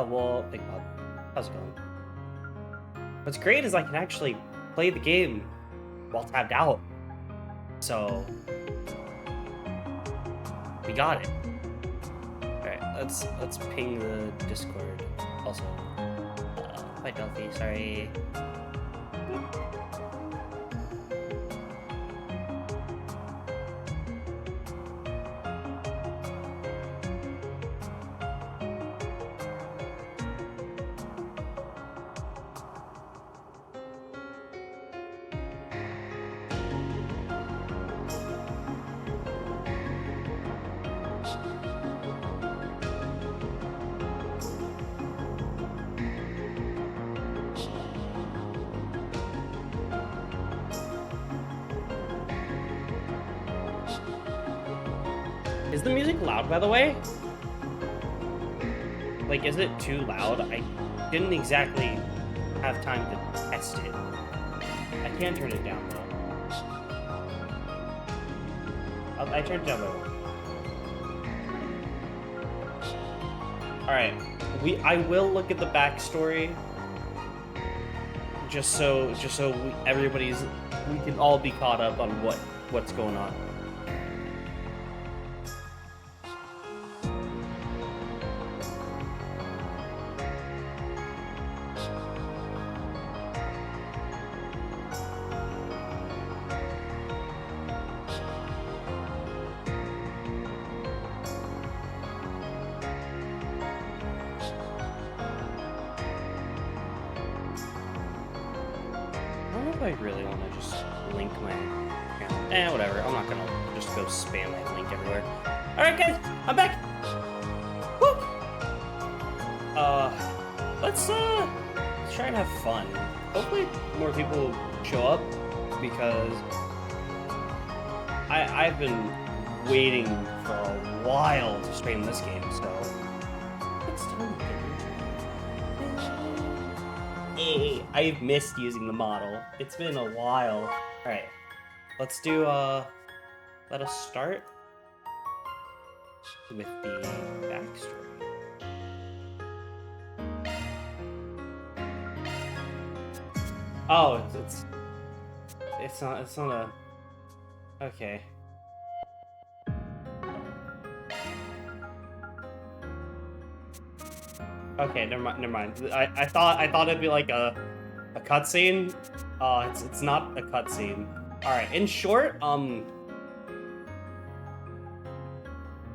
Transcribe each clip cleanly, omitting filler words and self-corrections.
Oh, well, Big Bob. How's it going? What's great is I can actually play the game while tabbed out. So, we got it. Alright, let's ping the Discord. Also, hi Delphi, sorry. Is the music loud, by the way? Like, is it too loud? I didn't exactly have time to test it. I can turn it down, though. I turned it down, though. Alright. I will look at the backstory. Just so we can all be caught up on what's going on. I really want to just link my account. Whatever. I'm not gonna just go spam my link everywhere. Alright, guys, I'm back! Woo! Let's try and have fun. Hopefully more people show up, because I've been waiting for a while to stream this game, so it's time to Hey, I've missed using the model. It's been a while. Alright. Let's do, let us start with the backstory. Oh, it's not a... Okay. Okay, never mind. I thought it'd be like a cutscene. It's not a cutscene. All right. In short,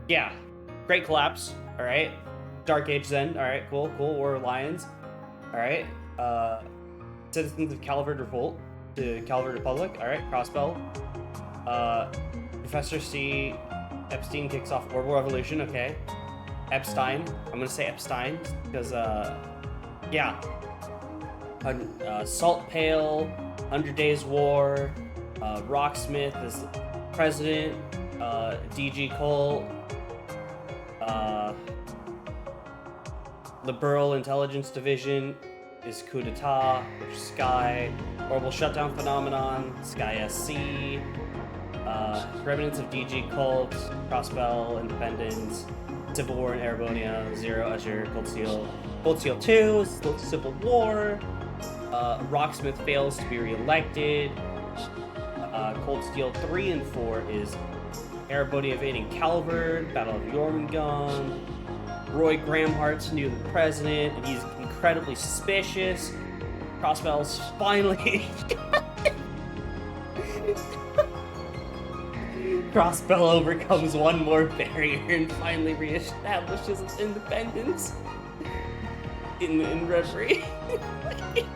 yeah, Great Collapse. All right, Dark Age Zen. All right, cool. War of Lions. All right. Citizens of Calvard Revolt to Calvard Republic. All right, Crossbell. Professor C. Epstein kicks off Orbital Revolution. Okay. Epstein. I'm gonna say Epstein because yeah. Salt Pail, 100 Days War, Rocksmith is president, DG Cole, Liberal Intelligence Division is coup d'etat, which is Sky, Horrible Shutdown Phenomenon, Sky SC, Remnants of DG Cult, Crossbell, Independence, Civil War in Erebonia, Zero Usher, Cold Steel 2, Civil War, Rocksmith fails to be re-elected, Cold Steel 3 and 4 is Erebonia invading Calvard, Battle of Jormungand, Roy Gramhart's new president, and he's incredibly suspicious. Crossbell's finally... Crossbell overcomes one more barrier and finally reestablishes its independence in Reverie.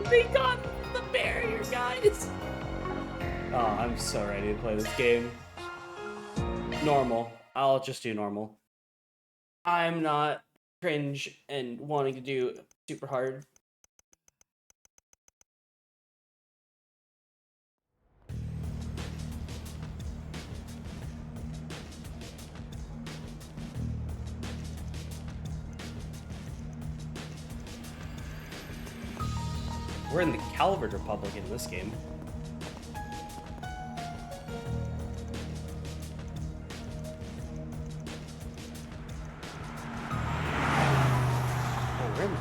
They got the barrier, guys! Oh, I'm so ready to play this game. Normal. I'll just do normal. I'm not cringe and wanting to do super hard. We're in the Calvard Republic in this game. Oh, we're in the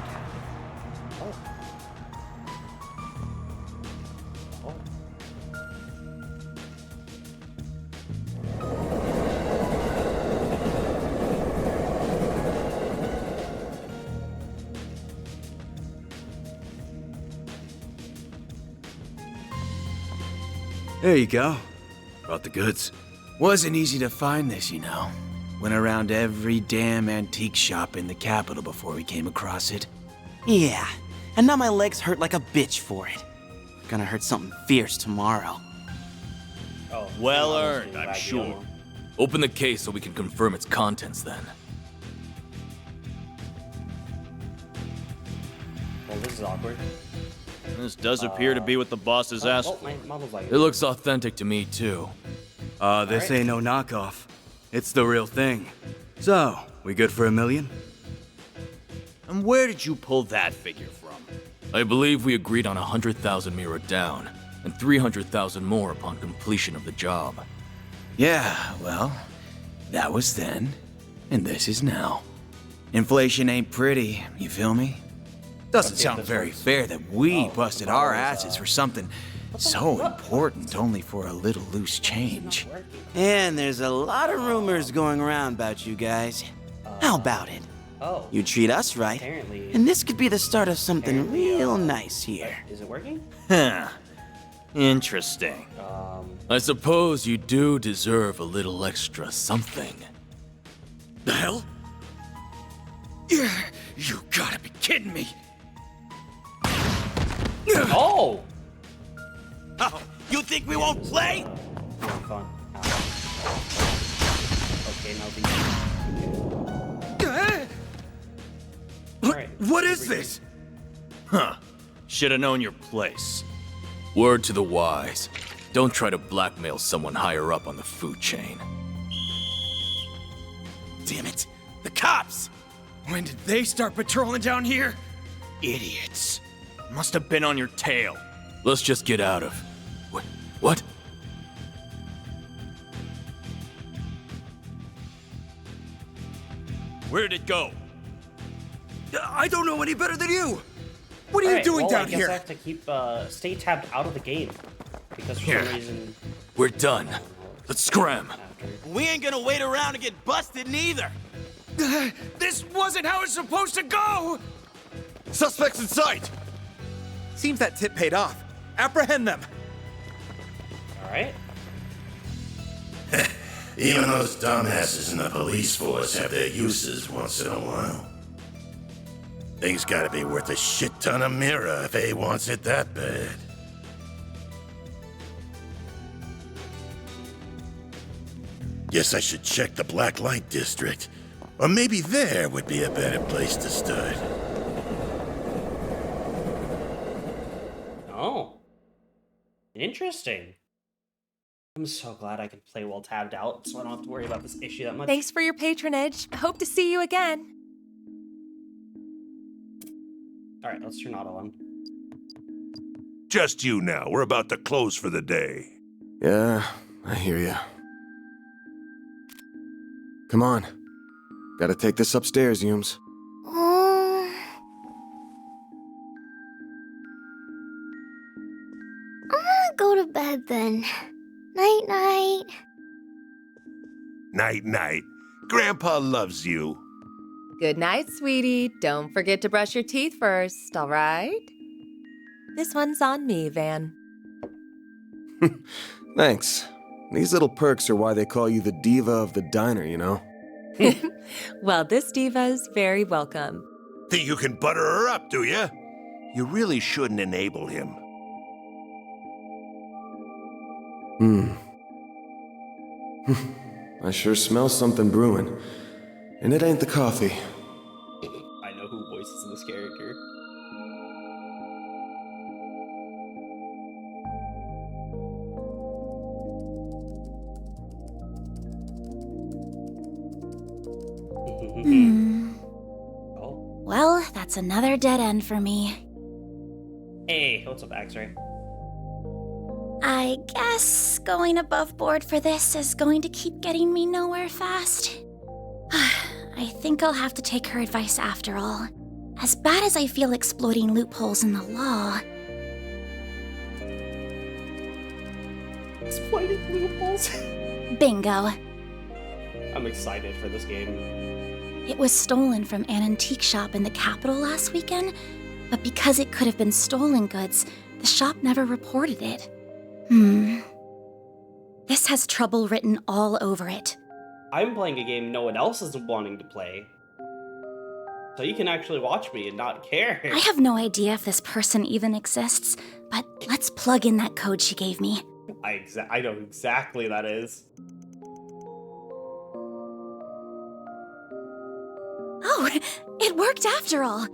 There you go. Brought the goods. Wasn't easy to find this, you know. Went around every damn antique shop in the capital before we came across it. Yeah, and now my legs hurt like a bitch for it. Gonna hurt something fierce tomorrow. Oh, Well I'm earned, listening I'm back sure. yellow. Open the case so we can confirm its contents then. Well, this is awkward. This does appear to be what the boss has asked Oh, for. my model's like It looks authentic to me too. This Alright. ain't no knockoff. It's the real thing. So, we good for $1 million? And where did you pull that figure from? I believe we agreed on 100,000 Mira down, and 300,000 more upon completion of the job. Yeah, well, that was then, and this is now. Inflation ain't pretty, you feel me? Doesn't see if sound this very works. fair that we Oh, busted the our model's, asses for something so important only for a little loose change. not working. And there's a lot of rumors going around about you guys. How about it? Oh, You treat us right, apparently. and this could be the start of something Apparently, real nice here. Is it working? Huh. Interesting. I suppose you do deserve a little extra something. The hell? You gotta be kidding me! Oh! Oh, you think we won't play? Really fun. Okay, now the. Alright. What is this? Huh. Should have known your place. Word to the wise. Don't try to blackmail someone higher up on the food chain. Damn it! The cops! When did they start patrolling down here? Idiots. Must have been on your tail. Let's just get out of. What? Where did it go? I don't know any better than you! What are you Alright, doing well, down I guess here? I have to keep stay tabbed out of the game because for Here. some reason. We're done. Let's scram. After. We ain't gonna wait around to get busted neither. This wasn't how it's supposed to go! Suspects in sight! Seems that tip paid off. Apprehend them! All right. Even those dumbasses in the police force have their uses once in a while. Thing's gotta be worth a shit ton of Mira if A wants it that bad. Guess I should check the Black Light District. Or maybe there would be a better place to start. Oh. Interesting. I'm so glad I can play while tabbed out, so I don't have to worry about this issue that much. Thanks for your patronage. Hope to see you again. All right, let's turn auto on. Just you now. We're about to close for the day. Yeah, I hear ya. Come on. Gotta take this upstairs, Yums. I'm gonna go to bed then. Night-night. Night-night. Grandpa loves you. Good night, sweetie. Don't forget to brush your teeth first, all right? This one's on me, Van. Thanks. These little perks are why they call you the diva of the diner, you know? Well, this diva's very welcome. Think you can butter her up, do ya? You really shouldn't enable him. I sure smell something brewing. And it ain't the coffee. I know who voices this character. Oh. Well, that's another dead end for me. Hey, what's up, X-Ray? I guess going above board for this is going to keep getting me nowhere fast. I think I'll have to take her advice after all. As bad as I feel exploiting loopholes in the law, Exploiting loopholes. bingo. I'm excited for this game. It was stolen from an antique shop in the capital last weekend, but because it could have been stolen goods, the shop never reported it. This has trouble written all over it. I'm playing a game no one else is wanting to play. So you can actually watch me and not care. I have no idea if this person even exists, but let's plug in that code she gave me. I know exactly that is. Oh, it worked after all.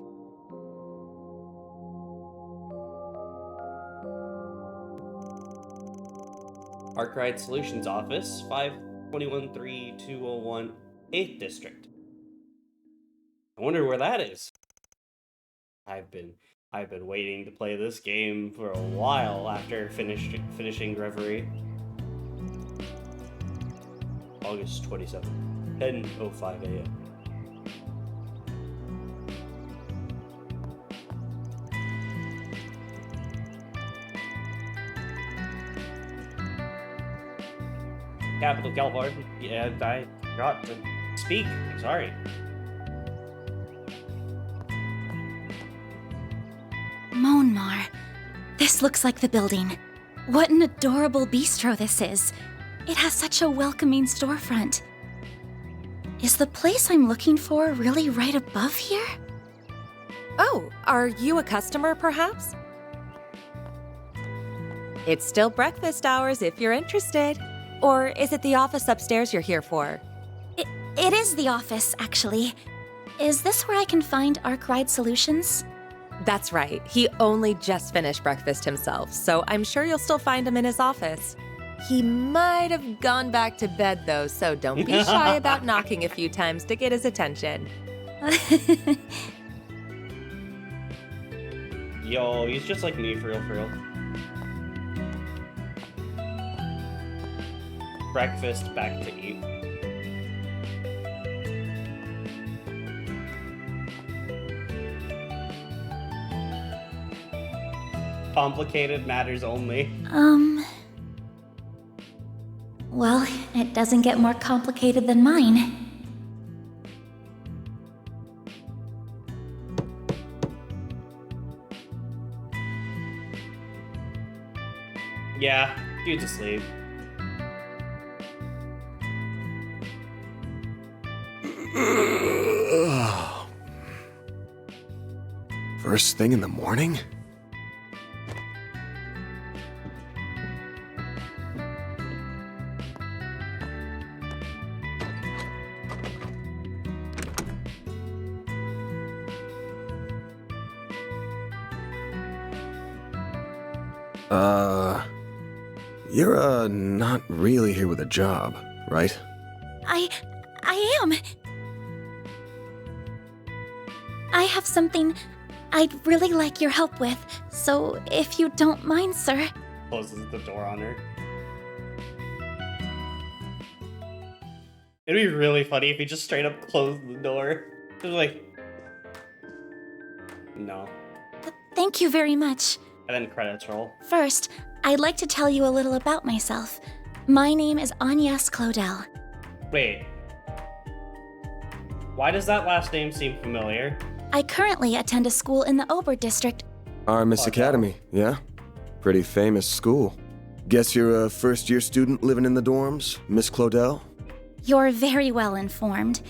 Arkwright Solutions Office, 521-3201, 8th District. I wonder where that is. I've been waiting to play this game for a while after finishing Reverie. August 27th, 10:05 a.m. Capital California. Yeah, I forgot to speak. Sorry. Monmar. This looks like the building. What an adorable bistro this is. It has such a welcoming storefront. Is the place I'm looking for really right above here? Oh, are you a customer, perhaps? It's still breakfast hours if you're interested. Or is it the office upstairs you're here for? It is the office, actually. Is this where I can find Arkwright Solutions? That's right. He only just finished breakfast himself, so I'm sure you'll still find him in his office. He might have gone back to bed, though, so don't be shy about knocking a few times to get his attention. Yo, he's just like me, for real, for real. Breakfast, back to eat. Complicated matters only. Well, it doesn't get more complicated than mine. Yeah, dude's asleep. First thing in the morning? You're, not really here with a job, right? I am. I have something I'd really like your help with, so if you don't mind, sir. Closes the door on her. It'd be really funny if he just straight up closed the door. Just like, no. Thank you very much. And then credits roll. First, I'd like to tell you a little about myself. My name is Agnes Claudel. Wait. Why does that last name seem familiar? I currently attend a school in the Ober district. Armis Academy, yeah? Pretty famous school. Guess you're a first-year student living in the dorms, Miss Claudel? You're very well informed.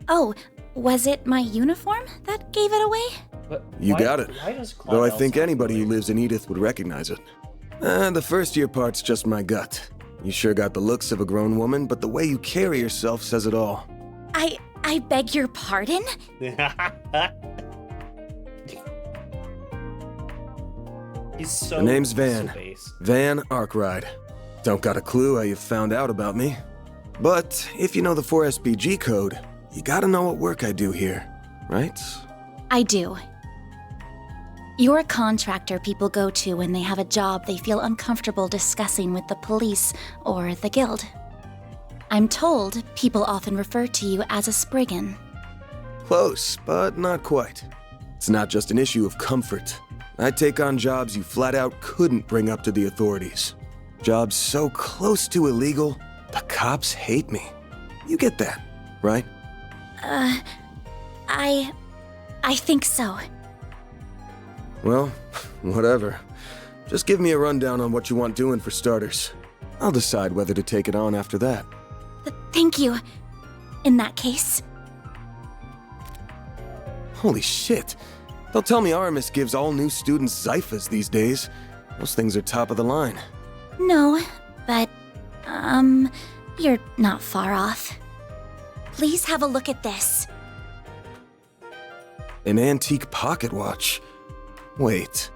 Oh, was it my uniform that gave it away? But You why- got it. Why does Though I Claudel think sound anybody who familiar? lives in Edith would recognize it. The first-year part's just my gut. You sure got the looks of a grown woman, but the way you carry yourself says it all. I beg your pardon? He's so. The name's Van. So base. Van Arkwright. Don't got a clue how you found out about me. But if you know the 4SPG code, you gotta know what work I do here, right? I do. You're a contractor people go to when they have a job they feel uncomfortable discussing with the police or the guild. I'm told people often refer to you as a Spriggan. Close, but not quite. It's not just an issue of comfort. I take on jobs you flat out couldn't bring up to the authorities. Jobs so close to illegal, the cops hate me. You get that, right? I think so. Well, whatever. Just give me a rundown on what you want doing for starters. I'll decide whether to take it on after that. Thank you. In that case. Holy shit. Don't tell me Aramis gives all new students Zyphas these days. Those things are top of the line. No, but, you're not far off. Please have a look at this. An antique pocket watch. Wait.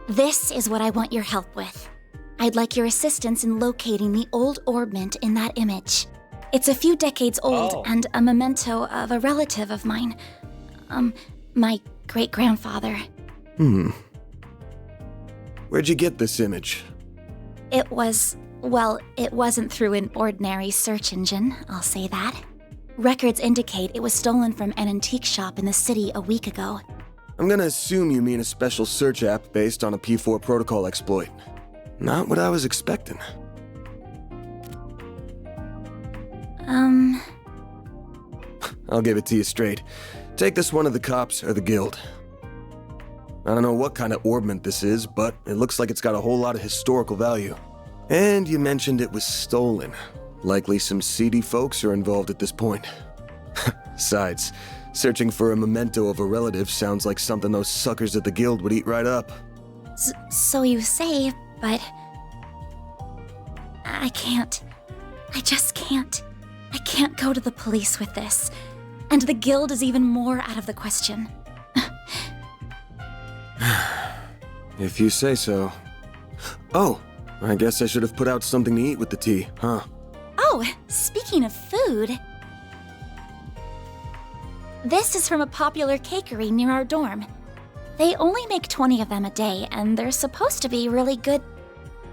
This is what I want your help with. I'd like your assistance in locating the old orbment in that image. It's a few decades old and a memento of a relative of mine. My great-grandfather. Where'd you get this image? It wasn't through an ordinary search engine, I'll say that. Records indicate it was stolen from an antique shop in the city a week ago. I'm gonna assume you mean a special search app based on a P4 protocol exploit. Not what I was expecting. I'll give it to you straight. Take this one to the cops or the guild. I don't know what kind of orbment this is, but it looks like it's got a whole lot of historical value. And you mentioned it was stolen. Likely some seedy folks are involved at this point. Besides, searching for a memento of a relative sounds like something those suckers at the guild would eat right up. So you say, but... I can't. I just can't. I can't go to the police with this. And the guild is even more out of the question. If you say so. Oh, I guess I should have put out something to eat with the tea, huh? Oh, speaking of food... This is from a popular cakery near our dorm. They only make 20 of them a day, and they're supposed to be really good.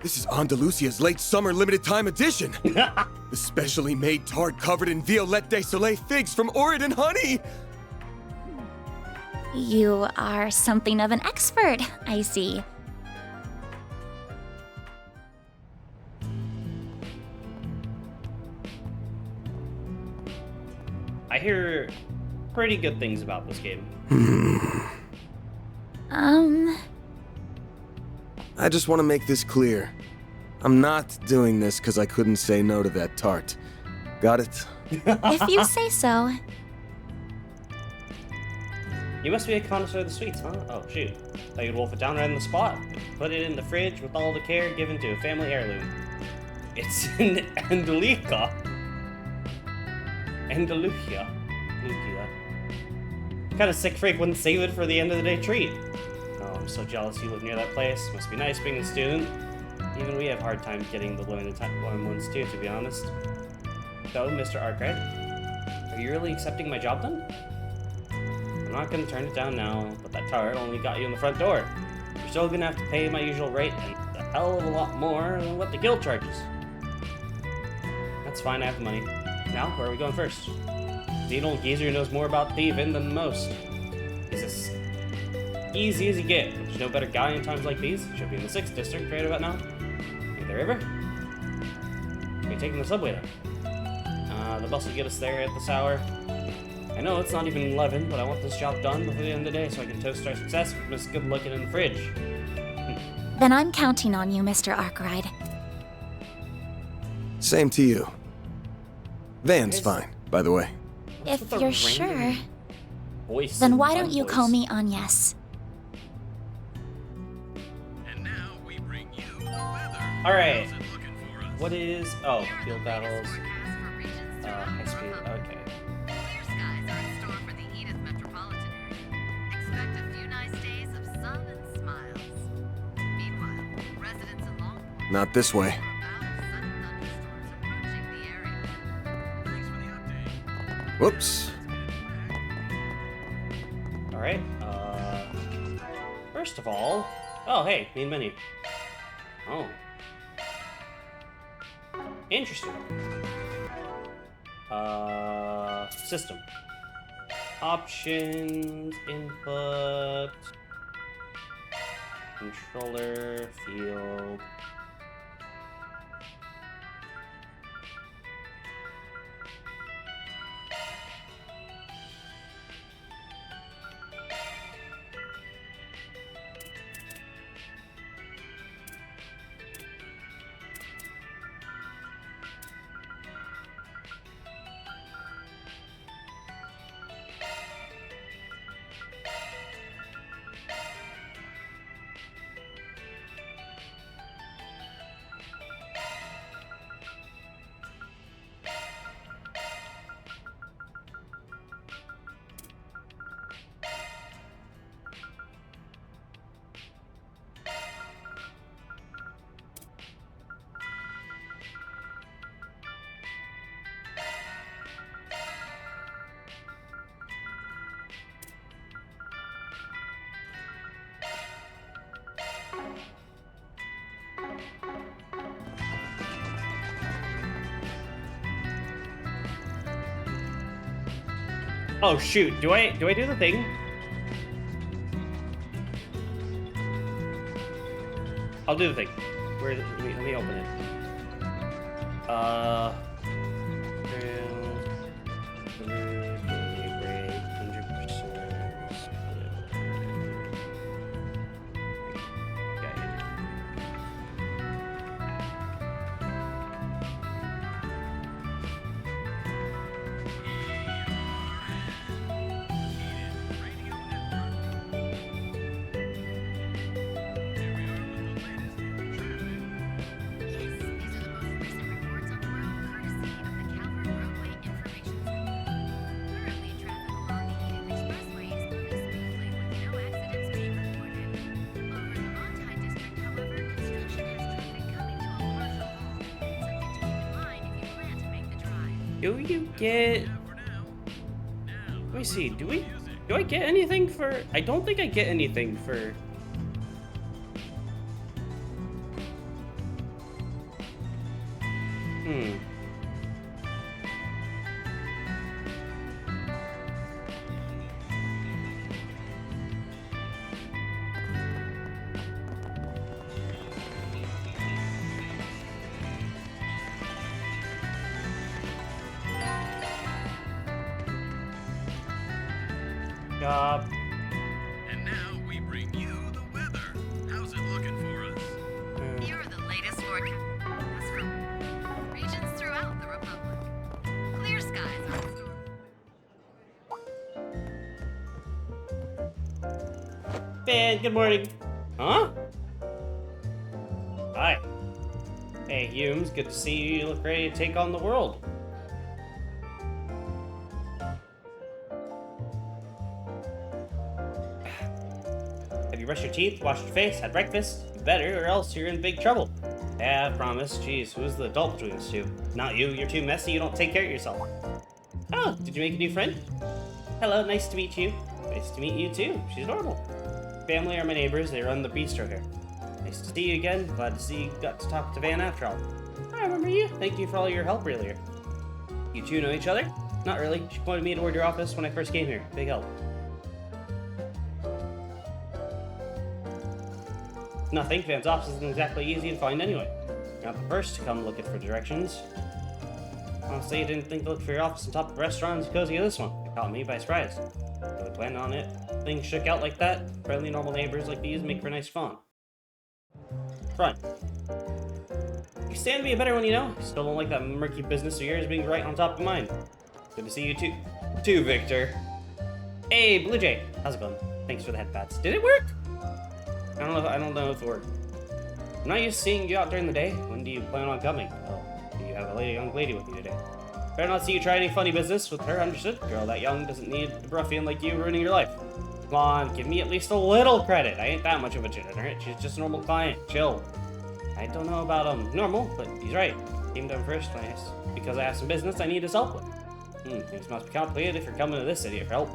This is Andalusia's late summer limited time edition. The specially made tart covered in Violette de Soleil figs from Oridan honey. You are something of an expert, I see. I hear pretty good things about this game. I just want to make this clear. I'm not doing this because I couldn't say no to that tart. Got it? If you say so. You must be a connoisseur of the sweets, huh? Oh, shoot. Thought you'd wolf it down right on the spot. Put it in the fridge with all the care given to a family heirloom. It's in Andalusia. Andalusia. Kind of sick freak wouldn't save it for the end of the day treat. Oh, I'm so jealous you live near that place. Must be nice being a student. Even we have hard time getting the limited ones too, to be honest. So, Mr. Arkwright, are you really accepting my job then? I'm not gonna turn it down now, but that tart only got you in the front door. You're still gonna have to pay my usual rate and a hell of a lot more than what the guild charges. That's fine, I have the money. Now, where are we going first? The old geezer knows more about thieving than most. Is this easy as you get? There's no better guy in times like these. Should be in the 6th district right about now. Near the river? Are you taking the subway then? The bus will get us there at this hour. I know it's not even 11, but I want this job done before the end of the day so I can toast our success with Miss Good Looking in the fridge. Then I'm counting on you, Mr. Arkwright. Same to you. Van's fine, by the way. If you're sure, Voice then and why fun don't you voice. call me Agnes? And now we bring you the weather. Alright. How's it looking for us? What is... Oh, field battles. High speed. Okay. Clear skies are in store for the Edith metropolitan area. Expect a few nice days of sun and smiles. Meanwhile, residents in Longport Not this way. are about sudden thunderstorms approaching the area. Thanks for the update. Whoops. Alright. First of all... Oh, hey, main menu. Oh. Interesting. System. Options, input, controller, field. Oh shoot! Do I do the thing? I'll do the thing. Where? Let me open it. Daybreak, 100%. Yes, these are the most recent reports on the road courtesy of the Calvert Roadway Information Center. Currently, traffic along the Eden Expressway is moving smoothly with no accidents being reported. Over in the Montai district, however, construction has traffic coming to a partial halt. Something to keep in mind if you plan to make the drive. Do you get? Let me see. Do I get anything for? I don't think I get anything for. Hmm. Job. And now we bring you the weather. How's it looking for us? Here are the latest forecasts from regions throughout the Republic. Clear skies are in store. Ben, good morning. Huh? Hi. Hey, Humes, good to see you. You look ready to take on the world. Have you brushed your teeth, washed your face, had breakfast? You better, or else you're in big trouble. Yeah, I promise. Jeez, who's the adult between us two? Not you. You're too messy. You don't take care of yourself. Oh, did you make a new friend? Hello, nice to meet you. Nice to meet you too. She's adorable. Family are my neighbors. They run the bistro here. Nice to see you again. Glad to see you got to talk to Van after all. I remember you. Thank you for all your help earlier. You two know each other? Not really. She pointed me toward your office when I first came here. Big help. Nothing. Van's office isn't exactly easy to find anyway. You're not the first to come looking for directions. Honestly, I didn't think to look for your office on top of restaurants as cozy as this one. It caught me by surprise. Really planned on it. Things shook out like that. Friendly, normal neighbors like these make for a nice fun. Front. You stand to be a better one, you know. Still don't like that murky business of yours being right on top of mine. Good to see you too, Victor. Hey, Blue Jay. How's it going? Thanks for the head pats. Did it work? I don't know if it worked. I'm not used to seeing you out during the day. When do you plan on coming? Oh, do you have a young lady with you today? Better not see you try any funny business with her, understood? Girl that young doesn't need a ruffian like you ruining your life. Come on, give me at least a little credit. I ain't that much of a degenerate. She's just a normal client. Chill. I don't know about normal, but he's right. Came down first because I have some business I need his help with. Things must be complicated if you're coming to this city for help.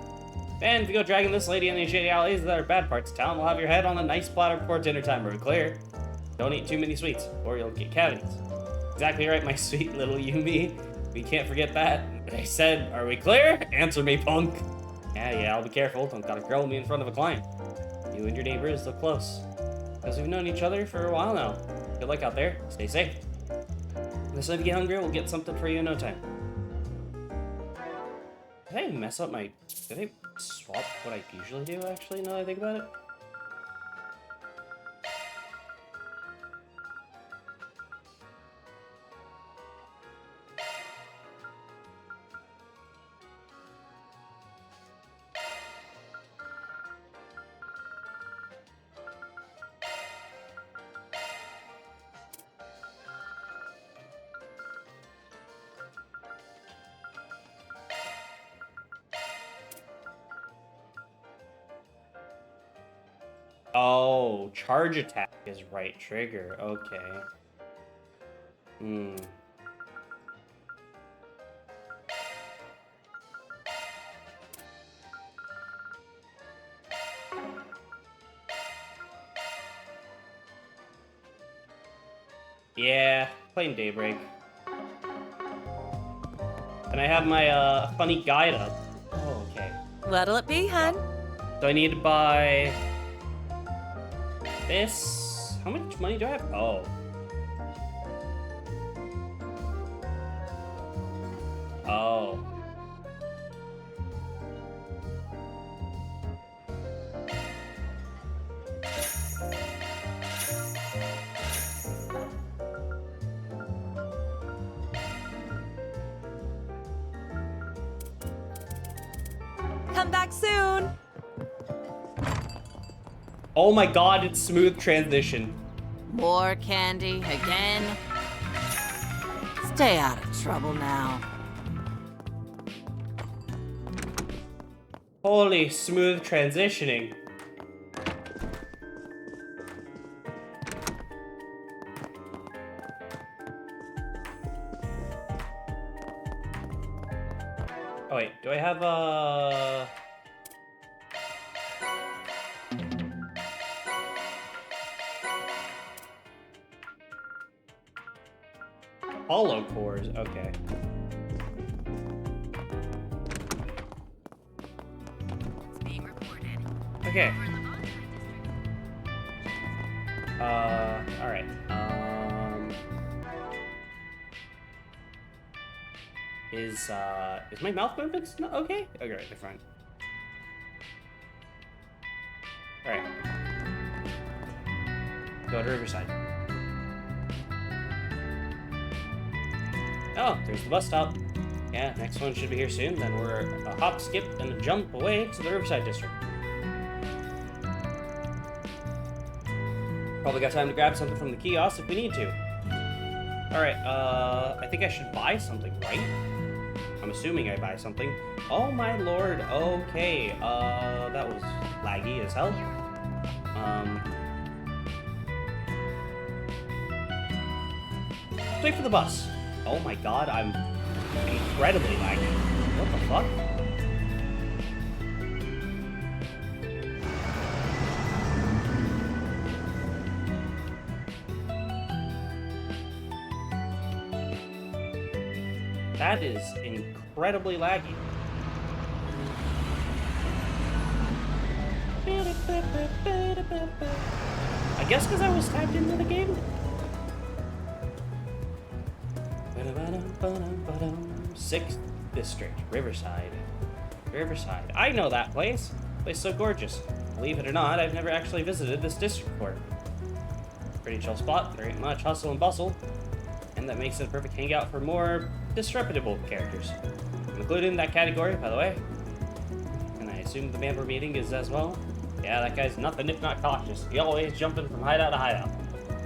And if you go dragging this lady in any shady alleys that are bad parts of town, we'll have your head on a nice platter before dinner time. Are we clear? Don't eat too many sweets, or you'll get cavities. Exactly right, my sweet little Yumi. We can't forget that. I said, are we clear? Answer me, punk. Yeah, I'll be careful. Don't gotta grill me in front of a client. You and your neighbors look close. Because we've known each other for a while now. Good luck out there. Stay safe. Listen, if you get hungry, we'll get something for you in no time. Did I mess up my... Did I swap what I usually do, actually, now that I think about it? Oh, charge attack is right trigger. Okay. Yeah, playing Daybreak. And I have my funny guide up. Oh, okay. What'll it be, hun? So I need to buy this. How much money do I have? Oh. Oh. Come back soon. Oh my god, it's smooth transition. More candy again? Stay out of trouble now. Holy smooth transitioning. Oh wait, do I have a... Hollow cores, okay. It's being reported. Okay. Over in the Bonfire District. Alright. Is my mouth movements not okay? Okay, right, they're fine. Alright. Go to Riverside. Oh, there's the bus stop. Yeah, next one should be here soon. Then we're a hop, skip, and a jump away to the Riverside District. Probably got time to grab something from the kiosk if we need to. Alright, I think I should buy something, right? I'm assuming I buy something. Oh my lord, okay. That was laggy as hell. Let's wait for the bus. Oh my god, I'm incredibly laggy. What the fuck? That is incredibly laggy. I guess because I was tapped into the game? 6th District, Riverside. Riverside. I know that place. Place so gorgeous. Believe it or not, I've never actually visited this district before. Pretty chill spot. There ain't much hustle and bustle. And that makes it a perfect hangout for more disreputable characters. I'm included in that category, by the way. And I assume the man we're meeting is as well. Yeah, that guy's nothing if not cautious. He always jumping from hideout to hideout.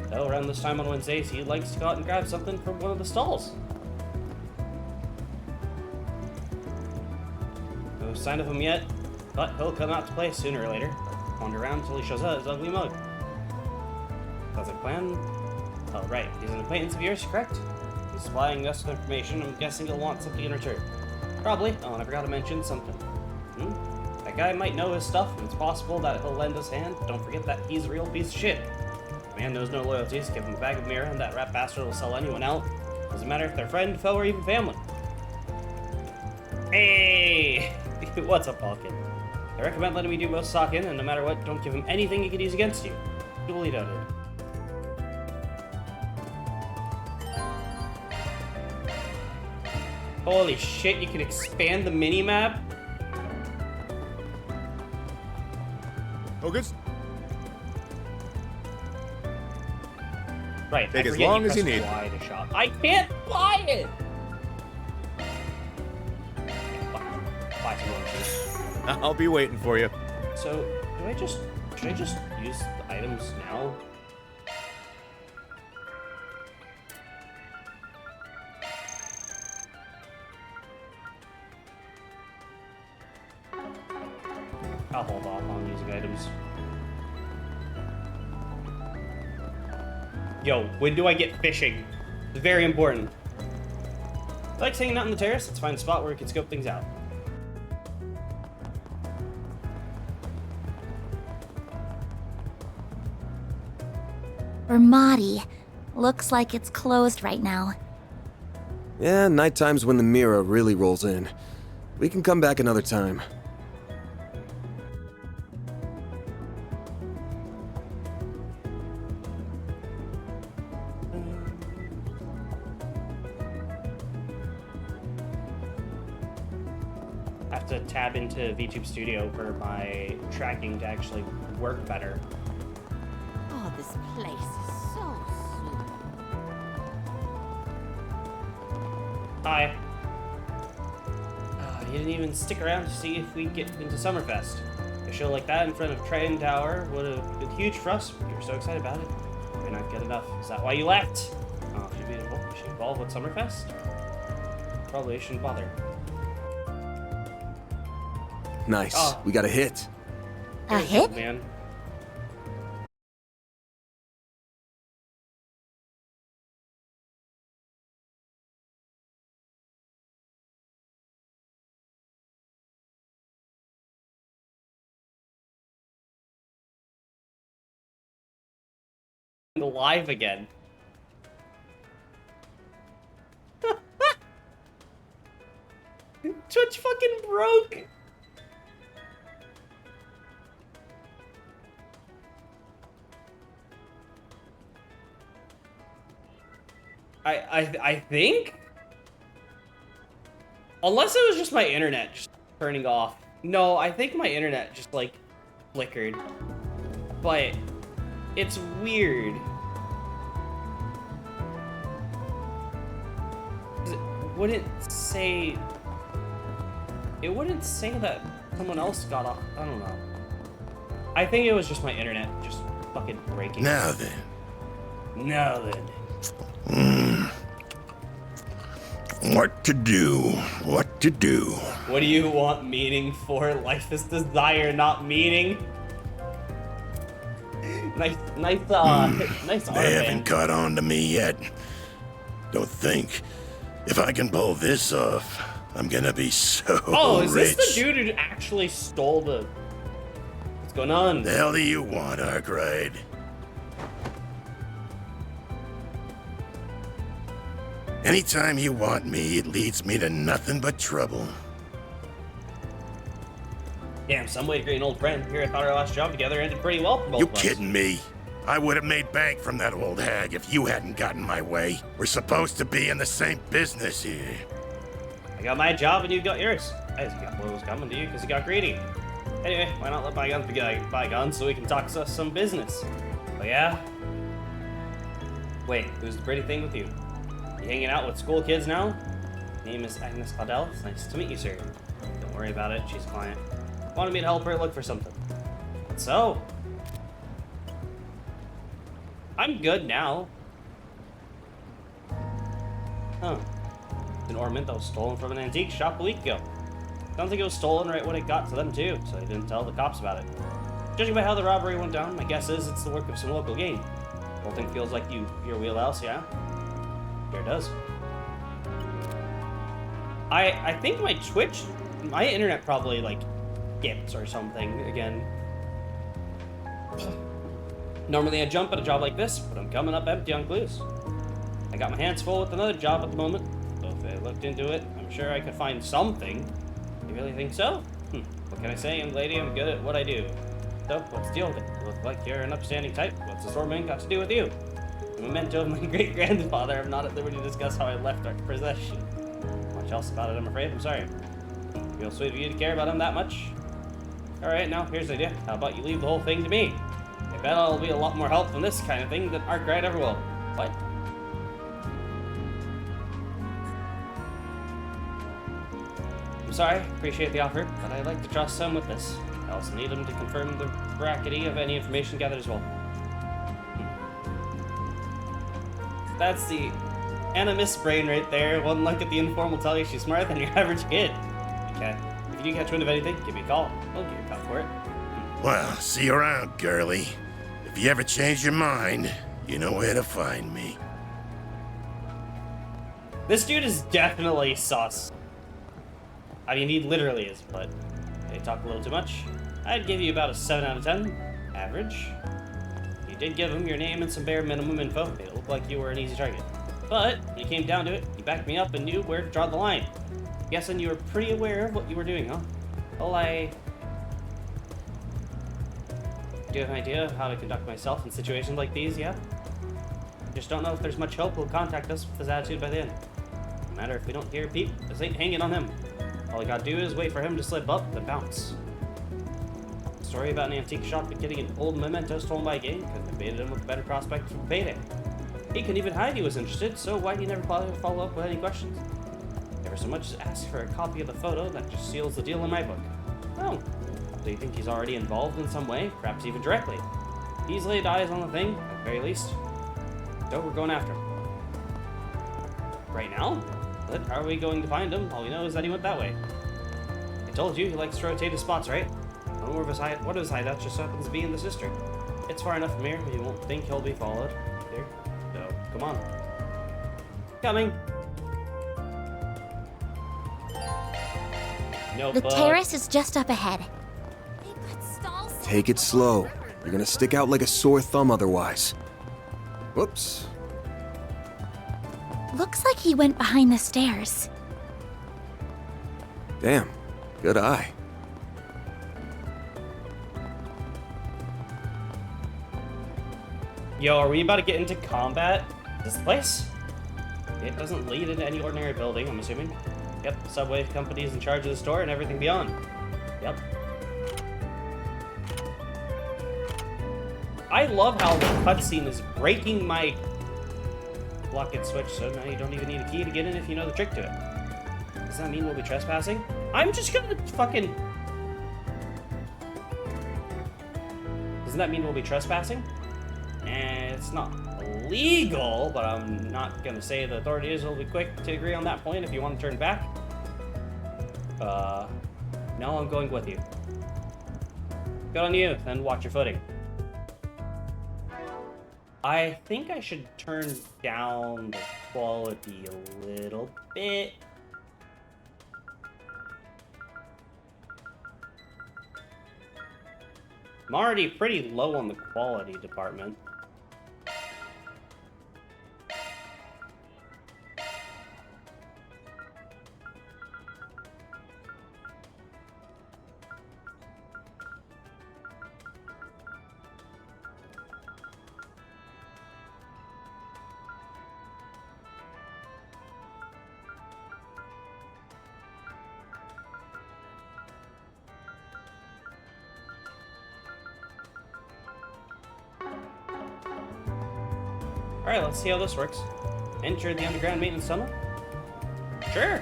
Though around this time on Wednesdays, he likes to go out and grab something from one of the stalls. No sign of him yet, but he'll come out to play sooner or later. Wander around until he shows up his ugly mug. Sounds like a plan. Oh, right. He's an acquaintance of yours, correct? He's supplying us with information. I'm guessing he'll want something in return. Probably. Oh, and I forgot to mention something. That guy might know his stuff, and it's possible that he'll lend us a hand. Don't forget that he's a real piece of shit. Man knows no loyalties. Give him a bag of mirror, and that rat bastard will sell anyone out. Doesn't matter if they're friend, foe, or even family. Hey! What's up, Balkan? I recommend letting me do most Sokkin, and no matter what, don't give him anything he could use against you. Duly noted. Holy shit, you can expand the mini-map? Focus. Right, Take I as forget long as you press need. Y to shop. I can't buy it! Buy some oranges. I'll be waiting for you. So, should I just use the items now? I'll hold off on using items. Yo, when do I get fishing? It's very important. I like hanging out on the terrace. Let's find a spot where we can scope things out. Vermati. Looks like it's closed right now. Yeah, nighttime's when the mirror really rolls in. We can come back another time. I have to tab into VTube Studio for my tracking to actually work better. Oh, this place is so super. Hi. You didn't even stick around to see if we get into Summerfest. A show like that in front of Triton Tower would have been huge for us. You were so excited about it. You're not good enough. Is that why you left? Oh, should be involved with Summerfest? Probably shouldn't bother. Nice. Oh. We got a hit. A hit? Man. Live again. Twitch fucking broke. I think, unless it was just my internet just turning off. No, I think my internet just like flickered. But it's weird. 'Cause it wouldn't say that someone else got off. I don't know. I think it was just my internet just fucking breaking. Now then. Now then. What to do? What to do? What do you want meaning for? Life is desire, not meaning. Nice They armband. haven't caught on to me yet. Don't think. If I can pull this off, I'm gonna be so Oh, is rich. this the dude who actually stole the... What's going on? The hell do you want, Arkwright? Anytime you want me, it leads me to nothing but trouble. Damn, some way to greet an old friend. Here, I thought our last job together ended pretty well for both You of us. kidding me? I would have made bank from that old hag if you hadn't gotten my way. We're supposed to be in the same business here. I got my job and you got yours. I just got what was coming to you because you got greedy. Anyway, why not let bygones be bygones so we can talk some business? But yeah. Wait, who's the pretty thing with you? You hanging out with school kids now? Name is Agnes Claudel. It's nice to meet you, sir. Don't worry about it. She's a client. Wanted me to help her look for something. So, I'm good now. Huh. An ornament that was stolen from an antique shop a week ago. Sounds like it was stolen right when it got to them too, so they didn't tell the cops about it. Judging by how the robbery went down, my guess is it's the work of some local gang. Whole thing feels like your wheelhouse, yeah? Sure does. I think my Twitch, my internet probably like skips or something again. Normally I jump at a job like this, but I'm coming up empty on clues. I got my hands full with another job at the moment, so if I looked into it, I'm sure I could find something. You really think so? What can I say, young lady? I'm good at what I do. So, what's the deal with it? You look like you're an upstanding type. What's the Storming got to do with you? A memento of my great-grandfather. I'm not at liberty to discuss how I left our possession. Much else about it, I'm afraid. I'm sorry. Real sweet of you to care about him that much. Alright, now, here's the idea. How about you leave the whole thing to me? I bet I'll be a lot more help from this kind of thing than Arkwright ever will. What? I'm sorry, appreciate the offer, but I'd like to trust some with this. I also need him to confirm the veracity of any information gathered as well. That's the animus brain right there. One look at the inform will tell you she's smarter than your average kid. Okay. If you do catch wind of anything, give me a call. I'll give you a call for it. Well, see you around, girlie. If you ever change your mind, you know where to find me. This dude is definitely sus. I mean, he literally is, but they talk a little too much. I'd give you about a 7 out of 10. Average. You did give him your name and some bare minimum info. It looked like you were an easy target. But when it came down to it, you backed me up and knew where to draw the line. Guessing you were pretty aware of what you were doing, huh? Well, I do have an idea of how to conduct myself in situations like these, yeah? I just don't know if there's much hope he'll contact us with his attitude by the end. No matter if we don't hear a peep, this ain't hanging on him. All I gotta do is wait for him to slip up, then bounce. Story about an antique shop and getting an old memento stolen by a gang could have baited him with a better prospect for payday. He couldn't even hide he was interested, so why'd he never follow up with any questions? Never so much as ask for a copy of the photo, that just seals the deal in my book. Oh, do you think he's already involved in some way, perhaps even directly? He's laid eyes on the thing, at the very least. So we're going after him. Right now? But how are we going to find him? All we know is that he went that way. I told you, he likes to rotate his spots, right? One of his hideouts just happens to be in this district. It's far enough from here, you won't think he'll be followed. Here, so come on. Coming! Nope. The terrace is just up ahead. Take it slow. You're gonna stick out like a sore thumb otherwise. Whoops. Looks like he went behind the stairs. Damn, good eye. Yo, are we about to get into combat? This place? It doesn't lead into any ordinary building, I'm assuming. Yep, the subway company is in charge of the store and everything beyond. Yep. I love how the cutscene is breaking my lock and switch, so now you don't even need a key to get in if you know the trick to it. Does that mean we'll be trespassing? I'm just gonna fucking... Doesn't that mean we'll be trespassing? And it's not illegal, but I'm not gonna say the authorities will be quick to agree on that point if you want to turn back. No, I'm going with you. Good on you, then watch your footing. I think I should turn down the quality a little bit. I'm already pretty low on the quality department. Alright, let's see how this works. Enter the underground maintenance tunnel? Sure!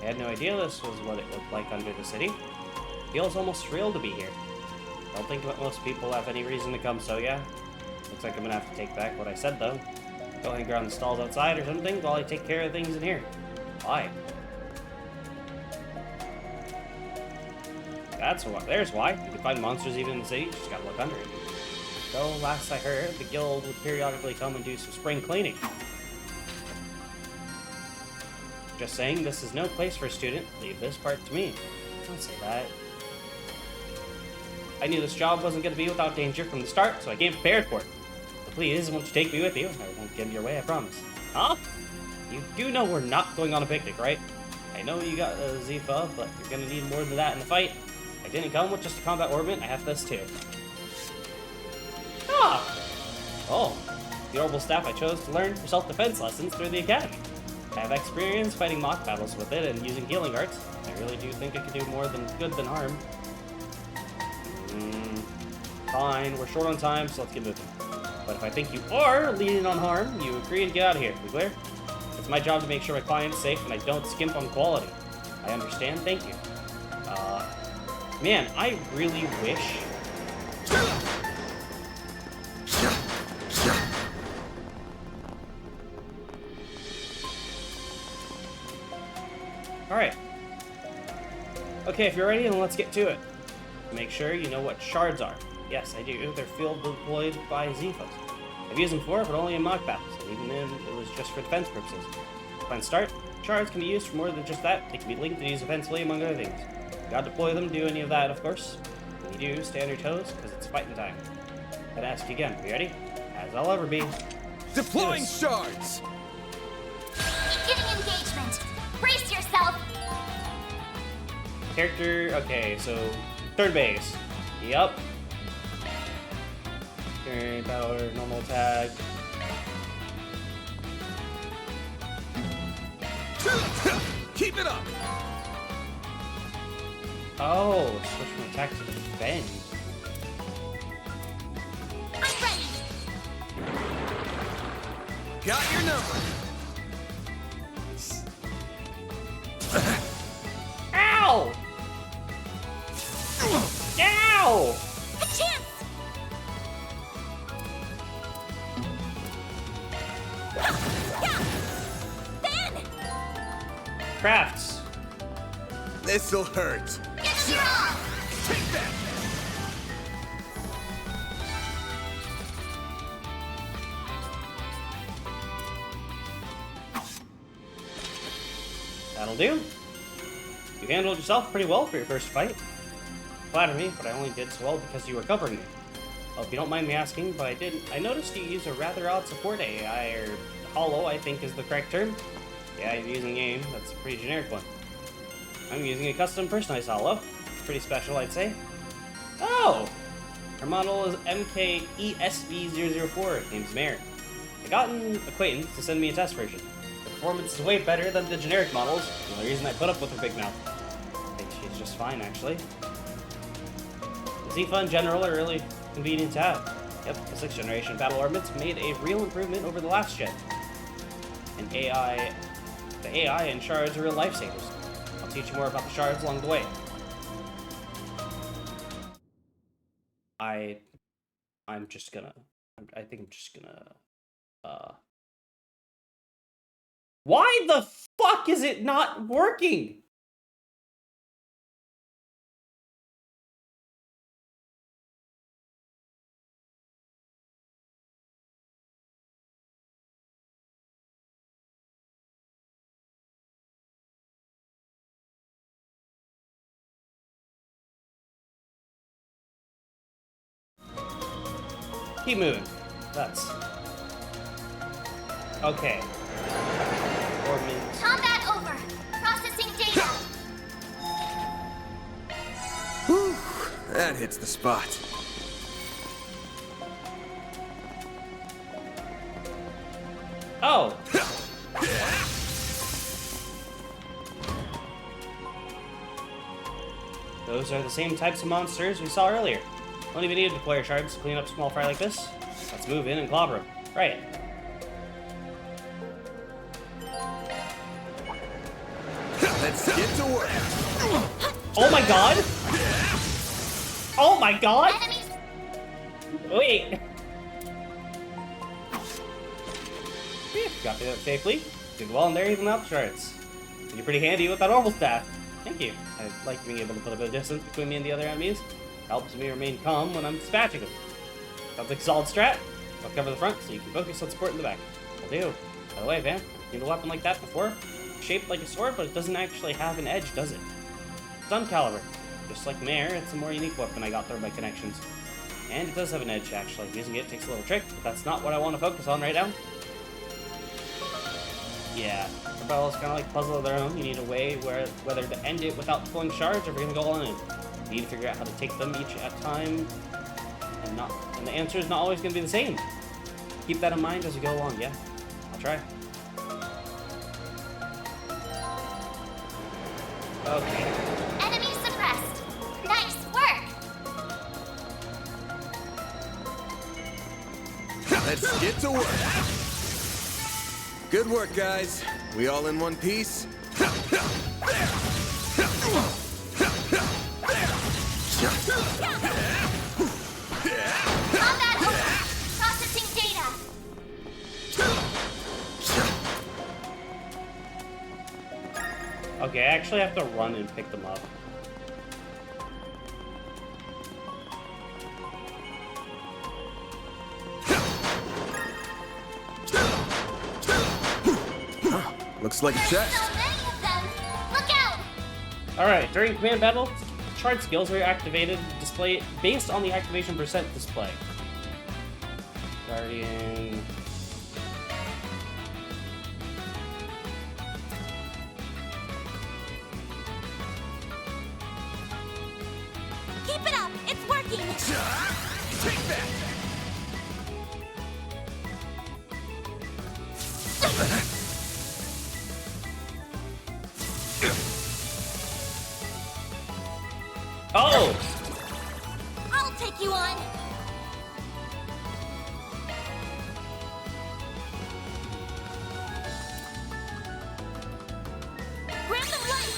I had no idea this was what it looked like under the city. Feels almost surreal to be here. Don't think that most people have any reason to come, so yeah. Looks like I'm gonna have to take back what I said, though. Go hang around the stalls outside or something while I take care of things in here. Why? That's why. There's why. You can find monsters even in the city, just gotta look under it. So, last I heard, the guild would periodically come and do some spring cleaning. Just saying, this is no place for a student. Leave this part to me. Don't say that. I knew this job wasn't going to be without danger from the start, so I came prepared for it. So please, won't you take me with you? I won't get in your way, I promise. Huh? You do know we're not going on a picnic, right? I know you got a Zifa, but you're going to need more than that in the fight. I didn't come with just a combat orbit, I have this too. Ah! Oh, the orbital staff I chose to learn for self-defense lessons through the academy. I have experience fighting mock battles with it and using healing arts. I really do think it can do more than good than harm. Fine, we're short on time, so let's get moving. But if I think you are leaning on harm, you agree and get out of here. We clear? It's my job to make sure my client's safe and I don't skimp on quality. I understand, thank you. Man, I really wish... Alright. Okay, if you're ready, then let's get to it. Make sure you know what shards are. Yes, I do. They're field deployed by Zifos. I've used them before, but only in mock battles, and even then, it was just for defense purposes. Plan start. Shards can be used for more than just that. They can be linked and used offensively, among other things. Gotta deploy them, do any of that, of course. When you do, stay on your toes, because it's fighting time. Gotta ask you again, are you ready? As I'll ever be. Deploying shards! Beginning engagement. Brace yourself. Character, okay, so third base. Yup. Carry, battle order, normal attack. Keep it up! Oh, switch from attack to defend. I'm ready. Got your number. Ow! Ow! A chance. Ben, Crafts. This'll hurt. give us your all. Take that! That'll do. You handled yourself pretty well for your first fight. Flatter me, but I only did so well because you were covering me. Well, if you don't mind me asking, but I noticed you use a rather odd support AI, or hollow, I think is the correct term. Yeah, you're using AIM, that's a pretty generic one. I'm using a custom personalized hollow. Pretty special, I'd say. Oh! Her model is MKESV004, name's Mare. I got an acquaintance to send me a test version. The performance is way better than the generic models, and the reason I put up with her big mouth. I think she's just fine, actually. The Zifa in general are really convenient to have. Yep, the 6th generation battle armaments made a real improvement over the last gen. And the AI and shards are real lifesavers. I'll teach you more about the shards along the way. I think I'm just gonna, why the fuck is it not working? Keep moving. That's okay. 4 minutes. Combat over. Processing data. Whew, that hits the spot. Oh. Those are the same types of monsters we saw earlier. Don't even need to deploy your shards to clean up a small fire like this. Let's move in and clobber them. Right. Let's get to work. Oh my god! Oh my god! Enemies. Wait. Got through that safely. Did well in there, even without the shards. You're pretty handy with that orbital staff. Thank you. I like being able to put a bit of distance between me and the other enemies. Helps me remain calm when I'm dispatching them. Sounds like a solid strat. I'll cover the front so you can focus on supporting the back. Will do. By the way, Van, seen a weapon like that before? Shaped like a sword, but it doesn't actually have an edge, does it? Stun caliber. Just like Mare, it's a more unique weapon I got through my connections. And it does have an edge, actually. Using it takes a little trick, but that's not what I want to focus on right now. Yeah, the battles kind of like puzzle of their own. You need a way whether to end it without pulling shards, or if you're gonna go all in. You need to figure out how to take them each at a time, and the answer is not always gonna be the same. Keep that in mind as you go along. Yeah, I'll try. Okay. Enemy suppressed. Nice work. Let's get to work. Good work, guys. We all in one piece? Combat over. Processing data. Okay, I actually have to run and pick them up. Looks like a chest. So many of them. Look out. Alright, during command battle, shard skills are activated, display based on the activation percent display. Guardian. Keep it up. It's working. working! Take that! Oh! I'll take you on! Random light!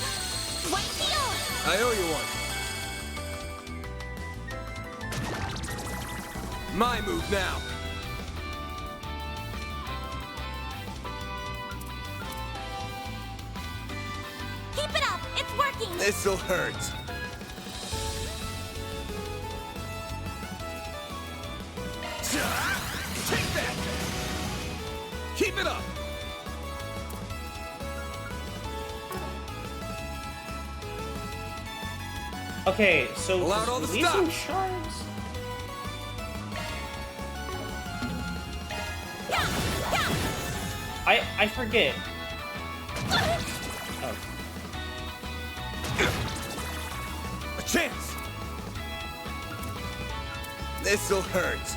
White heal! I owe you one. My move now. Keep it up! It's working! This'll hurt. Take that! Keep it up! Okay, so Pull out all the releasing stops. shards. I forget. Oh. A chance! This'll hurt.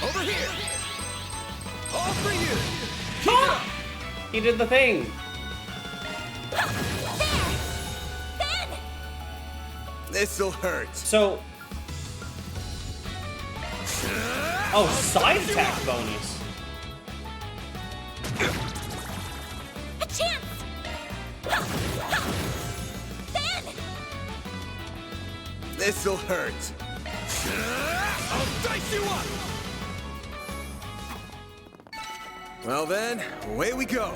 Over here! All for you! Keep it up! He did the thing. This'll hurt. So. Oh, side attack bonus. A chance! Ben! This'll hurt. I'll dice you up! Well then, away we go.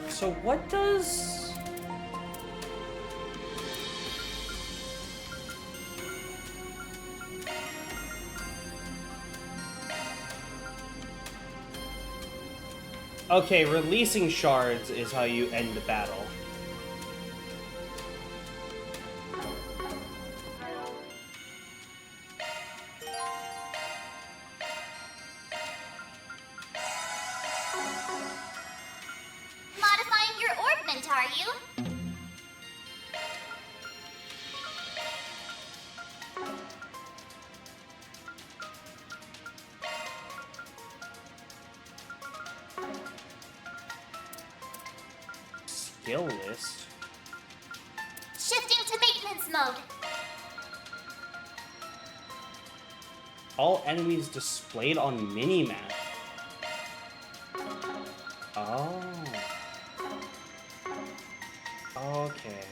So what does... Okay, releasing shards is how you end the battle. Modifying your orbment, are you? Skill list. Shifting to maintenance mode. All enemies displayed on minimap. Oh. Okay.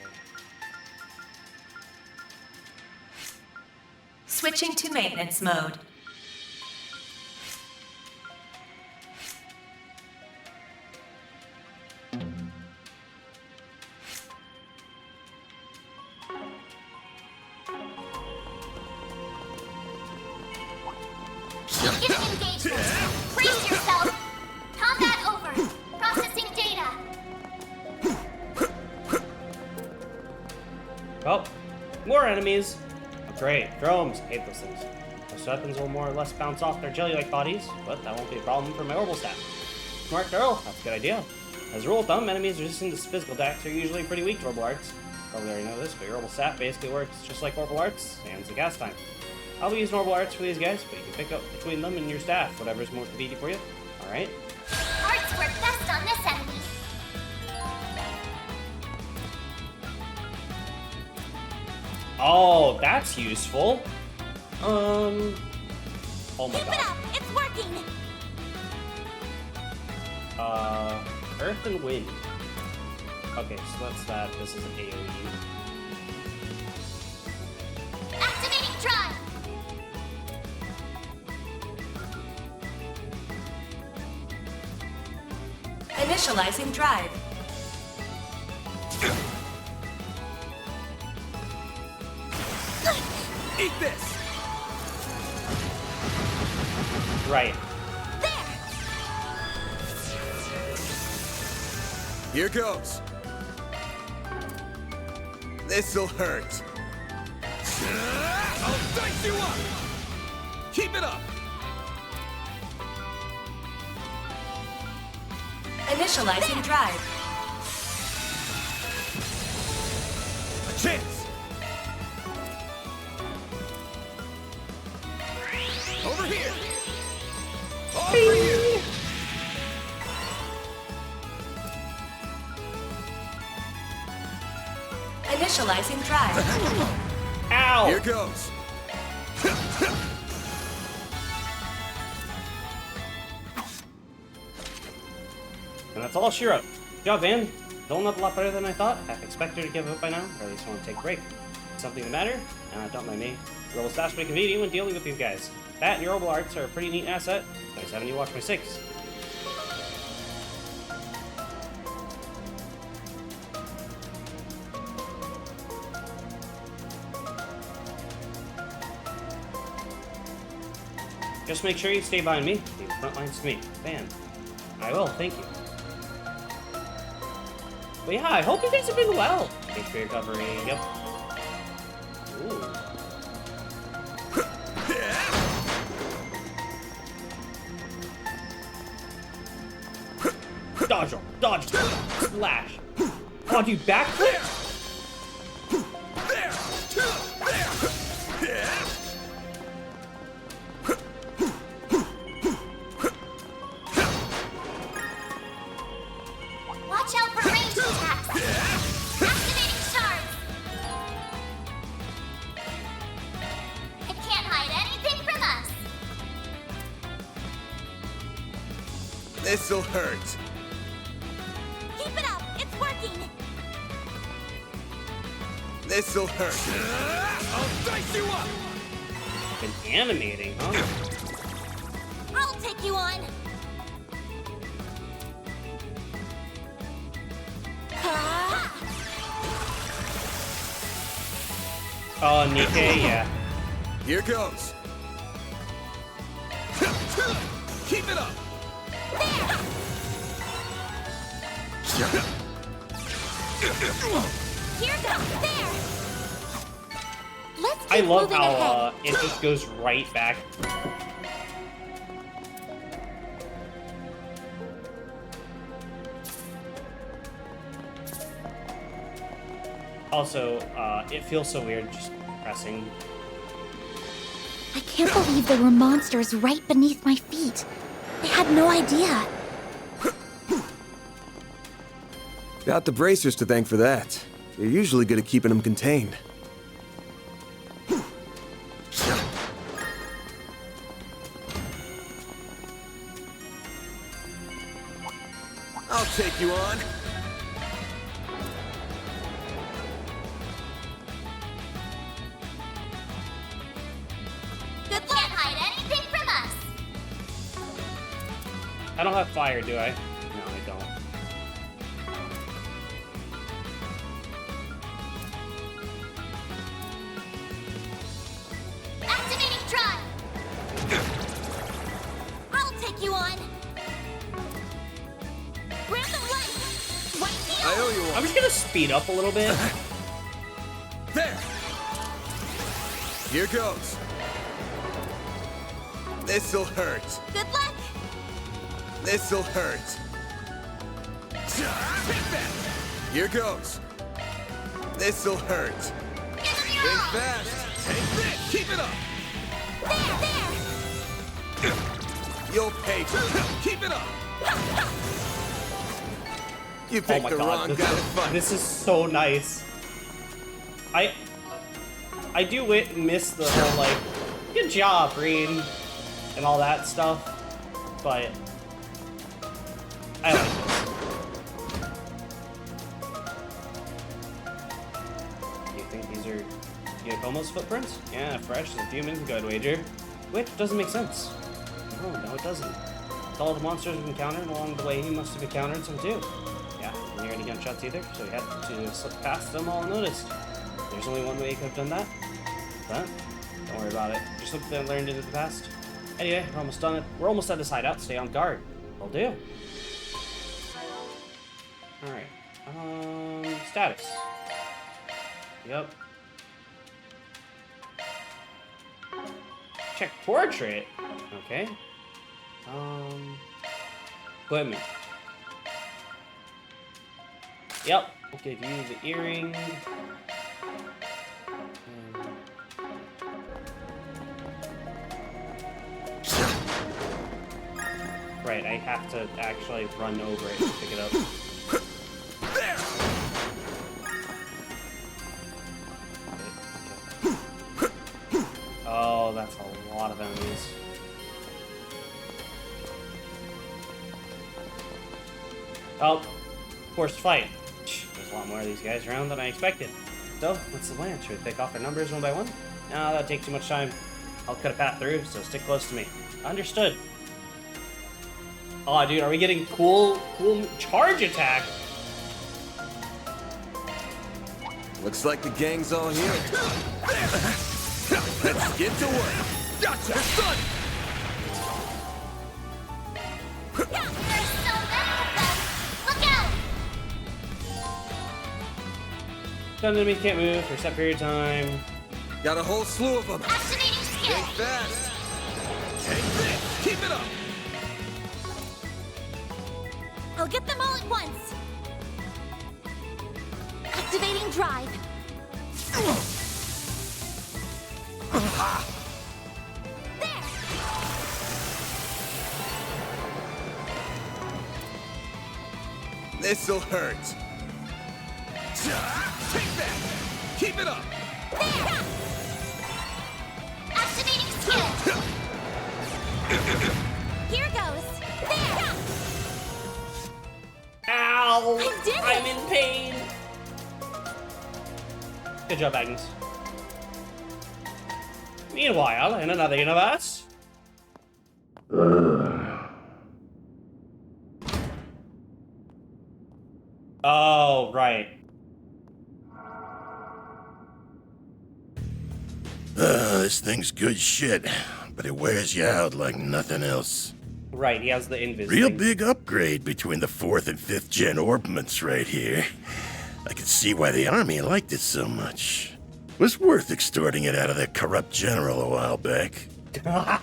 Switching to maintenance mode. Beginning engagement. Brace yourself. Combat over. Processing data. Well, more enemies. Great. Drones. Hate those things. Most weapons will more or less bounce off their jelly-like bodies, but that won't be a problem for my orbital staff. Smart girl. That's a good idea. As a rule of thumb, enemies resistant to physical attacks are usually pretty weak to orbital arts. Probably already know this, but your orbital staff basically works just like orbital arts, and it's the gas time. I'll be using orbital arts for these guys, but you can pick up between them and your staff, whatever's more convenient for you. Alright? Arts work best on this enemy. Oh, that's useful. Oh my Keep it god. up. It's working. Earth and Wind. Okay, so that's that. This is an AoE. Activating drive. Initializing drive. Eat this! Right. Here goes. This'll hurt. I'll dice you up! Keep it up! Initializing drive. chance! Over here! All for you! Initializing drive. Ow! Here goes. And that's all she wrote. Good job, Van. Doling up a lot better than I thought. Half expected her to give up by now, or at least want to take a break. Something the matter? Don't mind me. Roll stash pretty convenient when dealing with these guys. That and your herbal arts are a pretty neat asset. Nice having you watch my six. Just make sure you stay behind me. Leave the front lines to me. Van. I will, thank you. But yeah, I hope you guys have been well. Thanks for your covering. Yep. Ooh. Dodge roll, dodge, splash. Oh, dude, backflip? Watch out for ranged attacks! Activating shards! It can't hide anything from us! This'll hurt. Keep it up! It's working! This'll hurt. I'll dice you up! Been animating, huh? I'll take you on! Oh, Nikkei, yeah. Here goes. Keep it up. Here goes! There! Let's keep I love moving how ahead. it just goes right back. Also, it feels so weird just pressing. I can't believe there were monsters right beneath my feet. I had no idea. Got the bracers to thank for that. You're usually good at keeping them contained. I'll take you on. Good luck. Can't hide anything from us. I don't have fire, do I? No, I don't. Activating drive. I'll take you on. Random light. White I heel. owe you I'm one. just gonna speed up a little bit. There. Here goes. This'll hurt. Good luck. This'll hurt. Take that. Here goes. This'll hurt. Think fast. Take this. Keep it up. There. You'll pay for it. Keep it up. You Oh picked my the god, wrong guy to fight. this is so nice. I do miss the whole like, good job, Green, and all that stuff, but I like this. Do you think these are Giacomo's footprints? Yeah, fresh as a few minutes ago, I'd wager. Which doesn't make sense. No, it doesn't. With all the monsters we've encountered along the way, he must have encountered some too. Yeah, didn't hear any gunshots either, so he had to slip past them all unnoticed. There's only one way he could have done that. But don't worry about it. Just look and learned into the past. Anyway, we're almost done. We're almost at this hideout. Stay on guard. Will do. All right. Status. Yep. Check portrait. Okay. Equipment. Yep. We'll give you the earring. right, I have to actually run over it to pick it up. Oh, that's a lot of enemies. Oh, forced fight. There's a lot more of these guys around than I expected. So, what's the plan? Should we pick off their numbers one by one? No, that'd take too much time. I'll cut a path through, so stick close to me. Understood. Oh, dude, are we getting cool charge attack? Looks like the gang's all here. Let's get to work. Gotcha, son! There's so many of them! Look out! Some enemies can't move for a set period of time. Got a whole slew of them. Activating skill! Think fast. Take this. Keep it up. I'll get them all at once. Activating drive. There. This'll hurt. Take that. Keep it up. There! Activating skill! Here goes. There. Ow! I did it! I'm in pain! Good job, Agnes. Meanwhile, in another universe... Oh, right. This thing's good shit, but it wears you out like nothing else. Right, he has the invis Real thing. big upgrade between the 4th and 5th gen orbments right here. I can see why the army liked it so much. Was worth extorting it out of that corrupt general a while back. But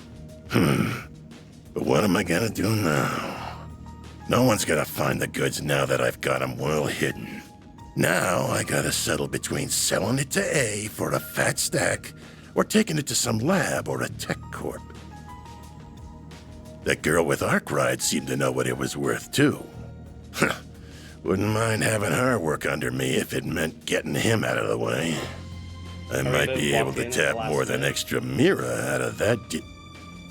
what am I gonna do now? No one's gonna find the goods now that I've got them well hidden. Now I gotta settle between selling it to A for a fat stack or taking it to some lab or a tech corp. That girl with Arkwright seemed to know what it was worth too. Wouldn't mind having her work under me if it meant getting him out of the way. I might be able to tap more than extra Mira out of that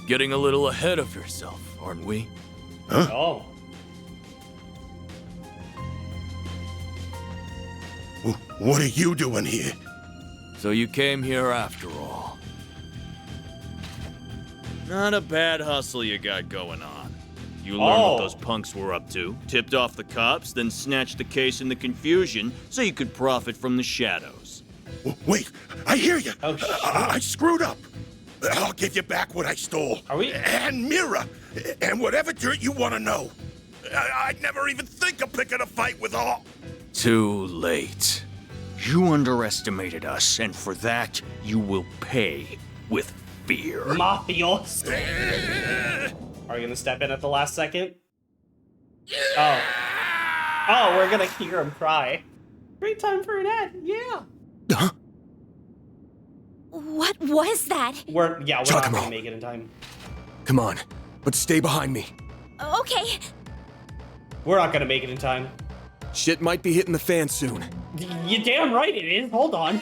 Getting a little ahead of yourself, aren't we? Huh? Oh. What are you doing here? So you came here after all. Not a bad hustle you got going on. You learned what those punks were up to, tipped off the cops, then snatched the case in the confusion so you could profit from the shadows. Wait, I hear you. Oh, shit. I screwed up. I'll give you back what I stole. Are we- And Mira. And whatever dirt you want to know. I'd never even think of picking a fight with all... Too late. You underestimated us, and for that, you will pay with fear. Mafios. Are you gonna step in at the last second? Oh. Oh, we're gonna hear him cry. Great time for an ad, yeah. What was that? We're not Giacomo. gonna make it in time. Come on, but stay behind me. Okay. We're not gonna make it in time. Shit might be hitting the fan soon. You damn right it is. Hold on.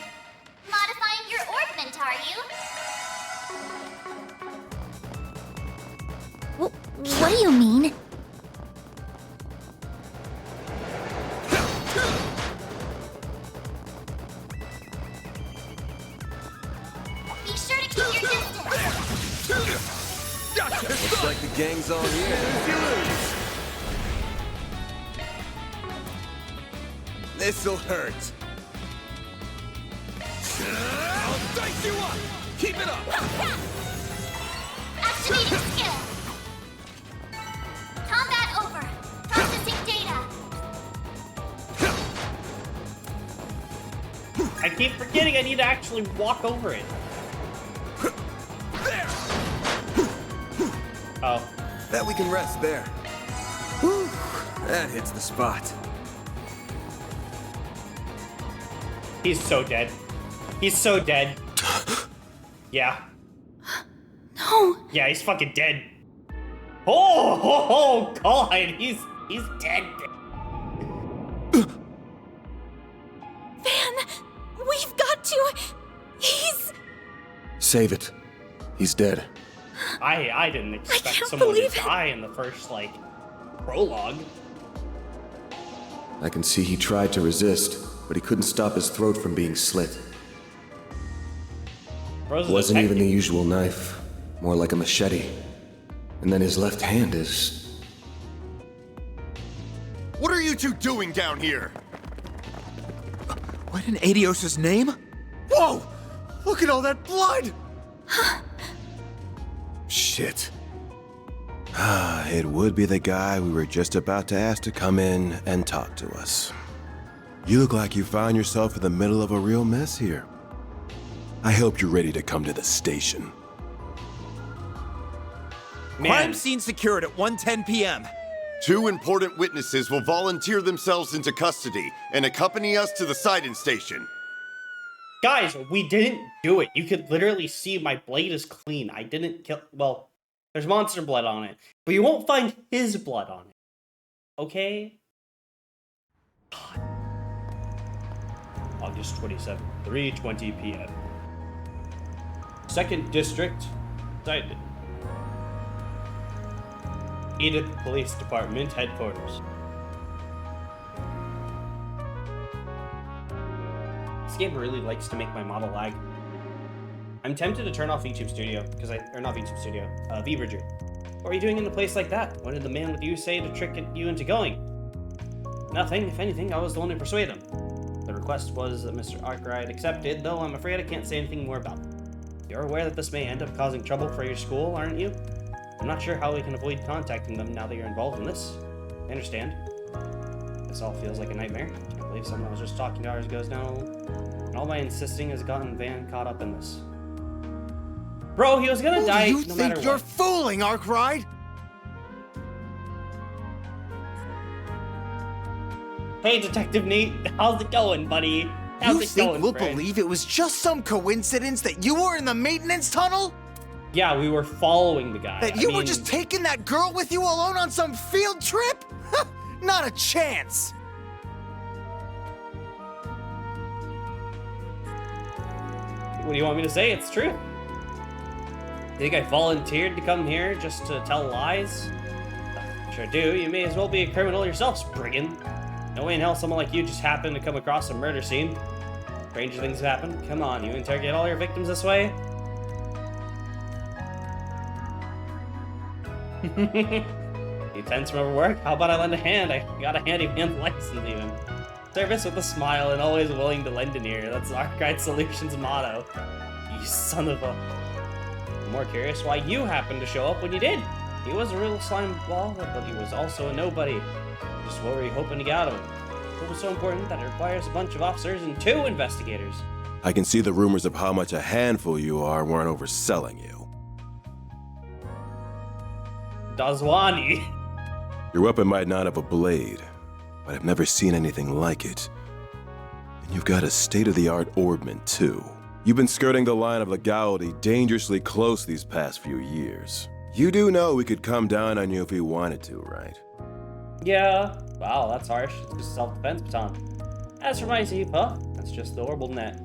Modifying your orbment, are you? What do you mean? Be sure to keep your distance. Looks like the gang's all here. This'll hurt. I'll dice you up. Keep it up. Activating skill. Combat over. Processing data. I keep forgetting I need to actually walk over it. Oh. Bet we can rest there. Whew, that hits the spot. He's so dead. He's so dead. Yeah. No. Yeah, he's fucking dead. Oh God, he's dead. Van, we've got to. He's. Save it. He's dead. I didn't expect can't someone to believe it. die in the first, like, prologue. I can see he tried to resist, but he couldn't stop his throat from being slit. Bro's It a wasn't even the detective. usual knife, more like a machete. And then his left hand is... What are you two doing down here? What in Adios's name? Whoa! Look at all that blood! Shit. It would be the guy we were just about to ask to come in and talk to us. You look like you found yourself in the middle of a real mess here. I hope you're ready to come to the station. Man, Crime scene secured at 1:10 p.m. 2 important witnesses will volunteer themselves into custody and accompany us to the sighting station. guys, we didn't do it. You could literally see my blade is clean. I didn't kill. Well, there's monster blood on it, but you won't find his blood on it. Okay? God. August 27th, 3:20 p.m. 2nd District, sighted. Edith Police Department headquarters. This game really likes to make my model lag. I'm tempted to turn off YouTube Studio because or not YouTube Studio, VBridger. What are you doing in a place like that? What did the man with you say to trick you into going? Nothing. If anything, I was the one who persuaded him. The request was that Mr. Arkwright accepted, though I'm afraid I can't say anything more about it. You're aware that this may end up causing trouble for your school, aren't you? I'm not sure how we can avoid contacting them now that you're involved in this. I understand. This all feels like a nightmare. I can't believe someone I was just talking to hours ago is now... And all my insisting has gotten Van caught up in this. Bro, he was gonna die Who do you no think matter you're what. fooling, Arkwright? Hey, Detective Nate, how's it going, buddy? How's You it think going, we'll friend? believe it was just some coincidence that you were in the maintenance tunnel? Yeah, we were following the guy. That you were just taking that girl with you alone on some field trip? Not a chance! What do you want me to say? It's true. You think I volunteered to come here just to tell lies? Sure do. You may as well be a criminal yourself, Spriggan. No way in hell someone like you just happened to come across a murder scene. Stranger things happen. Come on, you interrogate all your victims this way? You tense from overwork? How about I lend a hand? I got a handyman's license even. Service with a smile and always willing to lend an ear. That's Arkwright Solutions' motto. You son of a... I'm more curious why you happened to show up when you did. He was a real slime ball, but he was also a nobody. Just what were you hoping to get out of him? It was so important that it requires a bunch of officers and 2 investigators. I can see the rumors of how much a handful you are weren't overselling you. Dazwani. Your weapon might not have a blade, but I've never seen anything like it. And you've got a state-of-the-art orbment, too. You've been skirting the line of legality dangerously close these past few years. You do know we could come down on you if we wanted to, right? Yeah. Wow, that's harsh. It's just a self-defense baton. As for my Z-Puff, that's just the orbital net.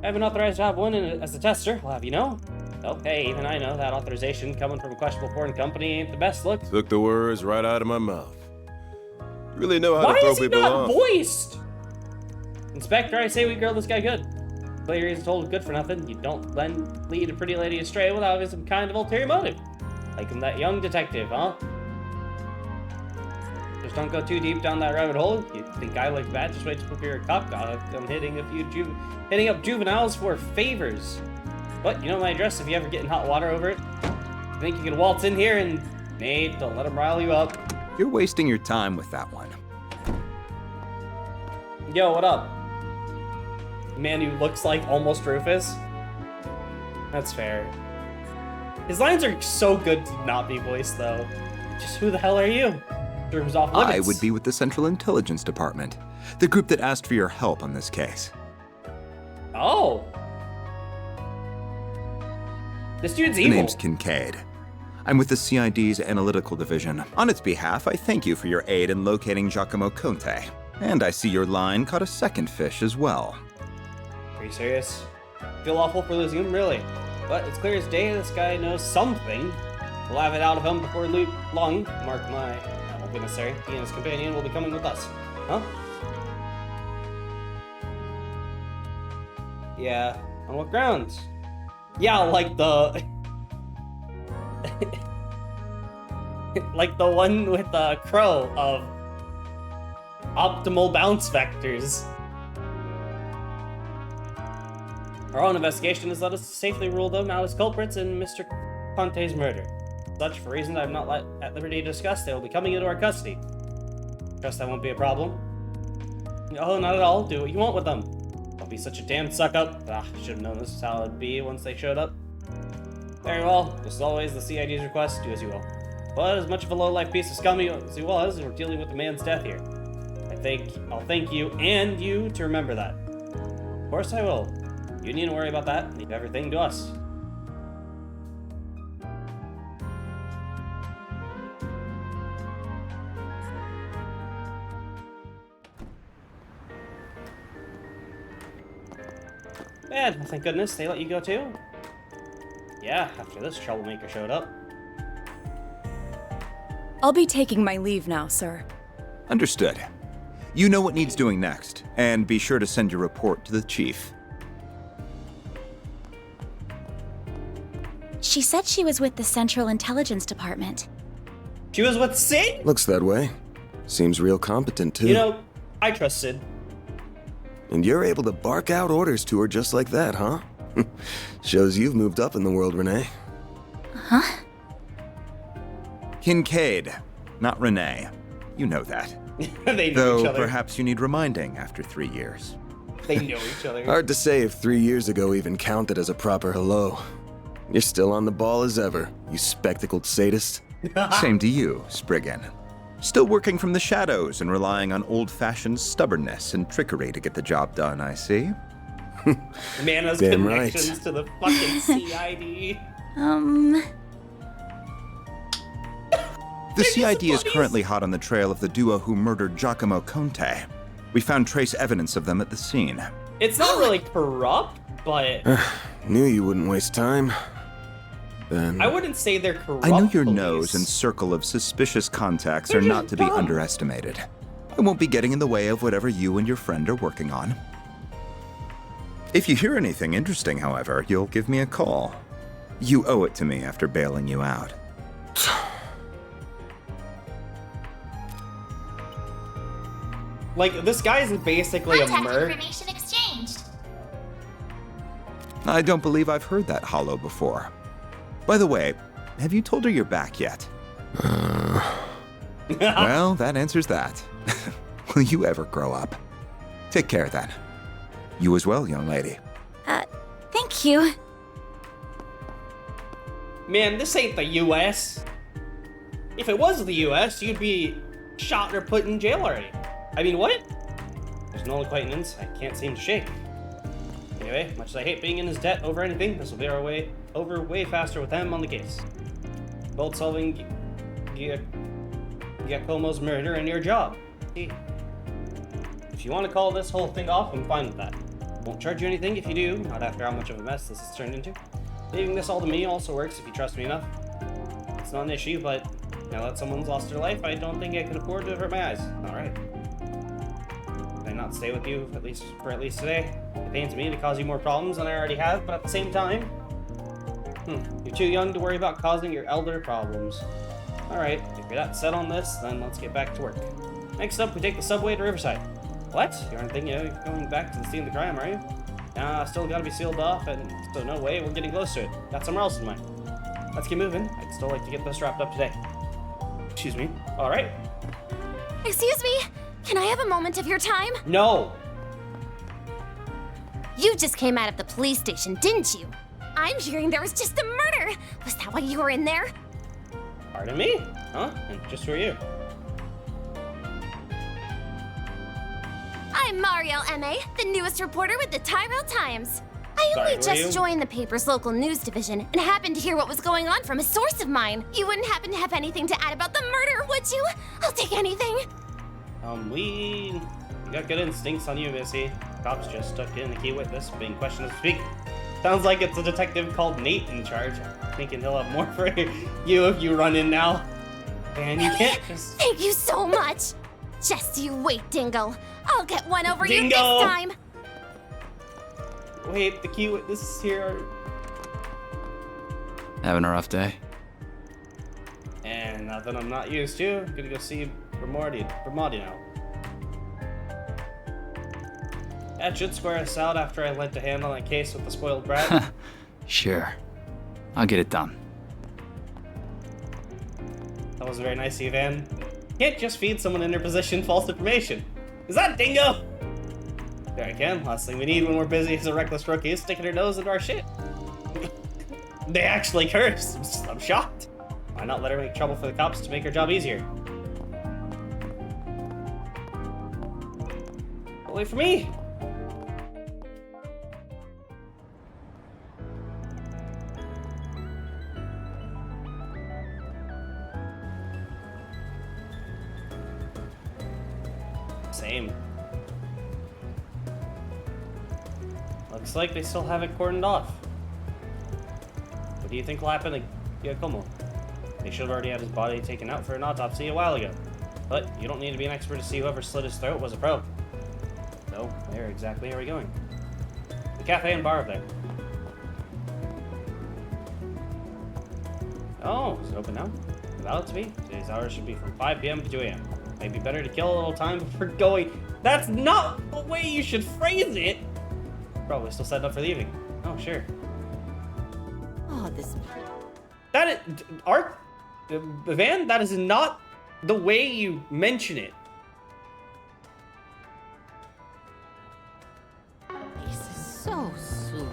I've been authorized to have one as a tester, I'll have you know. Oh, hey, even I know that authorization coming from a questionable foreign company ain't the best look. Took the words right out of my mouth. You really know how Why to throw is he people not off. voiced? Inspector, I say we girl this guy good. Player is told good for nothing. You don't lead a pretty lady astray without having some kind of ulterior motive. Like him, that young detective, huh? Just don't go too deep down that rabbit hole. You think I look bad? Just wait till you're a cop. I'm hitting up juveniles for favors. But you know my address if you ever get in hot water over it. You think you can waltz in here and... Nate, don't let him rile you up. You're wasting your time with that one. Yo, what up? Man who looks like almost Rufus. That's fair. His lines are so good to not be voiced, though. Just who the hell are you? Terms off limits. I would be with the Central Intelligence Department, the group that asked for your help on this case. Oh. This dude's The evil. name's Kincaid. I'm with the CID's Analytical Division. On its behalf, I thank you for your aid in locating Giacomo Conte. And I see your line caught a second fish as well. Are you serious? Feel awful for losing him, really. But it's clear as day this guy knows something. We'll have it out of him before long. Mark my... That won't be necessary. He and his companion will be coming with us. Huh? Yeah. On what grounds? Yeah, like the... like the one with the crow of optimal bounce vectors. Our own investigation has led us to safely rule them out as culprits in Mr. Conte's murder. Such, for reasons I'm not at liberty to discuss, they will be coming into our custody. Trust that won't be a problem. Oh, not at all. Do what you want with them. Don't be such a damn suck-up. Should have known this is how it'd be once they showed up. Very well. Just as always, the CID's request, do as you will. But as much of a low-life piece of scum as he was, we're dealing with a man's death here. I'll thank you and you to remember that. Of course I will. You needn't worry about that. Leave everything to us. Man, thank goodness they let you go too. Yeah, after this troublemaker showed up. I'll be taking my leave now, sir. Understood. You know what needs doing next, and be sure to send your report to the chief. She said she was with the Central Intelligence Department. She was with Sid? Looks that way. Seems real competent, too. You know, I trust Sid. And you're able to bark out orders to her just like that, huh? Shows you've moved up in the world, Renee. Huh? Kincaid, not Renee. You know that. They know each other. Perhaps you need reminding after 3 years. They know each other. Hard to say if 3 years ago even counted as a proper hello. You're still on the ball as ever, you spectacled sadist. Same to you, Spriggan. Still working from the shadows and relying on old-fashioned stubbornness and trickery to get the job done, I see. Man has Damn connections right. to the fucking CID. The CID is currently hot on the trail of the duo who murdered Giacomo Conte. We found trace evidence of them at the scene. It's not really corrupt, but... Knew you wouldn't waste time. Then... I wouldn't say they're corrupt I know your police. nose and circle of suspicious contacts They're are not just to be dumb. underestimated. I won't be getting in the way of whatever you and your friend are working on. If you hear anything interesting, however, you'll give me a call. You owe it to me after bailing you out. Like, this guy is basically a merc. Information exchanged. I don't believe I've heard that hollow before. By the way, have you told her you're back yet? Well, that answers that. Will you ever grow up? Take care then. You as well, young lady. Thank you. Man, this ain't the US. If it was the US, you'd be shot or put in jail already. I mean, what? There's an old acquaintance I can't seem to shake. Anyway, much as I hate being in his debt over anything, this will be our way over way faster with them on the case. Both solving Giacomo's murder and your job. See? If you want to call this whole thing off, I'm fine with that. Won't charge you anything if you do, not after how much of a mess this has turned into. Leaving this all to me also works if you trust me enough. It's not an issue, but now that someone's lost their life, I don't think I can afford to avert my eyes. Alright. Can I not stay with you at least today? It pains me to cause you more problems than I already have, but at the same time, you're too young to worry about causing your elder problems. Alright, if you're that set on this, then let's get back to work. Next up, we take the subway to Riverside. What? You aren't thinking of going back to the scene of the crime, are you? Nah, still gotta be sealed off, and so no way we're getting close to it. Got somewhere else in mind. Let's get moving. I'd still like to get this wrapped up today. Excuse me. Alright. Excuse me? Can I have a moment of your time? No! You just came out of the police station, didn't you? I'm hearing there was just a murder. Was that why you were in there? Pardon me? Huh? And just for you. I'm Marielle M.A., the newest reporter with the Tyrell Times. I I Sorry, only were just you? joined the paper's local news division and happened to hear what was going on from a source of mine. You wouldn't happen to have anything to add about the murder, would you? I'll take anything. We got good instincts on you, Missy. Cops just stuck in the key witness, being questioned to speak. Sounds like it's a detective called Nate in charge. Thinking he'll have more for you if you run in now. And you can't just... Thank you so much. Just you wait, Dingo. I'll get one over you Dingo! this time. Wait, the key witnesses here are... Having a rough day? And nothing I'm not used to. I'm gonna go see Bermordi now. That should square us out after I lent a hand on that case with the spoiled brat. Sure. I'll get it done. That was very nice of you, Van. Can't just feed someone in their position false information. Is that Dingo? There I can. Last thing we need when we're busy as a reckless rookie is sticking their nose into our shit. They actually curse. I'm shocked. Why not let her make trouble for the cops to make her job easier? Wait for me. Same. Looks like they still have it cordoned off. What do you think will happen to Giacomo? They should have already had his body taken out for an autopsy a while ago. But you don't need to be an expert to see whoever slit his throat was a pro. So, where exactly are we going? The cafe and bar over there. Oh, is it open now? Without it to be. Today's hours should be from 5 p.m. to 2 a.m. Maybe better to kill a little time before going. That's not the way you should phrase it! Probably still setting up for the evening. Oh, sure. Oh, this... That is... Art... Van, that is not the way you mention it. This is so soothing.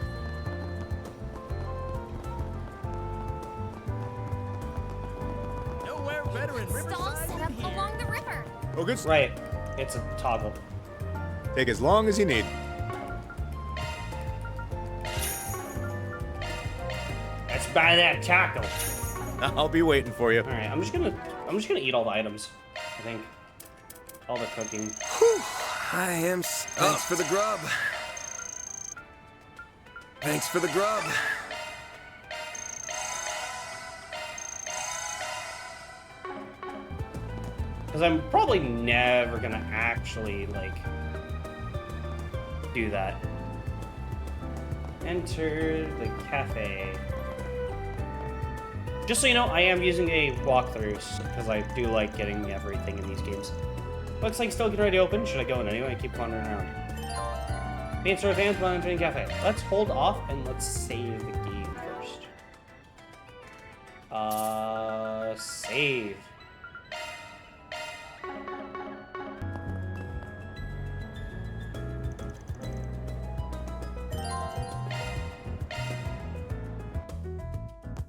Nowhere better in Stall set up along the river. Oh, good. Right. It's a toggle. Take as long as you need. Let's buy that taco. I'll be waiting for you. All right, I'm just gonna eat all the items. I think all the cooking. I am. Thanks for the grub. Thanks for the grub. Because I'm probably never gonna actually like do that. Enter the cafe. Just so you know, I am using a walkthrough because I do like getting everything in these games. Looks like it's still getting ready to open. Should I go in anyway? I keep wandering around. Paint sort of hands while entering cafe. Let's hold off and let's save the game first. Save.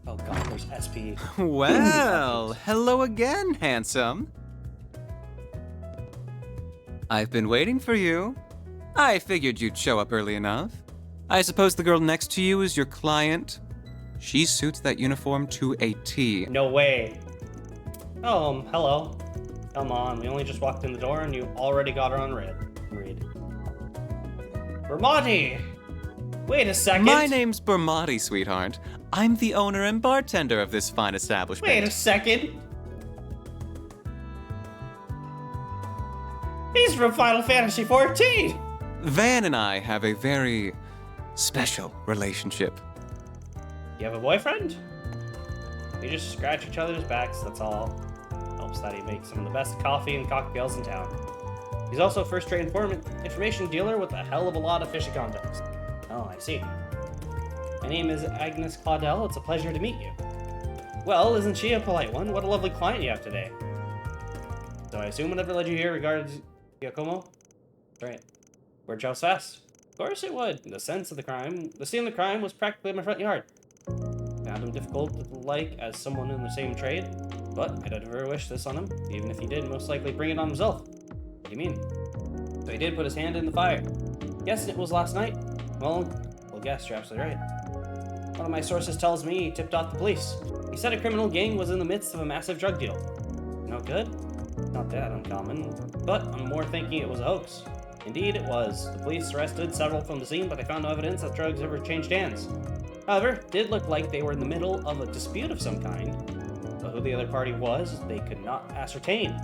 Oh god, there's SP. Well, hello again, handsome. I've been waiting for you. I figured you'd show up early enough. I suppose the girl next to you is your client? She suits that uniform to a T. No way. Oh, hello. Come on, we only just walked in the door and you already got her on read. Bermonti! Wait a second. My name's Bermotti, sweetheart. I'm the owner and bartender of this fine establishment. Wait a second. He's from Final Fantasy XIV. Van and I have a very special relationship. You have a boyfriend? We just scratch each other's backs, that's all. Helps that he makes some of the best coffee and cocktails in town. He's also a first-rate information dealer with a hell of a lot of fishy contacts. Oh, I see. My name is Agnes Claudel. It's a pleasure to meet you. Well, isn't she a polite one? What a lovely client you have today. So I assume whatever led you here regards Giacomo? Right. Word travels fast. Of course it would. The scene of the crime was practically in my front yard. Found him difficult to like as someone in the same trade, but I don't ever wish this on him. Even if he did, most likely bring it on himself. What do you mean? So he did put his hand in the fire. Yes, it was last night. Well, guess, you're absolutely right. One of my sources tells me he tipped off the police. He said a criminal gang was in the midst of a massive drug deal. No good? Not that uncommon, but I'm more thinking it was a hoax. Indeed, it was. The police arrested several from the scene, but they found no evidence that drugs ever changed hands. However, it did look like they were in the middle of a dispute of some kind, but who the other party was, they could not ascertain.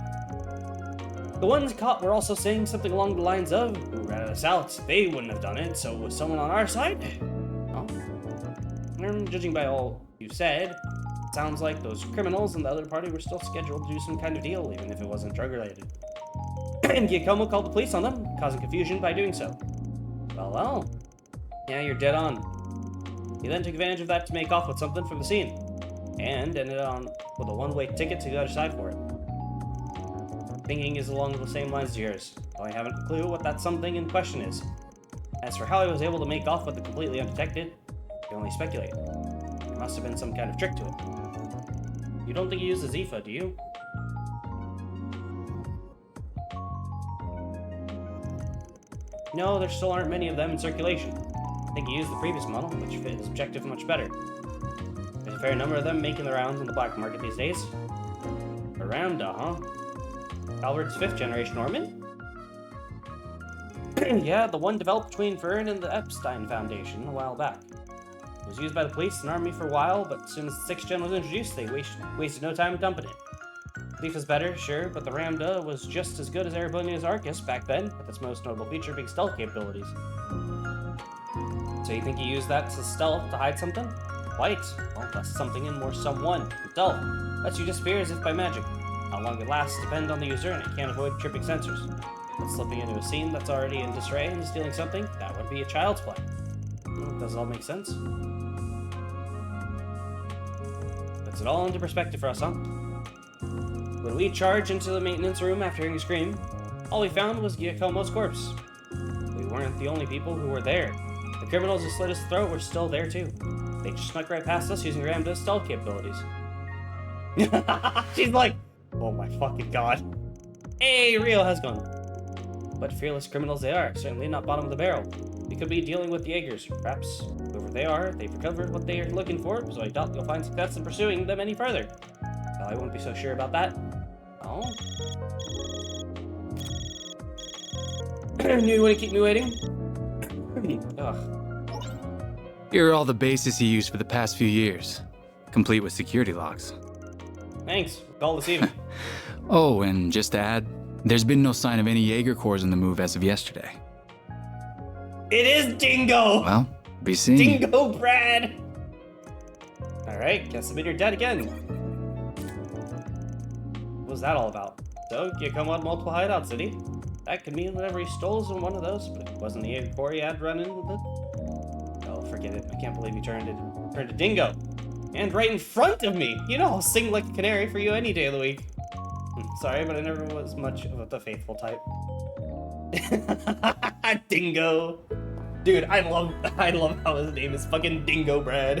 The ones caught were also saying something along the lines of, who ratted us out? They wouldn't have done it, so was someone on our side? Well, judging by all you said, it sounds like those criminals and the other party were still scheduled to do some kind of deal, even if it wasn't drug-related. And Giacomo called the police on them, causing confusion by doing so. Well. Yeah, you're dead on. He then took advantage of that to make off with something from the scene, and ended on with a one-way ticket to the other side for it. Thinking is along the same lines as yours, though I haven't a clue what that something in question is. As for how he was able to make off with it completely undetected, I can only speculate. There must have been some kind of trick to it. You don't think he used the Zifa, do you? No, there still aren't many of them in circulation. I think he used the previous model, which fit his objective much better. There's a fair number of them making the rounds in the black market these days. Veranda, huh? Albert's 5th generation Norman? Yeah, the one developed between Vern and the Epstein Foundation a while back. It was used by the police and army for a while, but as soon as the 6th gen was introduced, they wasted no time dumping it. Leaf is better, sure, but the Ramda was just as good as Erebonia's Arcus back then, with its most notable feature being stealth capabilities. So you think he used that to stealth to hide something? Quite. Well, that's something and more someone. Stealth lets you disappear as if by magic. How long it lasts depends on the user, and it can't avoid tripping sensors. But slipping into a scene that's already in disarray and stealing something, that would be a child's play. Does it all make sense? Puts it all into perspective for us, huh? When we charged into the maintenance room after hearing a scream, all we found was Giacomo's corpse. We weren't the only people who were there. The criminals who slit his throat were still there too. They just snuck right past us using Ramda's stealth capabilities. She's like, oh my fucking god. Hey, Rio has gone. But fearless criminals they are, certainly not bottom of the barrel. We could be dealing with Jaegers. Perhaps, whoever they are, they've recovered what they are looking for, so I doubt you'll find success in pursuing them any further. Well, I wouldn't be so sure about that. Oh. You want to keep me waiting? Ugh. Here are all the bases he used for the past few years, complete with security logs. Thanks. Call this evening. Oh, and just to add, there's been no sign of any Jaeger Corps in the move as of yesterday. It is Dingo! Well, be seen. Dingo Brad! Alright, guess I mean you're dead again. What was that all about? So, Giacomo had multiple hideouts, did he? That could mean whatever he stole was in one of those, but it wasn't the Jaeger Corps he had run in with it. Oh, forget it. I can't believe he turned to Dingo. And right in front of me! You know, I'll sing like a canary for you any day of the week. Sorry, but I never was much of the faithful type. Dingo! Dude, I love how his name is fucking Dingo Brad.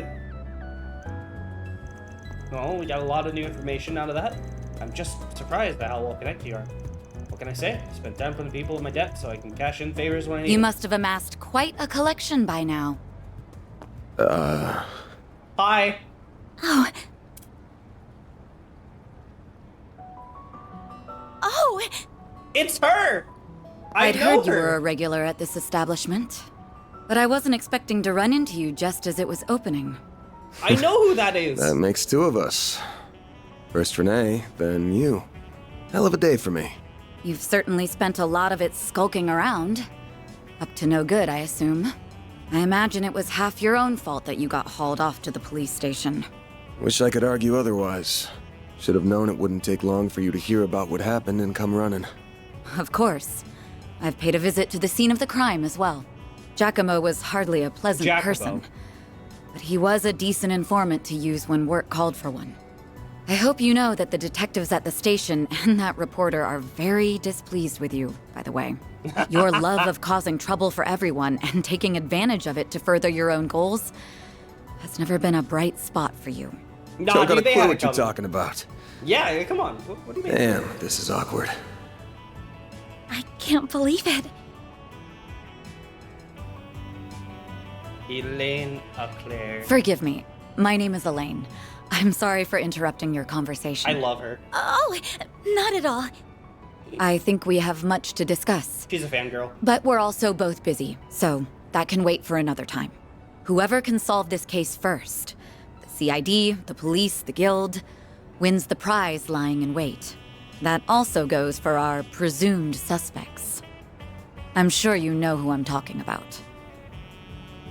Well, we got a lot of new information out of that. I'm just surprised at how well connected you are. What can I say? I spend time from the people in my debt so I can cash in favors when I need You them. must have amassed quite a collection by now. Hi! Oh. Oh! It's her! I'd heard you were a regular at this establishment, but I wasn't expecting to run into you just as it was opening. I know who that is! That makes two of us. First Renee, then you. Hell of a day for me. You've certainly spent a lot of it skulking around. Up to no good, I assume. I imagine it was half your own fault that you got hauled off to the police station. Wish I could argue otherwise. Should have known it wouldn't take long for you to hear about what happened and come running. Of course. I've paid a visit to the scene of the crime as well. Giacomo was hardly a pleasant person, but he was a decent informant to use when work called for one. I hope you know that the detectives at the station and that reporter are very displeased with you, by the way. Your love of causing trouble for everyone and taking advantage of it to further your own goals has never been a bright spot for you. Nah, Don't got a dude, they clue had what it you're coming. talking about. Yeah, come on. What do you mean? Damn, this is awkward. I can't believe it. Elaine Claire. Forgive me. My name is Elaine. I'm sorry for interrupting your conversation. I love her. Oh, not at all. I think we have much to discuss. She's a fangirl. But we're also both busy, so that can wait for another time. Whoever can solve this case first, the CID, the police, the guild, wins the prize lying in wait. That also goes for our presumed suspects. I'm sure you know who I'm talking about.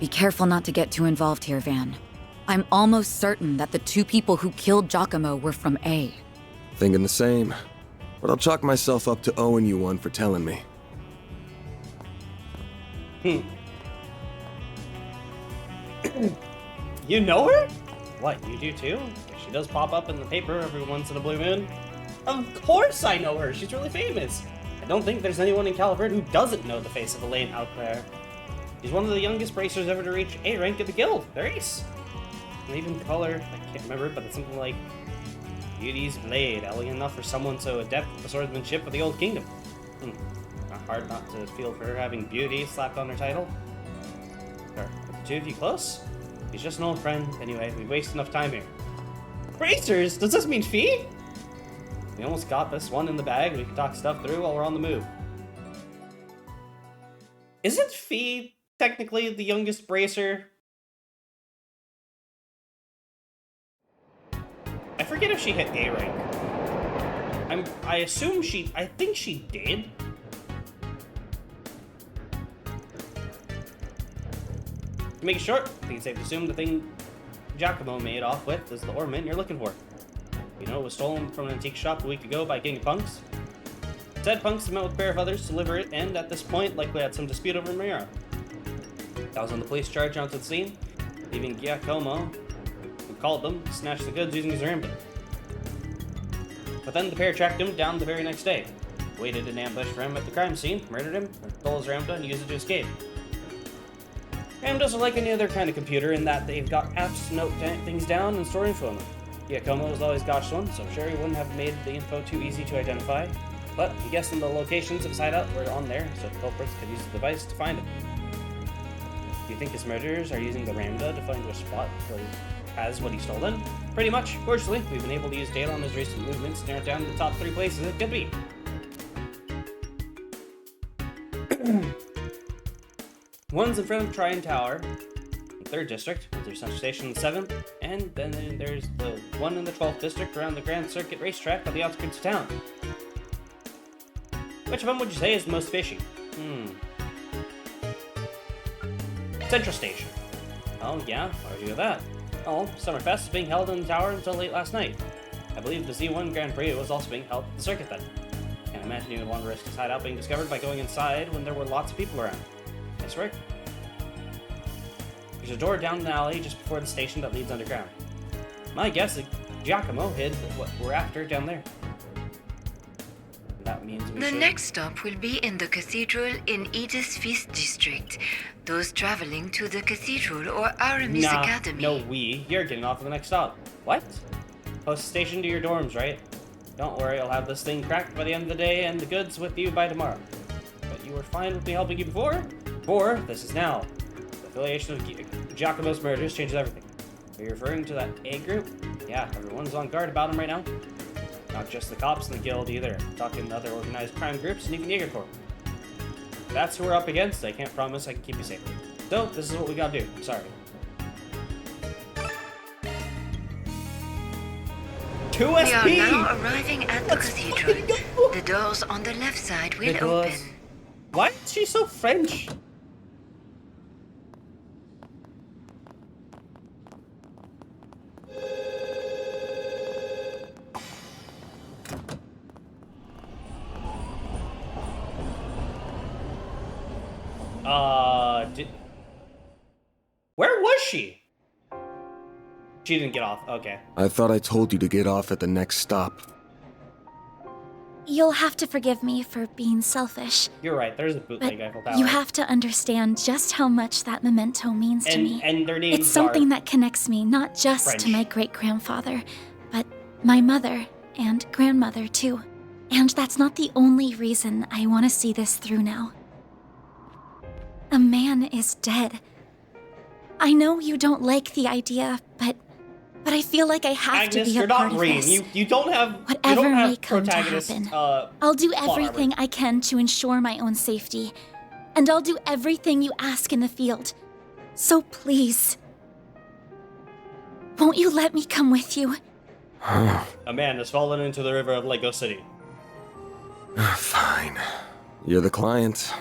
Be careful not to get too involved here, Van. I'm almost certain that the two people who killed Giacomo were from A. Thinking the same. But I'll chalk myself up to owing you one for telling me. You know her? What, you do too? She does pop up in the paper every once in a blue moon. Of course I know her. She's really famous. I don't think there's anyone in Calvert who doesn't know the face of Elaine out there. She's one of the youngest bracers ever to reach A rank at the guild. They're ace. And even the color, I can't remember, but it's something like Beauty's Blade, elegant enough for someone so adept at the swordsmanship of the Old Kingdom. Not hard not to feel for her having Beauty slapped on her title. Are the two of you close? He's just an old friend. Anyway, we waste enough time here. Bracers? Does this mean Fee? We almost got this one in the bag. We can talk stuff through while we're on the move. Isn't Fee technically the youngest bracer? I forget if she hit A rank. I assume I think she did. To make it short, I think it's safe to assume the thing Giacomo made off with is the ornament you're looking for. You know, it was stolen from an antique shop a week ago by King of Punks. Said Punks met with a pair of others to deliver it, and at this point, likely had some dispute over Mira. That was when the police charged onto the scene, leaving Giacomo, who called them, to snatch the goods using his ramble. But then the pair tracked him down the very next day, waited in ambush for him at the crime scene, murdered him, stole his Ramda, and used it to escape. Ramdas are like any other kind of computer in that they've got apps to note things down and store info on them. Giacomo was always gosh one, so I'm sure he wouldn't have made the info too easy to identify. But I'm guessing the locations of his hideout were on there, so the culprits could use the device to find him. Do you think his murderers are using the Ramda to find which spot has what he's stolen? Pretty much. Fortunately, we've been able to use data on his recent movements to narrow down the top 3 places it could be. One's in front of Tryon Tower, in the 3rd District, with their central station in the 7th, and then there's the one in the 12th District around the Grand Circuit racetrack on the outskirts of town. Which of them would you say is the most fishy? Central Station. Oh yeah, why would you do that? Oh, Summerfest is being held in the tower until late last night. I believe the Z1 Grand Prix was also being held at the circuit then. Can't imagine you would want to risk his hideout being discovered by going inside when there were lots of people around. Nice work. There's a door down the alley just before the station that leads underground. My guess is Giacomo hid what we're after down there. That means we should... next stop will be in the cathedral in Edith's 5th District. Those traveling to the cathedral or Aramis Academy. No, you're getting off at the next stop. What? Post station to your dorms, right? Don't worry, I'll have this thing cracked by the end of the day and the goods with you by tomorrow. But you were fine with me helping you before? This is now. The affiliation of Giacomo's murders changes everything. Are you referring to that A group? Yeah, everyone's on guard about him right now. Not just the cops and the guild either. I'm talking other organized crime groups and even Jaeger Corps. If that's who we're up against, I can't promise I can keep you safe. So, this is what we gotta do. I'm sorry. 2SP! We are now arriving at the cathedral. The doors on the left side will open. Why is she so French? Where was she? She didn't get off. Okay. I thought I told you to get off at the next stop. You'll have to forgive me for being selfish. You're right, there's a bootleg Eiffel Tower. You have to understand just how much that memento means to me. And their names It's something are that connects me not just French. to my great-grandfather, but my mother and grandmother too. And that's not the only reason I want to see this through now. A man is dead. I know you don't like the idea, but I feel like I have Agnes, to be you're a part not of Reem. this. You don't have Whatever you don't have may come to protagonist. happen, I'll do plot armor. everything I can to ensure my own safety. And I'll do everything you ask in the field. So please, won't you let me come with you? A man has fallen into the river of Lego City. Fine. You're the client.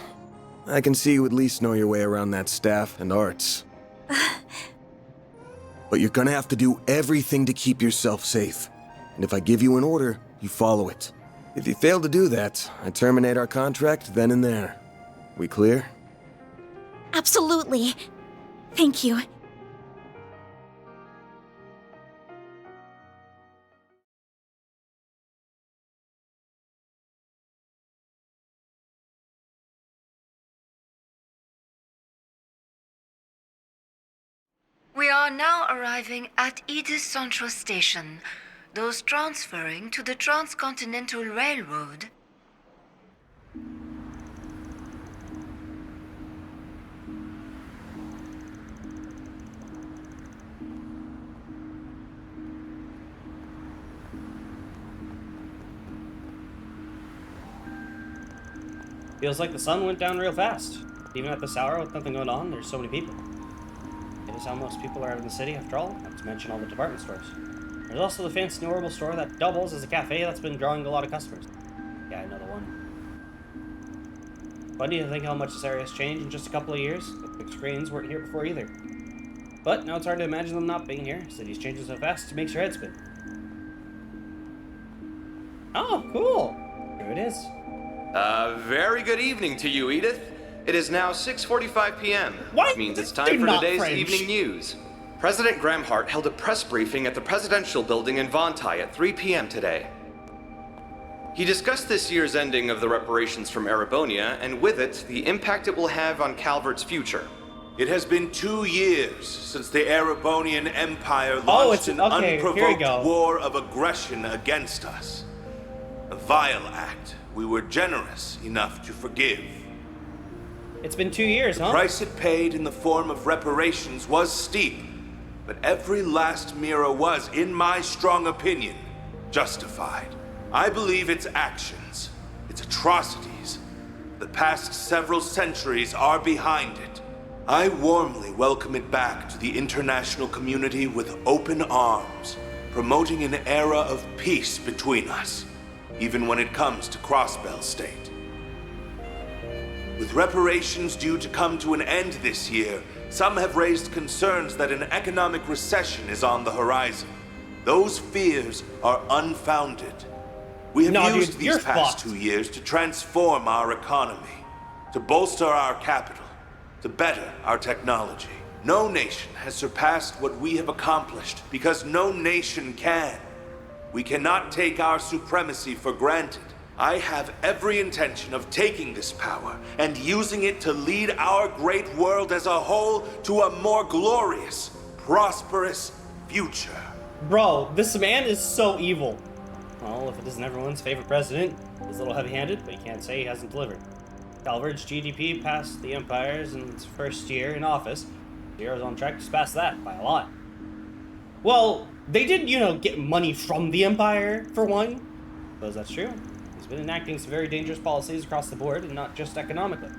I can see you at least know your way around that staff and arts. But you're gonna have to do everything to keep yourself safe. And if I give you an order, you follow it. If you fail to do that, I terminate our contract then and there. We clear? Absolutely. Thank you. We are now arriving at Edith Central Station. Those transferring to the Transcontinental Railroad. Feels like the sun went down real fast. Even at this hour with nothing going on, there's so many people. It is how most people are in the city, after all, not to mention all the department stores. There's also the fancy new herbal store that doubles as a cafe that's been drawing a lot of customers. Yeah, another one. Funny to think how much this area has changed in just a couple of years. The big screens weren't here before either. But now it's hard to imagine them not being here. City's changing so fast it makes your head spin. Oh, cool. Here it is. Very good evening to you, Edith. It is now 6:45 p.m. What? Means it's Do time for not today's French. evening news. President Gramhart held a press briefing at the presidential building in Vontai at 3 p.m. today. He discussed this year's ending of the reparations from Erebonia, and with it, the impact it will have on Calvert's future. It has been 2 years since the Erebonian Empire launched an unprovoked war of aggression against us. A vile act we were generous enough to forgive. It's been 2 years, huh? The price it paid in the form of reparations was steep, but every last Mira was, in my strong opinion, justified. I believe its actions, its atrocities, the past several centuries are behind it. I warmly welcome it back to the international community with open arms, promoting an era of peace between us, even when it comes to Crossbell State. With reparations due to come to an end this year, some have raised concerns that an economic recession is on the horizon. Those fears are unfounded. We have used these past 2 years to transform our economy, to bolster our capital, to better our technology. No nation has surpassed what we have accomplished because no nation can. We cannot take our supremacy for granted. I have every intention of taking this power and using it to lead our great world as a whole to a more glorious, prosperous future. Bro, this man is so evil. Well, if it isn't everyone's favorite president, he's a little heavy-handed, but you can't say he hasn't delivered. Calvert's GDP passed the Empire's in its first year in office. Zero's on track to surpass that by a lot. Well, they did, get money from the Empire, for one. Suppose that's true. He's been enacting some very dangerous policies across the board, and not just economically.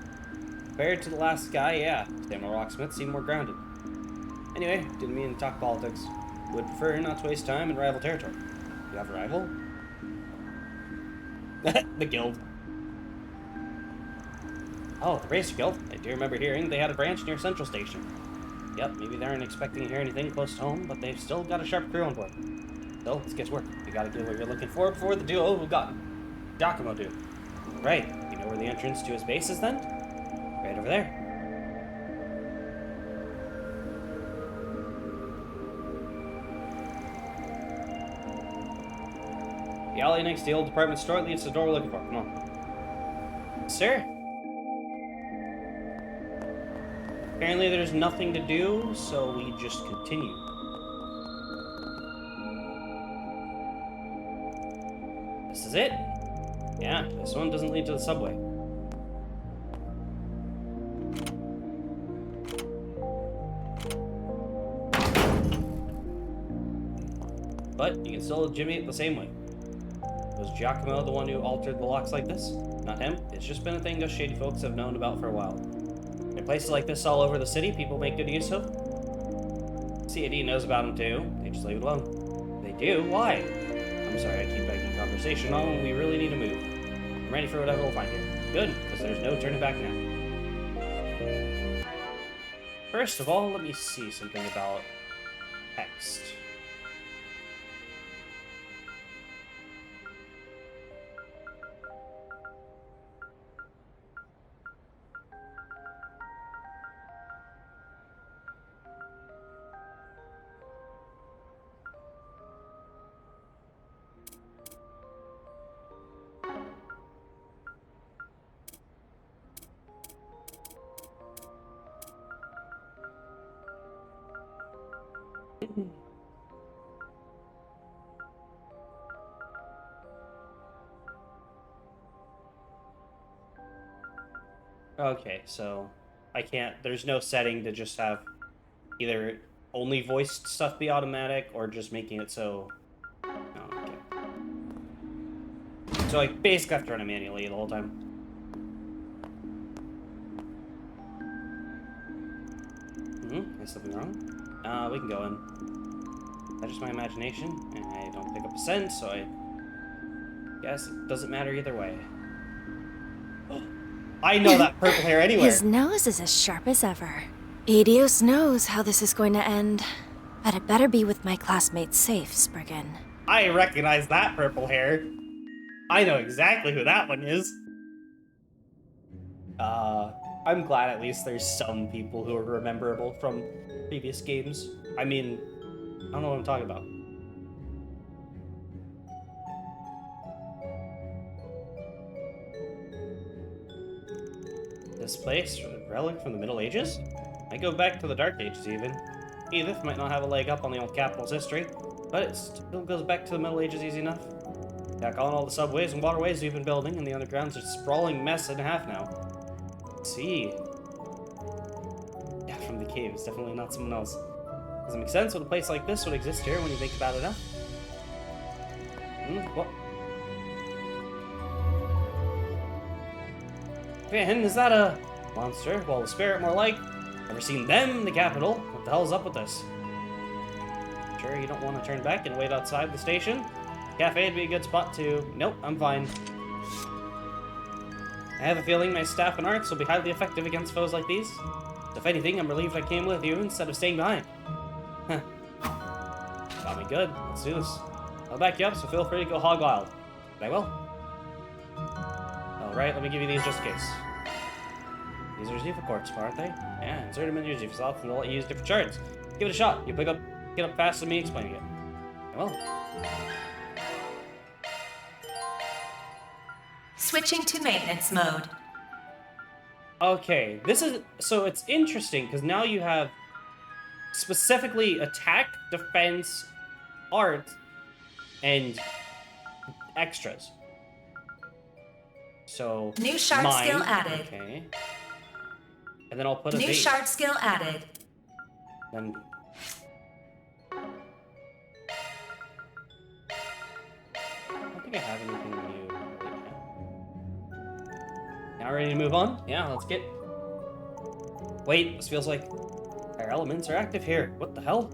Compared to the last guy, yeah, Samuel Rocksmith seemed more grounded. Anyway, didn't mean to talk politics. Would prefer not to waste time in rival territory. You have a rival? The Guild. Oh, the Racer Guild. I do remember hearing they had a branch near Central Station. Yep, maybe they aren't expecting to hear anything close to home, but they've still got a sharp crew on board. So, let's get to work. You gotta get what you're looking for before the duo we've got Giacomo do. Right, you know where the entrance to his base is then? Right over there. The alley next to the old department store leads to the door we're looking for. Come on. Sir? Apparently there's nothing to do, so we just continue. This is it? Yeah, this one doesn't lead to the subway. but you can still jimmy it the same way. Was Giacomo the one who altered the locks like this? Not him. It's just been a thing us shady folks have known about for a while. In places like this all over the city, people make good use of. CAD knows about them too. They just leave it alone. They do? Why? I'm sorry, I keep begging conversation on. We really need to move. I'm ready for whatever we'll find here. Good, because there's no turning back now. First of all, let me see something about text. Okay, so I can't, there's no setting to just have either only voiced stuff be automatic or just making it so... Oh, okay. So I basically have to run it manually the whole time. Is something wrong? We can go in. That's just my imagination, and I don't pick up a scent, so I guess it doesn't matter either way. I know that purple hair anywhere. His nose is as sharp as ever. Adios knows how this is going to end. But it better be with my classmates safe, Spriggan. I recognize that purple hair. I know exactly who that one is. I'm glad at least there's some people who are rememberable from previous games. I mean, I don't know what I'm talking about. This place, a relic from the Middle Ages? Might go back to the Dark Ages even. Edith might not have a leg up on the old capital's history, but it still goes back to the Middle Ages easy enough. Back on all the subways and waterways we've been building, and the underground's a sprawling mess and a half now. Let's see. Yeah, from the caves, definitely not someone else. Does it make sense when a place like this would exist here when you think about it enough? What? Man, is that a monster? Well, a spirit more like. Ever seen them in the capital? What the hell's up with this? Sure you don't want to turn back and wait outside the station? Cafe'd be a good spot to... Nope, I'm fine. I have a feeling my staff and arts will be highly effective against foes like these. If anything, I'm relieved I came with you instead of staying behind. Huh. Got me good. Let's do this. I'll back you up, so feel free to go hog wild. But I will. Alright, let me give you these just in case. These are Zifa quartz, aren't they? Yeah, insert them into your Zifa slots and they'll let you use different shards. Give it a shot. You get up faster than me explaining it. I will. Switching to maintenance mode. Okay, this is... So it's interesting, because now you have specifically attack, defense, art, and extras. So... New shard mine, skill added. Okay. And then I'll put a New base. shard skill added. Then... I don't think I have anything new. Now ready to move on? Yeah, let's get... Wait, this feels like our elements are active here. What the hell?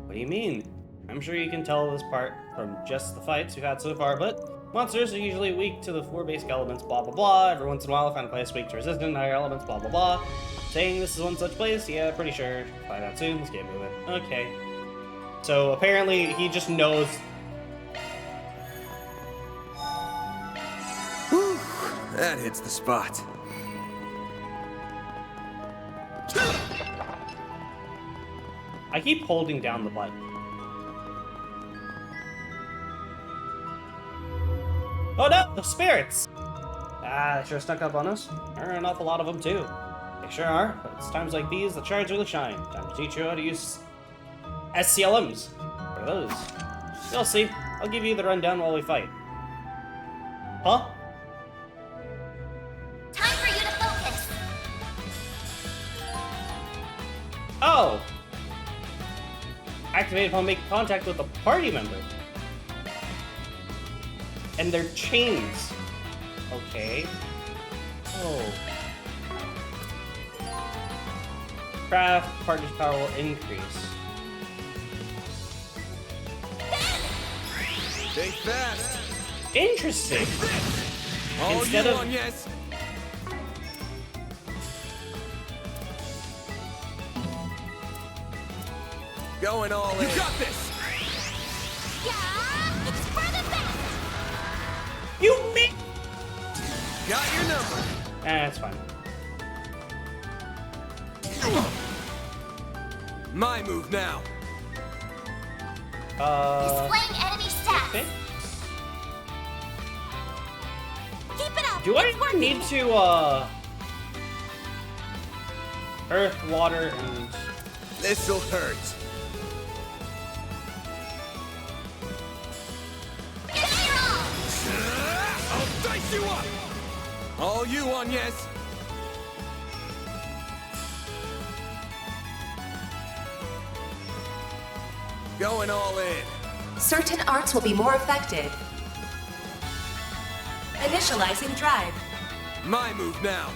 What do you mean? I'm sure you can tell this part from just the fights we've had so far, but monsters are usually weak to the 4 basic elements, blah blah blah. Every once in a while I find a place weak to resistant higher elements, blah blah blah. Saying this is one such place? Yeah, pretty sure. Find out soon. Let's get moving. Okay. So apparently he just knows... Whew, that hits the spot. I keep holding down the button. Oh no, the spirits! Ah, they sure snuck up on us. There are an awful lot of them too. They sure are, but it's times like these the shards really shine. Time to teach you how to use SCLMs. What are those? You'll see. I'll give you the rundown while we fight. Huh? Time for you to focus. Oh! Activate upon making contact with a party member. And they're chains. Okay. Oh. Craft partner's power will increase. Stay fast. Interesting. All Instead you of on, yes. Going all in. You got this. Yeah, it's for the best. You me. Got your number. That's fine. My move now. Displaying enemy stats. Okay. Keep it up. Do I need to earth, water, and This'll hurt. I'll dice you up. All you on, yes. Going all in. Certain arts will be more effective. Initializing drive. My move now.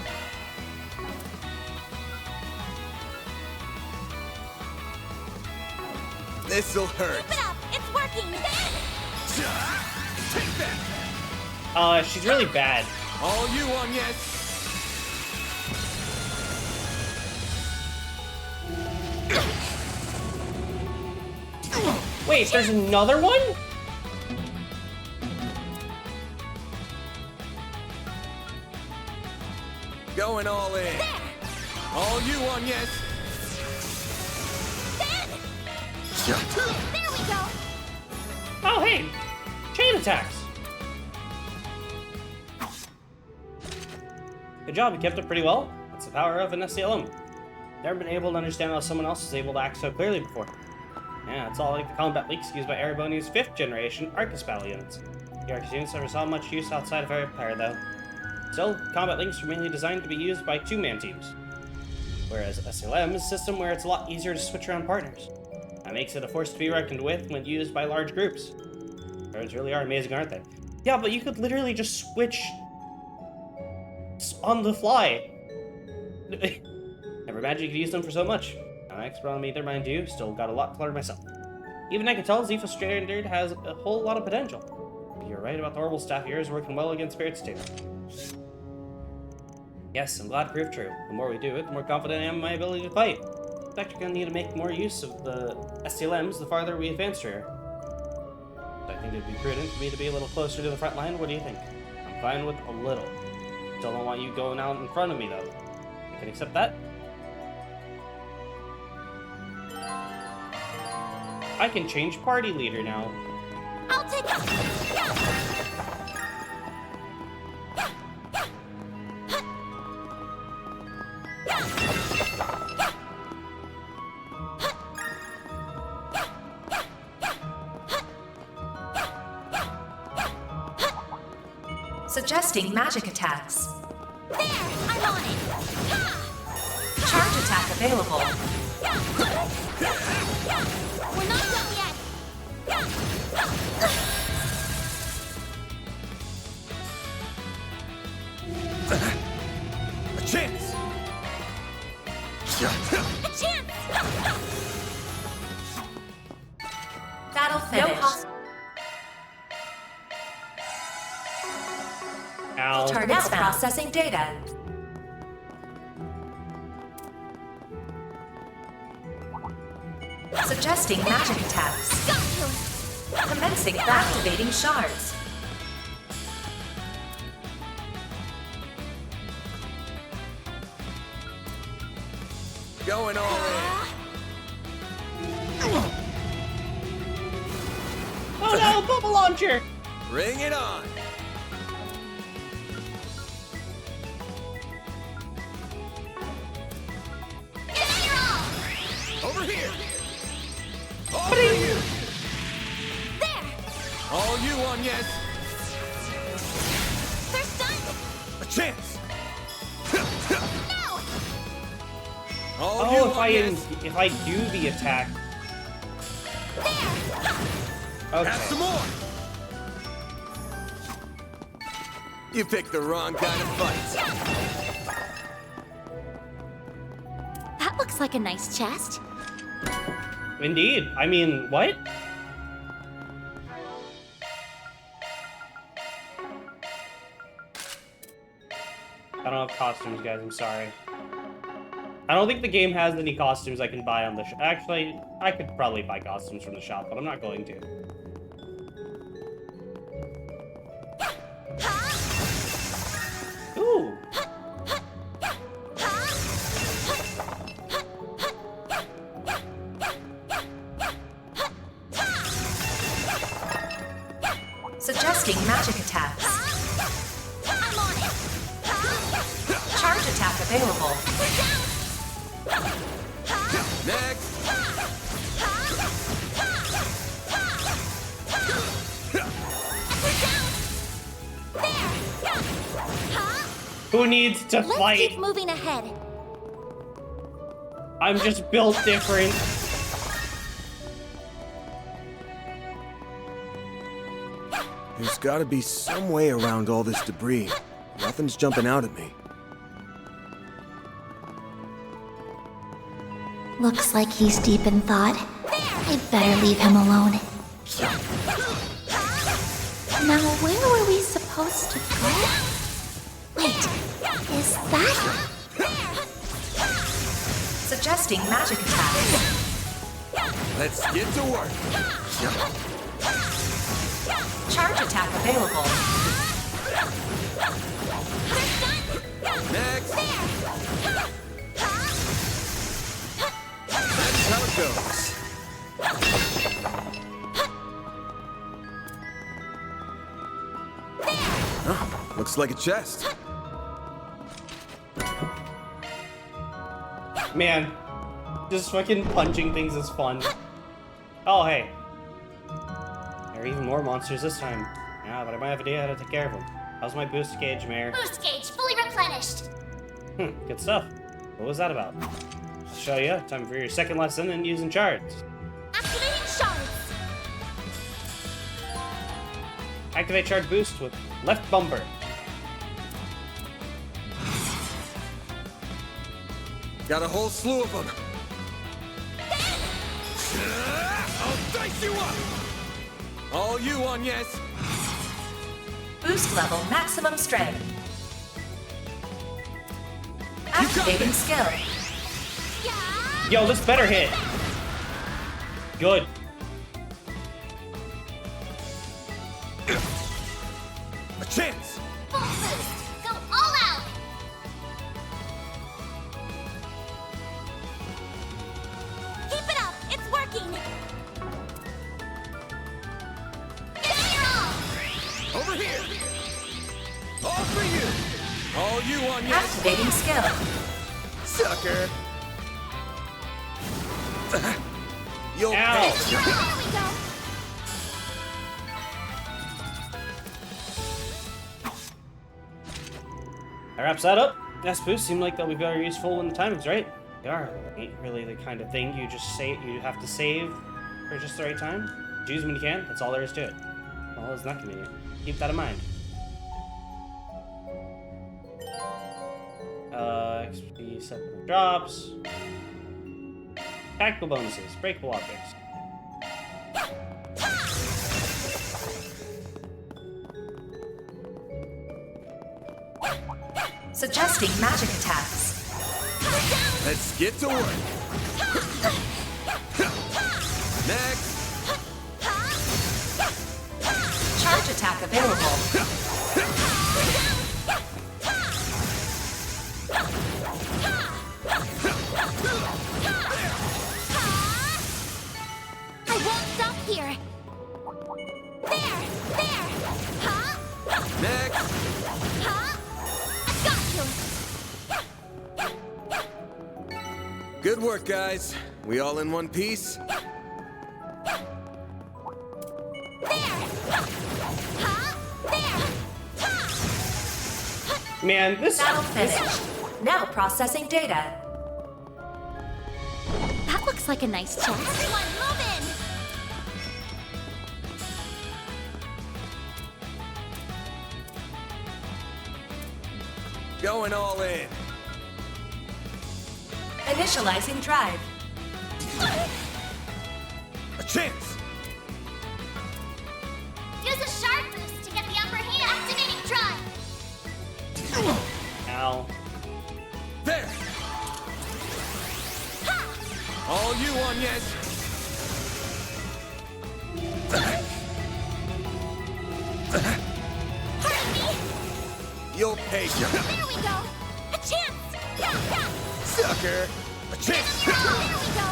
This'll hurt. Keep it up. It's working. Take that. She's really bad. All you on, yes. Wait, there's another one? Going all in. All you on, yes. There we go. Oh, hey! Chain attacks! Good job, you kept it pretty well. That's the power of an SCLM. Never been able to understand how someone else is able to act so clearly before. Yeah, it's all like the combat leaks used by Erebonia's 5th generation Arcus battle units. The Arcus units never saw much use outside of Empire, though. Still, combat links are mainly designed to be used by 2-man teams. Whereas SLM is a system where it's a lot easier to switch around partners. That makes it a force to be reckoned with when used by large groups. Drones really are amazing, aren't they? Yeah, but you could literally just switch on the fly. Never imagined you could use them for so much. I'm an expert on either, mind you, still got a lot to learn myself. Even I can tell Zephyr Standard has a whole lot of potential. But you're right about the orbital staff here is working well against spirits too. Yes, I'm glad it proved true. The more we do it, the more confident I am in my ability to fight. In fact, you're gonna need to make more use of the STLMs the farther we advance here. I think it'd be prudent for me to be a little closer to the front line. What do you think? I'm fine with a little. Still don't want you going out in front of me, though. You can accept that? I can change party leader now. I'll take it. Suggesting magic attacks. There, I'm on it. Charge attack available. We're not done yet. A chance. A chance. Battle finished. Targets found. Processing data. Suggesting magic attacks. Commencing activating shards. Going all in. Oh no, bubble launcher! Bring it on. Over here. All for you. There. All you on, yes. They're stunned. A chance. No. All you if on, yes. if I do the attack. There. Okay. Have some more. You picked the wrong kind of fight. That looks like a nice chest. Indeed. I mean, what? I don't have costumes, guys. I'm sorry. I don't think the game has any costumes I can buy on the shop. Actually, I could probably buy costumes from the shop, but I'm not going to. Ooh. Suggesting magic attacks. I'm on it. Charge attack available. Next. Who needs to Let's fight? keep moving ahead. I'm just built different. There's gotta be some way around all this debris. Nothing's jumping out at me. Looks like he's deep in thought. I'd better leave him alone. Now, where were we supposed to go? Wait, is that? Suggesting magic attacks. Let's get to work. Charge attack available. Next. That's how it goes. Oh, looks like a chest. Man, just fucking punching things is fun. Oh, hey. There are even more monsters this time. Yeah, but I might have an idea how to take care of them. How's my boost gauge, Mayor? Boost gauge fully replenished. Good stuff. What was that about? I'll show you. Time for your second lesson in using shards. Activating shards. Activate shard boost with left bumper. Got a whole slew of them. I'll dice you up. All you on, yes. Boost level maximum strength. Activating skill. Yo, this better hit. Good. A chance. Full boost. Go all out. Keep it up. It's working. Give it your all. Over here. All for you. All you on, yes. Activating skill. Sucker. You'll Ow. pay. There we go. That wraps that up. Yes, boosts seem like they'll be very useful when the timing's right. They are. Ain't really the kind of thing you just say you have to save for just the right time. Use them when you can. That's all there is to it. Well, it's not convenient. Keep that in mind. XP separate drops. Tactical bonuses. Breakable objects. Suggesting magic attacks. Let's get to work. Next. Charge attack available. I won't stop here. There. Huh? Next. Huh? I got you. Good work, guys. We all in one piece? Man, this Battle finished. Now processing data. That looks like a nice chest. Everyone, move in. Going all in. Initializing drive. A chance. Use a sharp boost to get the upper hand. Activating drive. Ow. There. All you on, yes. You'll pay. There we go. A chance. Sucker. A chance. There we go.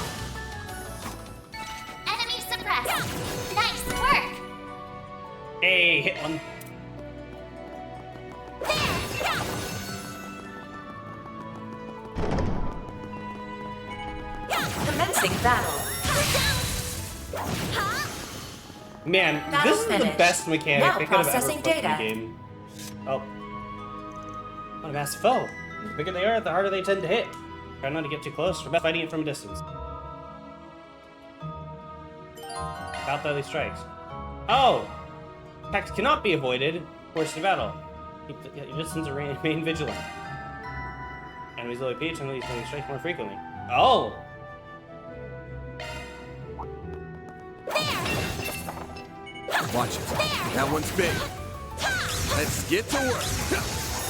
Enemy suppressed. Nice work. Hey, hit one. Commencing battle. Man, Battle this is the finished. best mechanic Now they could have ever processing put in the data. game. Oh. What a massive foe. The bigger they are, the harder they tend to hit. Try not to get too close, or best fighting it from a distance. Without deadly strikes. Oh! Attacks cannot be avoided. Forced to battle. Keep your distance or remain vigilant. Enemies low AP, and these deadly strikes more frequently. Oh! Watch it. That one's big. Let's get to work.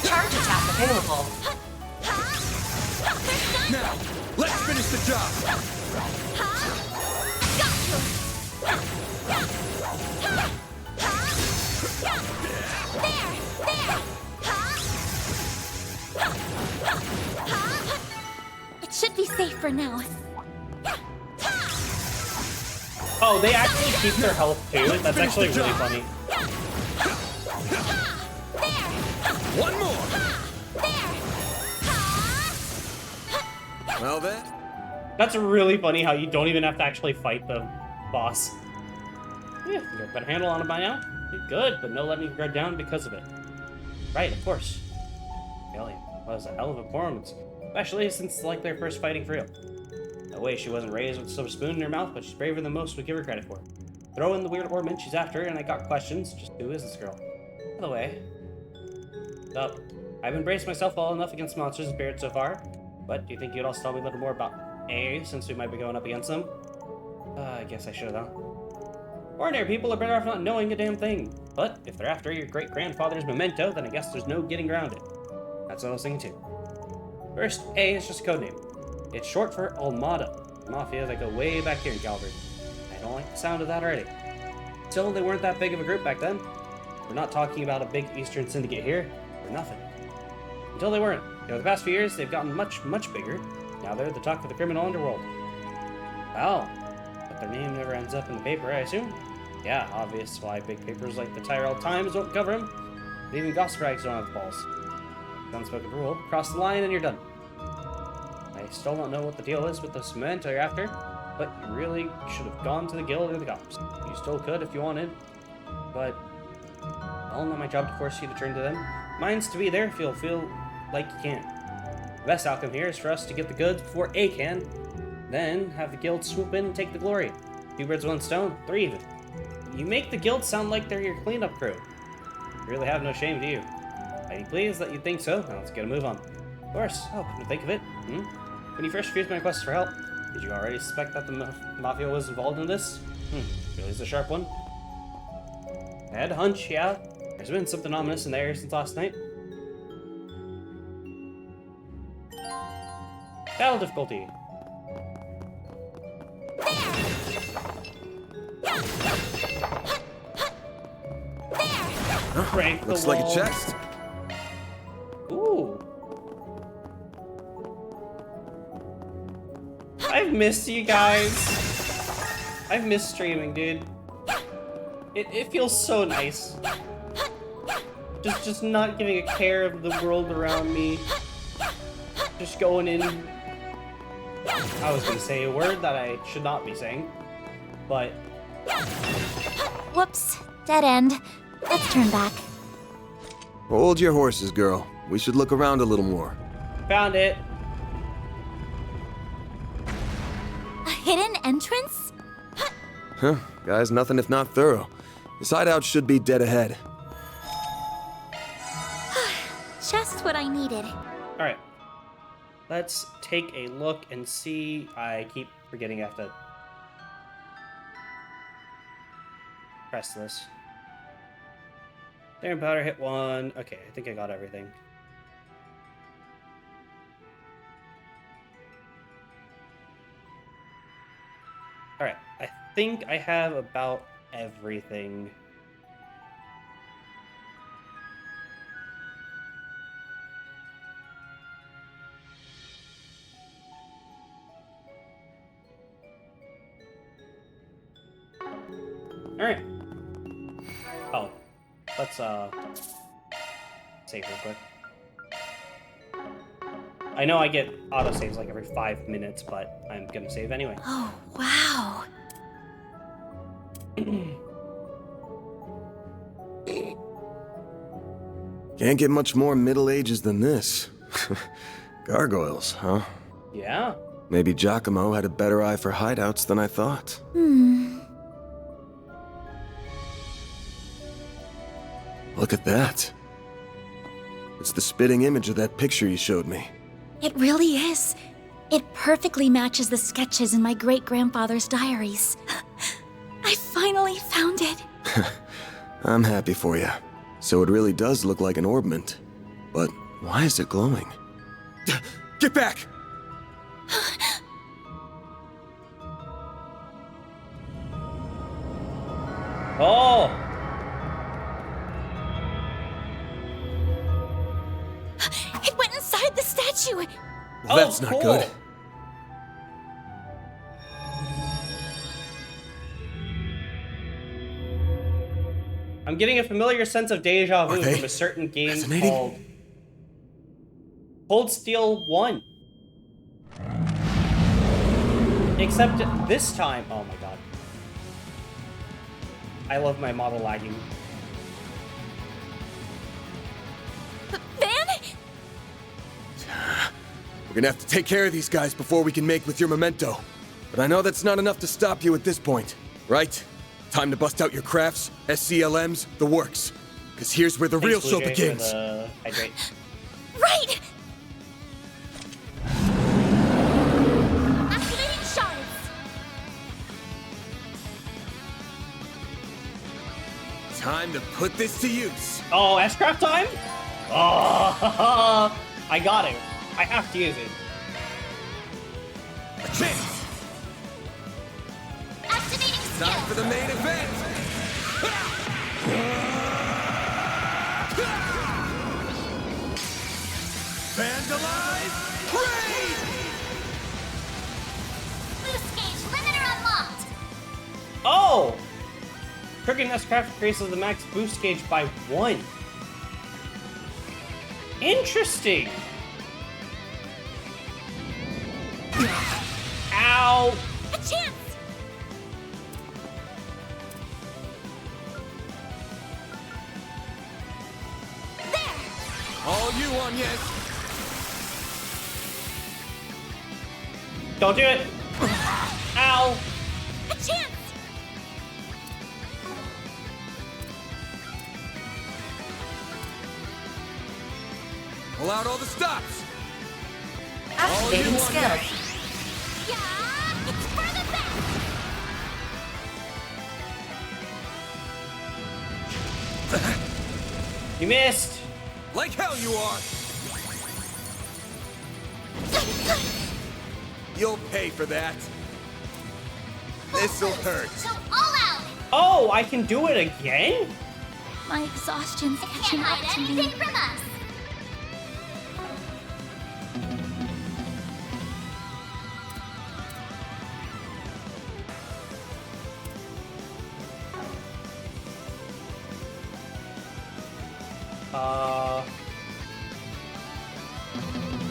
Charge attack available. Now, let's finish the job. It should be safe for now. Oh, they actually keep their health too. That's actually really funny. One more. Well then. That's really funny how you don't even have to actually fight the boss. Yeah, you got a better handle on it by now. You're good, but no letting your guard down because of it. Right, of course. Alien was a hell of a performance, especially since it's like their first fighting for real. No way she wasn't raised with a silver spoon in her mouth, but she's braver than most would give her credit for. Throw in the weird ornament she's after, and I got questions. Just who is this girl? By the way, so, I've embraced myself well enough against monsters and spirits so far, but do you think you'd also tell me a little more about A, since we might be going up against them? I guess I should, huh? Ordinary people are better off not knowing a damn thing. But if they're after your great-grandfather's memento, then I guess there's no getting around it. That's what I was thinking too. First, A is just a code name. It's short for Almada, mafia that go way back here in Calvert. I don't like the sound of that already. Still, they weren't that big of a group back then. We're not talking about a big Eastern syndicate here, or nothing. Until they weren't. Over the past few years, they've gotten much, much bigger. Now they're the talk of the criminal underworld. Wow. But their name never ends up in the paper, I assume? Yeah, obvious why big papers like the Tyrell Times won't cover them. But even gossip rags don't have balls. Unspoken rule, cross the line and you're done. I still don't know what the deal is with this memento you're after, but you really should have gone to the guild or the cops. You still could if you wanted, but well, not my job to force you to turn to them. Mine's to be there if you'll feel like you can. The best outcome here is for us to get the goods before A can, then have the guild swoop in and take the glory. 2 birds, 1 stone, 3 even. You make the guild sound like they're your cleanup crew. You really have no shame, do you? Mighty pleased that you think so. Now let's get a move on. Of course. Oh, couldn't think of it. When you first refused my request for help, did you already suspect that the mafia was involved in this? Really is a sharp one. I had a hunch, yeah. There's been something ominous in the air since last night. Battle difficulty. Break the Looks wall. like a chest. Ooh. I've missed you guys. I've missed streaming, dude. It feels so nice. Just not giving a care of the world around me. Just going in. I was gonna say a word that I should not be saying, but Whoops, dead end. Let's turn back. Hold your horses, girl. We should look around a little more. found it. A hidden entrance? Huh, guys, nothing if not thorough. This hideout should be dead ahead. Just what I needed. All right. Let's take a look and see. I keep forgetting I have to press this. Darren powder hit 1. Okay, I think I got everything. All right, I think I have about everything. All right. Oh, let's save real quick. I know I get autosaves like every 5 minutes, but I'm gonna save anyway. Oh, wow. Can't get much more Middle Ages than this. Gargoyles, huh? Yeah. Maybe Giacomo had a better eye for hideouts than I thought. Look at that. It's the spitting image of that picture you showed me. It really is. It perfectly matches the sketches in my great-grandfather's diaries. I finally found it. I'm happy for you. So it really does look like an orbment. But why is it glowing? Get back! Oh! It went inside the statue! Well, that's not good. I'm getting a familiar sense of deja vu Are they from a certain game resonating? called Cold Steel 1. Except this time, oh my god. I love my model lagging. Van? We're gonna have to take care of these guys before we can make with your memento. But I know that's not enough to stop you at this point, right? Time to bust out your crafts, SCLMs, the works. Because here's where the real show begins. Hydrate. Right! Activating shards! Time to put this to use. Oh, S-Craft time? Oh, I got it. I have to use it. A chance! Activating Time for the main event! Vandalize! Raid! Boost gauge limiter unlocked! Oh! Triggering S-Craft increases the max boost gauge by 1. Interesting! Ow! A chance! All you on, yes. Don't do it! Ow! A chance! Pull out all the stops. Activating skill. Yeah! It's for the best! You missed! Like hell you are. You'll pay for that. This'll hurt. So all out! Oh, I can do it again? My exhaustion's catching up to me. From us.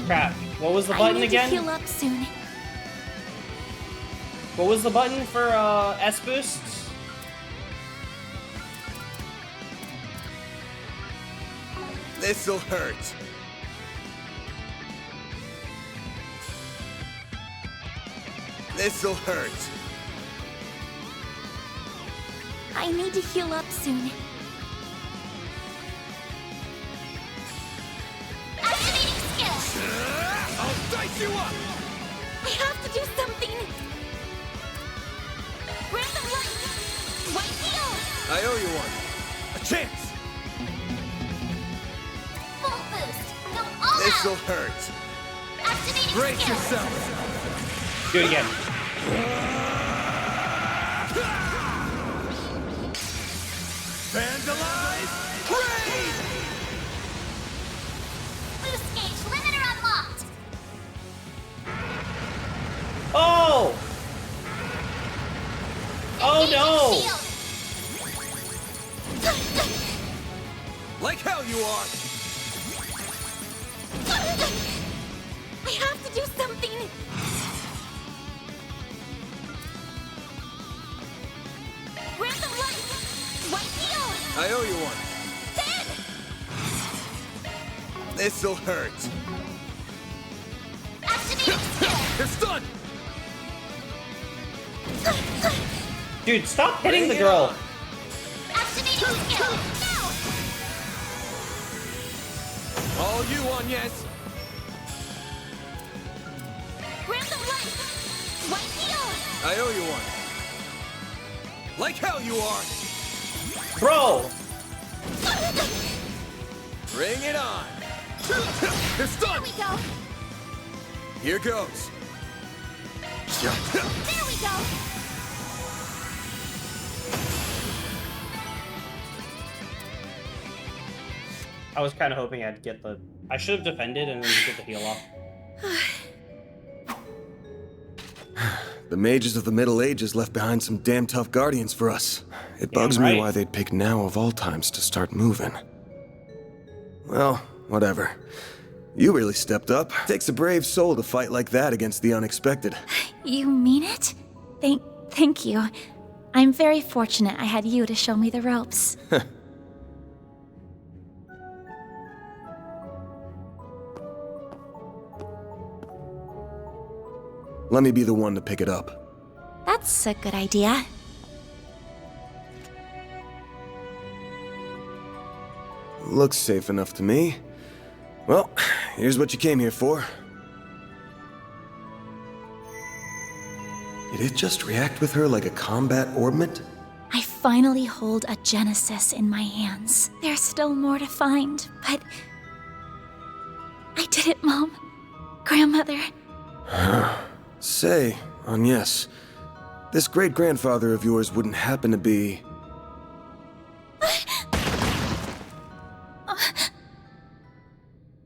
Crap. What was the button I need again? to heal up soon. What was the button for S boost? This'll hurt. This'll hurt. I need to heal up soon. lift you up! I have to do something! Random light! White heel! I owe you one. A chance! Full boost! Go all This'll out! hurt. Activating Brace skill! yourself! Do it again. Vandalize! Raid! Boost gauge limiter unlocked! Oh! Oh no! Like hell you are! I have to do something! Random light! White heel! I owe you one. Dead! This'll hurt. Activating skill! It's done! Dude, stop hitting the Bring it girl. on. Activating skill! Now! All you on, yes? Random light! White heel! I owe you one. Like hell you are! Bro! Bring it on! It's There done! we go! Here goes. There we go! I was kind of hoping I'd get the... I should have defended and then get the heal off. The mages of the Middle Ages left behind some damn tough guardians for us. It bugs right. me why they'd pick now of all times to start moving. Well, whatever. You really stepped up. Takes a brave soul to fight like that against the unexpected. You mean it? Thank you. I'm very fortunate I had you to show me the ropes. Let me be the one to pick it up. That's a good idea. Looks safe enough to me. Well, here's what you came here for. Did it just react with her like a combat orbment? I finally hold a Genesis in my hands. There's still more to find, but... I did it, Mom. Grandmother. Say, Agnes, this great-grandfather of yours wouldn't happen to be...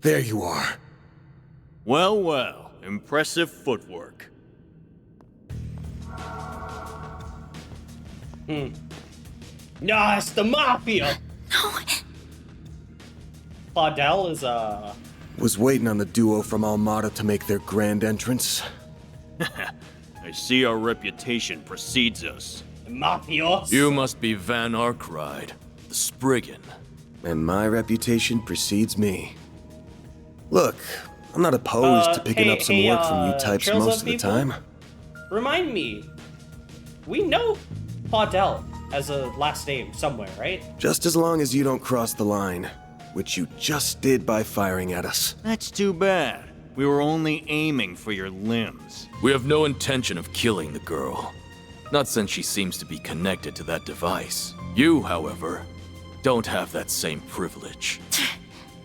There you are. Well, well, impressive footwork. Nah, it's the Mafia! No! Claudel is, Was waiting on the duo from Almada to make their grand entrance. I see our reputation precedes us. Mafios! You must be Van Arkride, the Spriggan. And my reputation precedes me. Look, I'm not opposed to picking up some work from you types Trails most of of the People? time. Remind me. We know Claudel as a last name somewhere, right? Just as long as you don't cross the line, which you just did by firing at us. That's too bad. We were only aiming for your limbs. We have no intention of killing the girl. Not since she seems to be connected to that device. You, however, don't have that same privilege.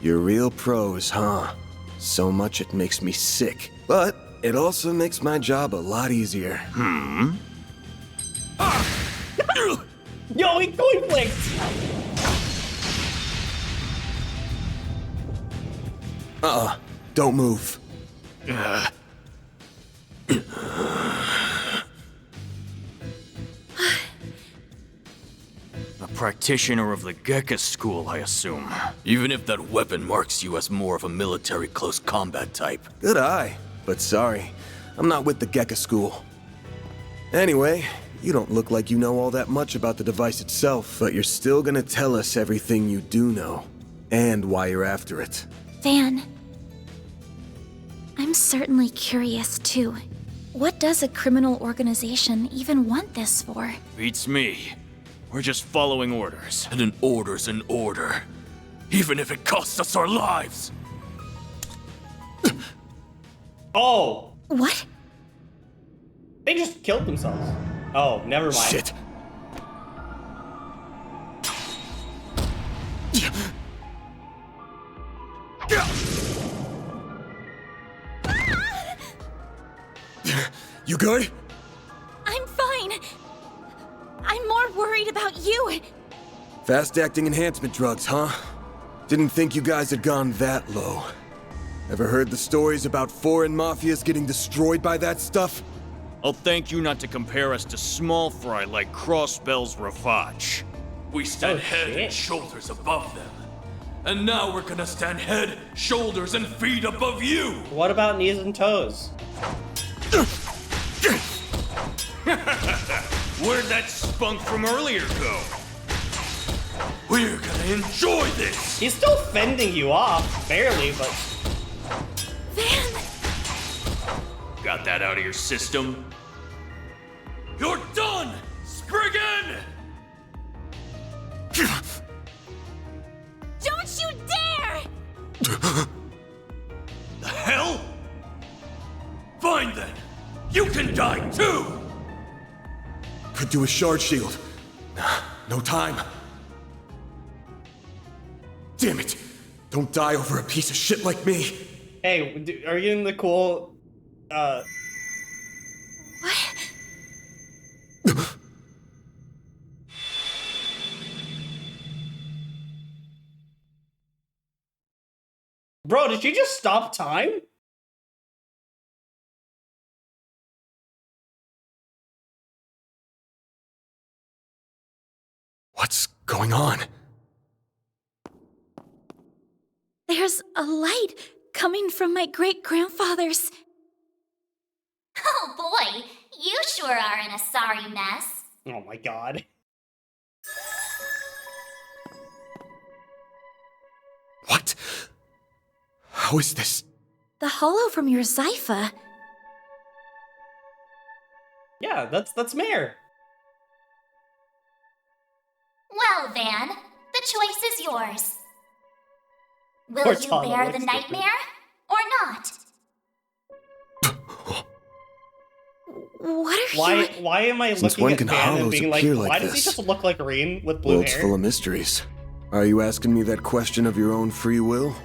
You're real pros, huh? So much it makes me sick. But it also makes my job a lot easier. Yo, he coin blinked! Don't move. A practitioner of the Gekka school, I assume. Even if that weapon marks you as more of a military close combat type. Good eye, but sorry. I'm not with the Gekka school. Anyway, you don't look like you know all that much about the device itself, but you're still gonna tell us everything you do know, and why you're after it. Van. I'm certainly curious, too. What does a criminal organization even want this for? Beats me. We're just following orders. And an order's an order. Even if it costs us our lives. Oh! What? They just killed themselves. Oh, never mind. Shit. You good? I'm fine. I'm more worried about you. Fast-acting enhancement drugs, huh? Didn't think you guys had gone that low. Ever heard the stories about foreign mafias getting destroyed by that stuff? I'll thank you not to compare us to small fry like Crossbell's Rafach. We stand head and shoulders above them. And now we're gonna stand head, shoulders, and feet above you! What about knees and toes? Where'd that spunk from earlier go? We're gonna enjoy this! He's still fending you off, barely, but... Got that out of your system? You're done, Spriggan! Don't you dare! The hell? Fine then. You can die too! Could do a shard shield. No time. Damn it! Don't die over a piece of shit like me! Hey, are you in the cool, Bro, did you just stop time? What's going on? There's a light coming from my great-grandfather's. Oh boy, you sure are in a sorry mess. Oh my god. What? How is this? The hollow from your Zypha. Yeah, that's Mare. Well, Van, the choice is yours. Will Poor you Tana bear looks the stupid. nightmare or not? What are you... Why am I Since looking when at can Van and hollows being like, appear why like does he this? just look like Rain with blue World's hair? full of mysteries. Are you asking me that question of your own free will?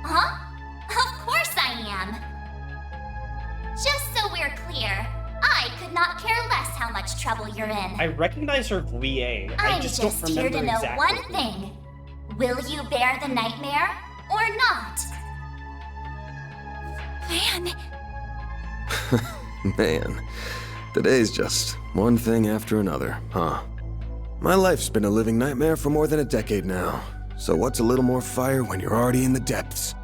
Huh? Of course I am. Just so we're clear, I could not care less how much trouble you're in. I recognize her VA. I I'm just don't here remember to know exactly. one thing. Will you bear the nightmare or not? Van. Man, today's just one thing after another, huh? My life's been a living nightmare for more than a decade now. So what's a little more fire when you're already in the depths?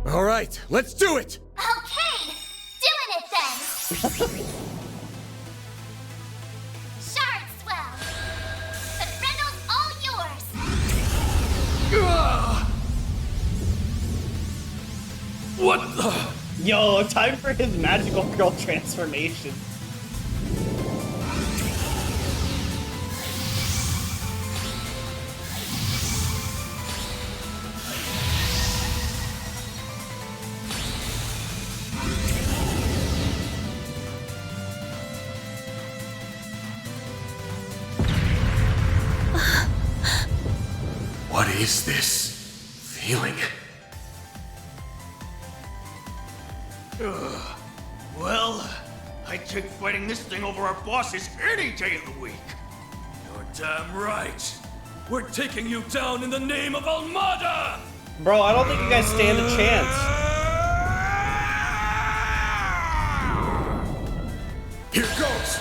All right, let's do it! Okay, doing it then. Shard swell. The Grendel's all yours. What the? Yo, time for his magical girl transformation. What is this feeling? Well, I'd take fighting this thing over our bosses any day of the week. You're damn right. We're taking you down in the name of Almada! Bro, I don't think you guys stand a chance. Here goes!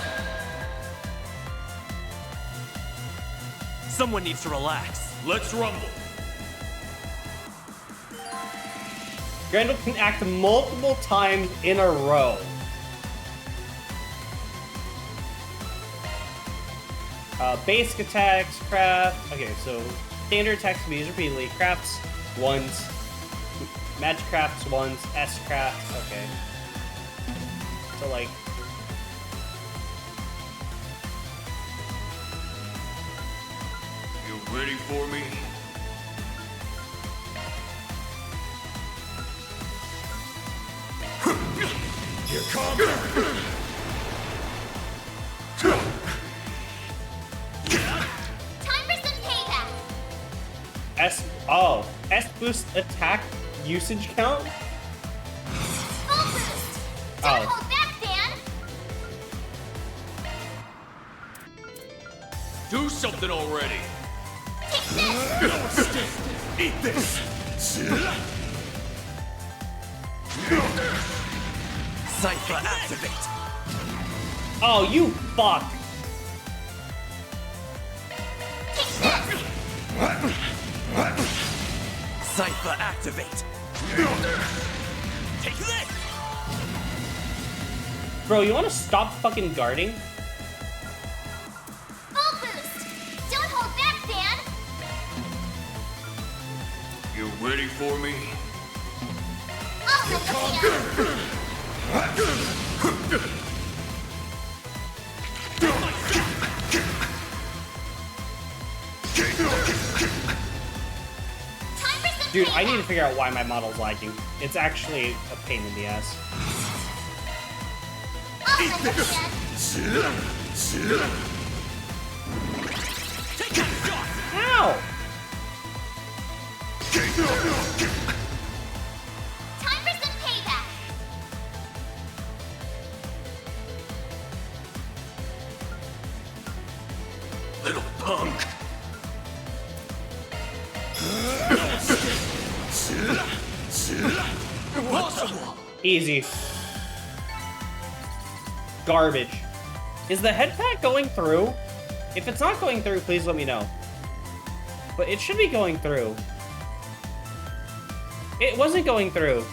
Someone needs to relax. Let's rumble. Grendel can act multiple times in a row. Basic attacks, craft. Okay, so standard attacks can be used repeatedly. Crafts once. Magic crafts once. S crafts. Okay. So like. You Waiting for me? Here comes. Time for some payback. S boost attack usage count? Full boost. Don't hold back, Dan. Do something already! Take this. Eat this. Cypher activate. Oh, you fuck! Take this. Cypher activate. Take this. Bro, you wanna stop fucking guarding? Full boost. Don't hold back, Dan. You waiting for me? I'll lend a hand. Dude, I need to figure out why my model's lagging. It's actually a pain in the ass. Ow! Time for some payback. Little punk! Impossible! Easy. Garbage. Is the head pack going through? If it's not going through, please let me know. But it should be going through. It wasn't going through.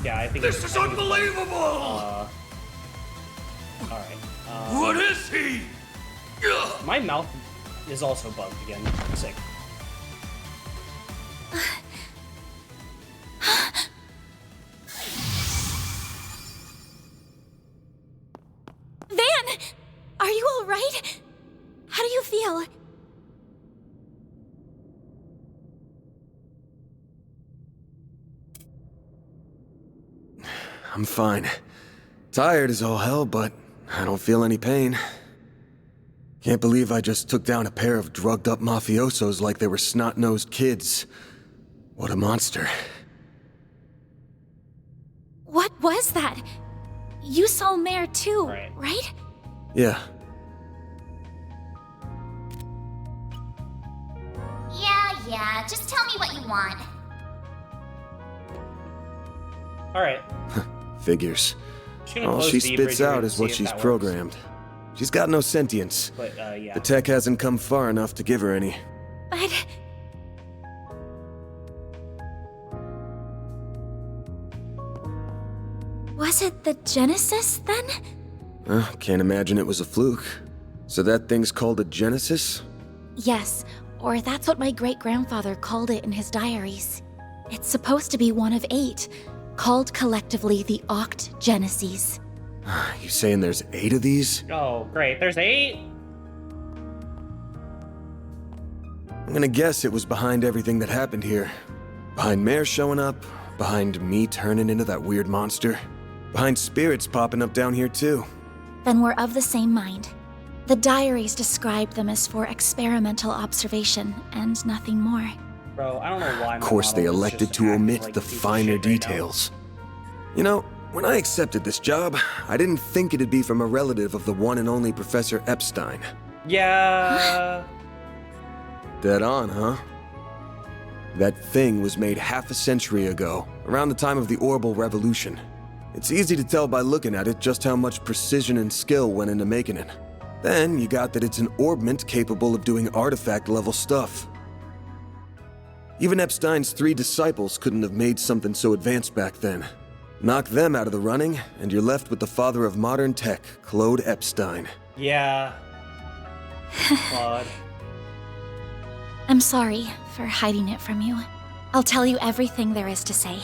Yeah, I think This is unbelievable! Alright. What is he? My mouth is also bugged again. Sick. Van! Are you alright? How do you feel? I'm fine. Tired as all hell, but I don't feel any pain. Can't believe I just took down a pair of drugged-up mafiosos like they were snot-nosed kids. What a monster. What was that? You saw Mare too, right? Yeah. Yeah, just tell me what you want. Alright. Figures. gonna All close she Daybreak spits and out is see what if she's that works. programmed. She's got no sentience. But, yeah. The tech hasn't come far enough to give her any. But... was it the Genesis, then? Can't imagine it was a fluke. So that thing's called a Genesis? Yes, or that's what my great-grandfather called it in his diaries. It's supposed to be one of 8, called collectively the Oct Geneses. You saying there's 8 of these? Oh, great. There's 8? I'm gonna guess it was behind everything that happened here. Behind Mare showing up, behind me turning into that weird monster, behind spirits popping up down here too. Then we're of the same mind. The diaries described them as for experimental observation and nothing more. Bro, I don't know why. Of course they elected to omit the finer details. You know, when I accepted this job, I didn't think it'd be from a relative of the one and only Professor Epstein. Yeah. Dead on, huh? That thing was made half a century ago, around the time of the Orbital Revolution. It's easy to tell by looking at it just how much precision and skill went into making it. Then you got that it's an orbment capable of doing artifact-level stuff. Even Epstein's 3 disciples couldn't have made something so advanced back then. Knock them out of the running, and you're left with the father of modern tech, Claude Epstein. Yeah. Claude. I'm sorry for hiding it from you. I'll tell you everything there is to say.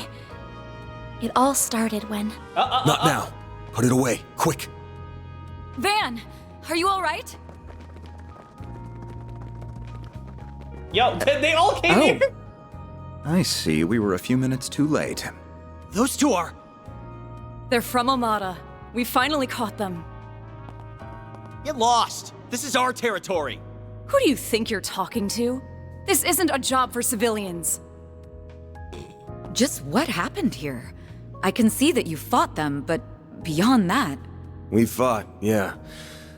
It all started when... Not now. Put it away, quick. Van, are you all right? Yo, they all came here? I see. We were a few minutes too late. Those two are... They're from Amada. We finally caught them. Get lost. This is our territory. Who do you think you're talking to? This isn't a job for civilians. Just what happened here? I can see that you fought them, but beyond that... We fought, yeah.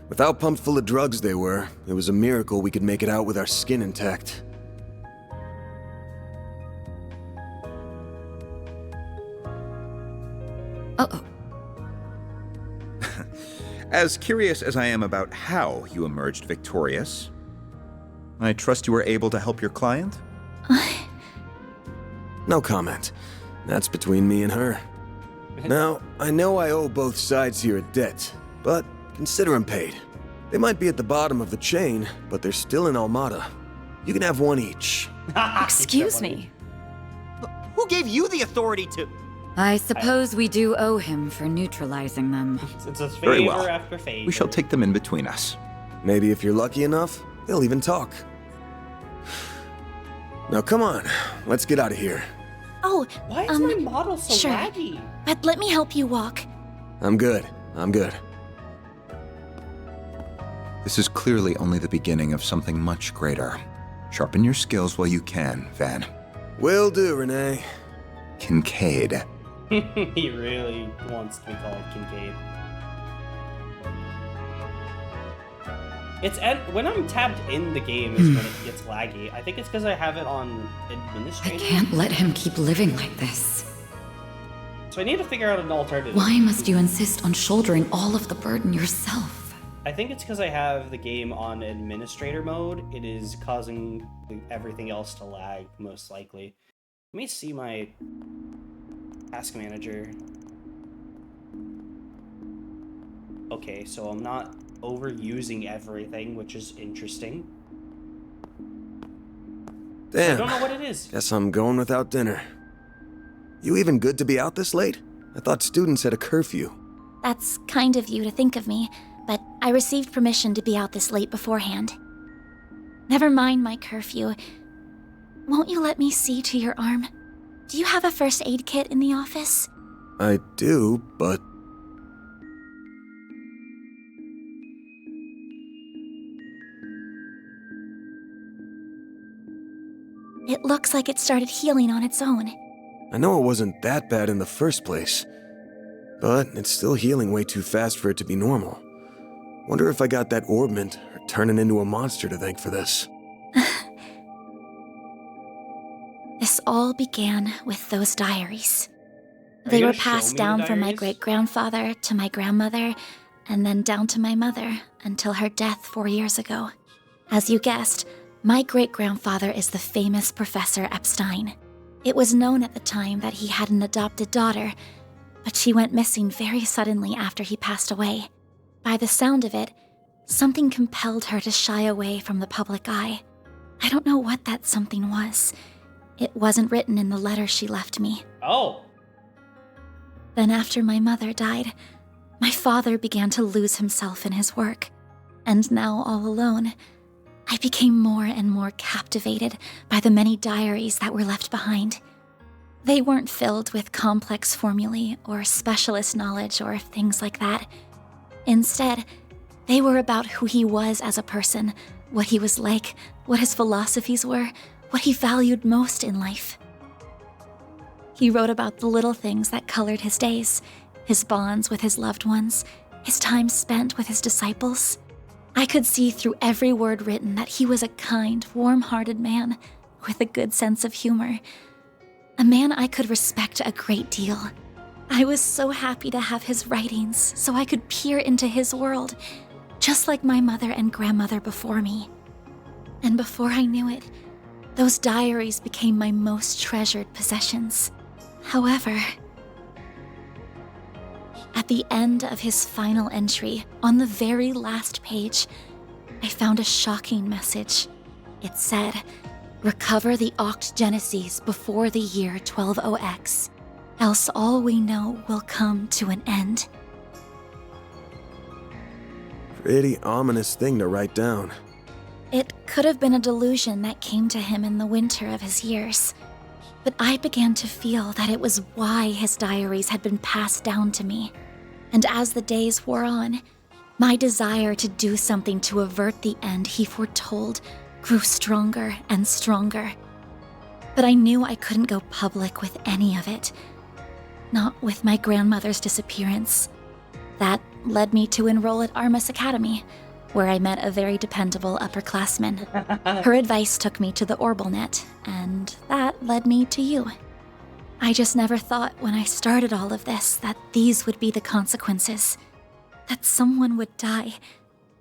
With how pumped full of drugs they were, it was a miracle we could make it out with our skin intact. Uh-oh. As curious as I am about how you emerged victorious, I trust you were able to help your client? No comment. That's between me and her. Now, I know I owe both sides here a debt, but consider them paid. They might be at the bottom of the chain, but they're still in Almada. You can have one each. Excuse me. Who gave you the authority to... I suppose we do owe him for neutralizing them. It's a favor Very well. after favor. We shall take them in between us. Maybe if you're lucky enough, they'll even talk. Now come on, let's get out of here. Oh, Why is my model so sure. laggy? But let me help you walk. I'm good. This is clearly only the beginning of something much greater. Sharpen your skills while you can, Van. Will do, Renee. Kincaid. He really wants to be called Kincaid. When I'm tabbed in the game is when it gets laggy. I think it's because I have it on administrator. I can't let him keep living like this. So I need to figure out an alternative. Why must you insist on shouldering all of the burden yourself? I think it's because I have the game on administrator mode. It is causing everything else to lag, most likely. Let me see my task manager. Okay, so I'm not overusing everything, which is interesting. Damn. I don't know what it is. Guess I'm going without dinner. You even good to be out this late? I thought students had a curfew. That's kind of you to think of me, but I received permission to be out this late beforehand. Never mind my curfew. Won't you let me see to your arm? Do you have a first aid kit in the office? I do, but... It looks like it started healing on its own. I know it wasn't that bad in the first place, but it's still healing way too fast for it to be normal. Wonder if I got that orbment or turning into a monster to thank for this. This all began with those diaries. They were passed down from my great-grandfather to my grandmother, and then down to my mother until her death 4 years ago. As you guessed, my great-grandfather is the famous Professor Epstein. It was known at the time that he had an adopted daughter, but she went missing very suddenly after he passed away. By the sound of it, something compelled her to shy away from the public eye. I don't know what that something was. It wasn't written in the letter she left me. Oh. Then after my mother died, my father began to lose himself in his work. And now all alone, I became more and more captivated by the many diaries that were left behind. They weren't filled with complex formulae or specialist knowledge or things like that. Instead, they were about who he was as a person, what he was like, what his philosophies were, what he valued most in life. He wrote about the little things that colored his days, his bonds with his loved ones, his time spent with his disciples. I could see through every word written that he was a kind, warm-hearted man with a good sense of humor. A man I could respect a great deal. I was so happy to have his writings so I could peer into his world, just like my mother and grandmother before me. And before I knew it, those diaries became my most treasured possessions. However, at the end of his final entry, on the very last page, I found a shocking message. It said, Recover the Oct Genesis before the year 120X, else all we know will come to an end. Pretty ominous thing to write down. It could have been a delusion that came to him in the winter of his years. But I began to feel that it was why his diaries had been passed down to me. And as the days wore on, my desire to do something to avert the end he foretold grew stronger and stronger. But I knew I couldn't go public with any of it. Not with my grandmother's disappearance. That led me to enroll at Armus Academy, where I met a very dependable upperclassman. Her advice took me to the Orbalnet, and that led me to you. I just never thought when I started all of this that these would be the consequences. That someone would die.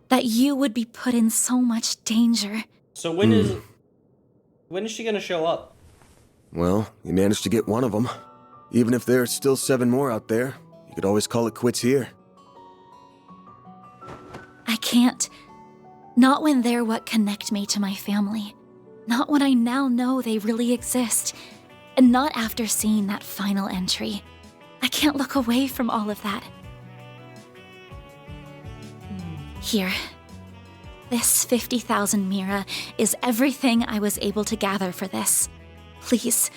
That you would be put in so much danger. So when is she gonna show up? Well, you managed to get one of them. Even if there are still 7 more out there, you could always call it quits here. I can't. Not when they're what connect me to my family. Not when I now know they really exist. And not after seeing that final entry. I can't look away from all of that. Here. This 50,000 Mira is everything I was able to gather for this. Please,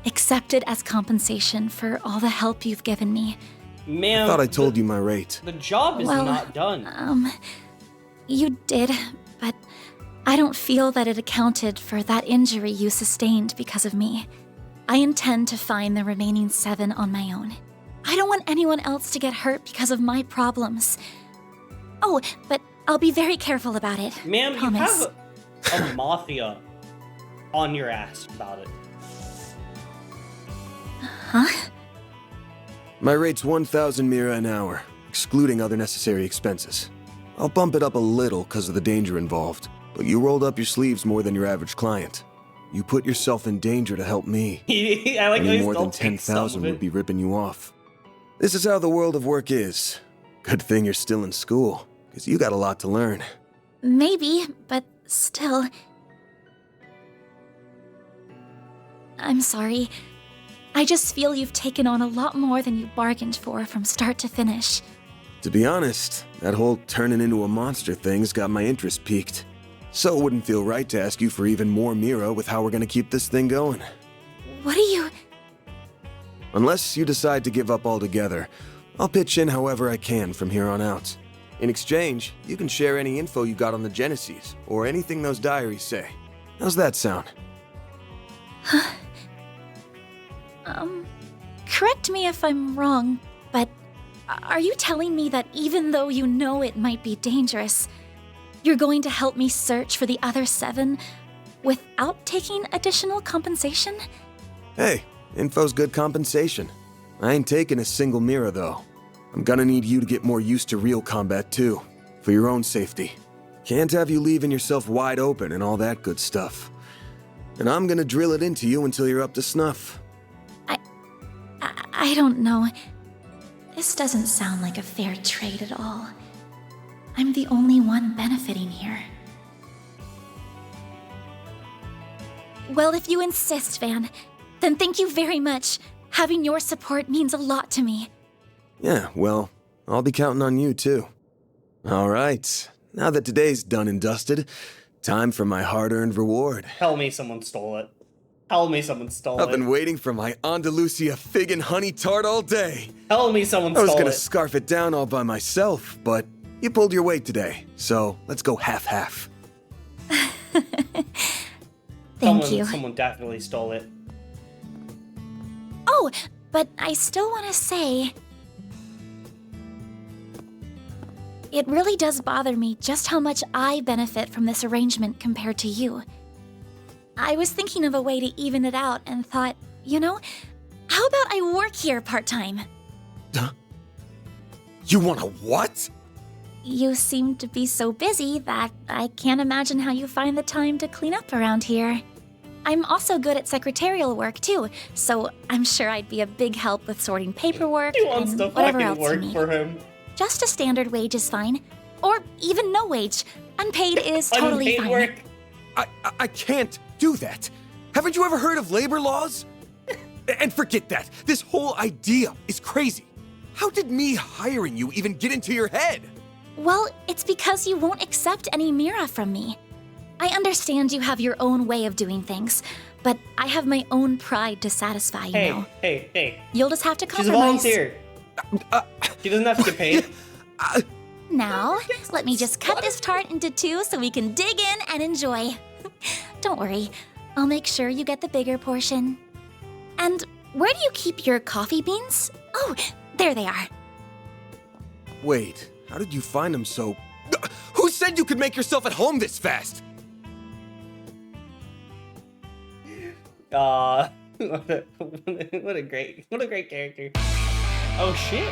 accept it as compensation for all the help you've given me. Ma'am, I thought I told you my rate. The job is not done. You did, but I don't feel that it accounted for that injury you sustained because of me. I intend to find the remaining 7 on my own. I don't want anyone else to get hurt because of my problems. Oh, but I'll be very careful about it. Ma'am, you Promise. have a mafia on your ass about it. Huh? My rate's 1,000 Mira an hour, excluding other necessary expenses. I'll bump it up a little because of the danger involved, but you rolled up your sleeves more than your average client. You put yourself in danger to help me. I like Any more than 10,000 would be ripping you off. This is how the world of work is. Good thing you're still in school, because you got a lot to learn. Maybe, but still. I'm sorry. I just feel you've taken on a lot more than you bargained for from start to finish. To be honest, that whole turning into a monster thing's got my interest piqued. So it wouldn't feel right to ask you for even more Mira with how we're gonna keep this thing going. What are you... Unless you decide to give up altogether, I'll pitch in however I can from here on out. In exchange, you can share any info you got on the Genesis, or anything those diaries say. How's that sound? Correct me if I'm wrong, but are you telling me that even though you know it might be dangerous, you're going to help me search for the other 7 without taking additional compensation? Hey, info's good compensation. I ain't taking a single Mira, though. I'm gonna need you to get more used to real combat, too, for your own safety. Can't have you leaving yourself wide open and all that good stuff. And I'm gonna drill it into you until you're up to snuff. I don't know. This doesn't sound like a fair trade at all. I'm the only one benefiting here. Well, if you insist, Van, then thank you very much. Having your support means a lot to me. Yeah, well, I'll be counting on you, too. All right, now that today's done and dusted, time for my hard-earned reward. Tell me someone stole it. Tell me someone stole it. I've been waiting for my Andalusia fig and honey tart all day. Tell me someone I was stole gonna it. scarf it down all by myself, but you pulled your weight today, so let's go half-half. Thank you. Someone definitely stole it. Oh, but I still want to say... It really does bother me just how much I benefit from this arrangement compared to you. I was thinking of a way to even it out and thought, you know, how about I work here part-time? You want a what? You seem to be so busy that I can't imagine how you find the time to clean up around here. I'm also good at secretarial work too, so I'm sure I'd be a big help with sorting paperwork He wants and to whatever fucking else you work need. for him. Just a standard wage is fine, or even no wage. Unpaid is totally Unpaid fine. work. I can't do that? Haven't you ever heard of labor laws? And forget that. This whole idea is crazy. How did me hiring you even get into your head? Well, it's because you won't accept any Mira from me. I understand you have your own way of doing things, but I have my own pride to satisfy, you know. Hey. You'll just have to She's a compromise. volunteer. She doesn't have to get paid. Now, let me just cut this tart into two so we can dig in and enjoy. Don't worry, I'll make sure you get the bigger portion. And where do you keep your coffee beans? Oh, there they are. Wait, how did you find them so... Who said you could make yourself at home this fast? What a great character. Oh shit.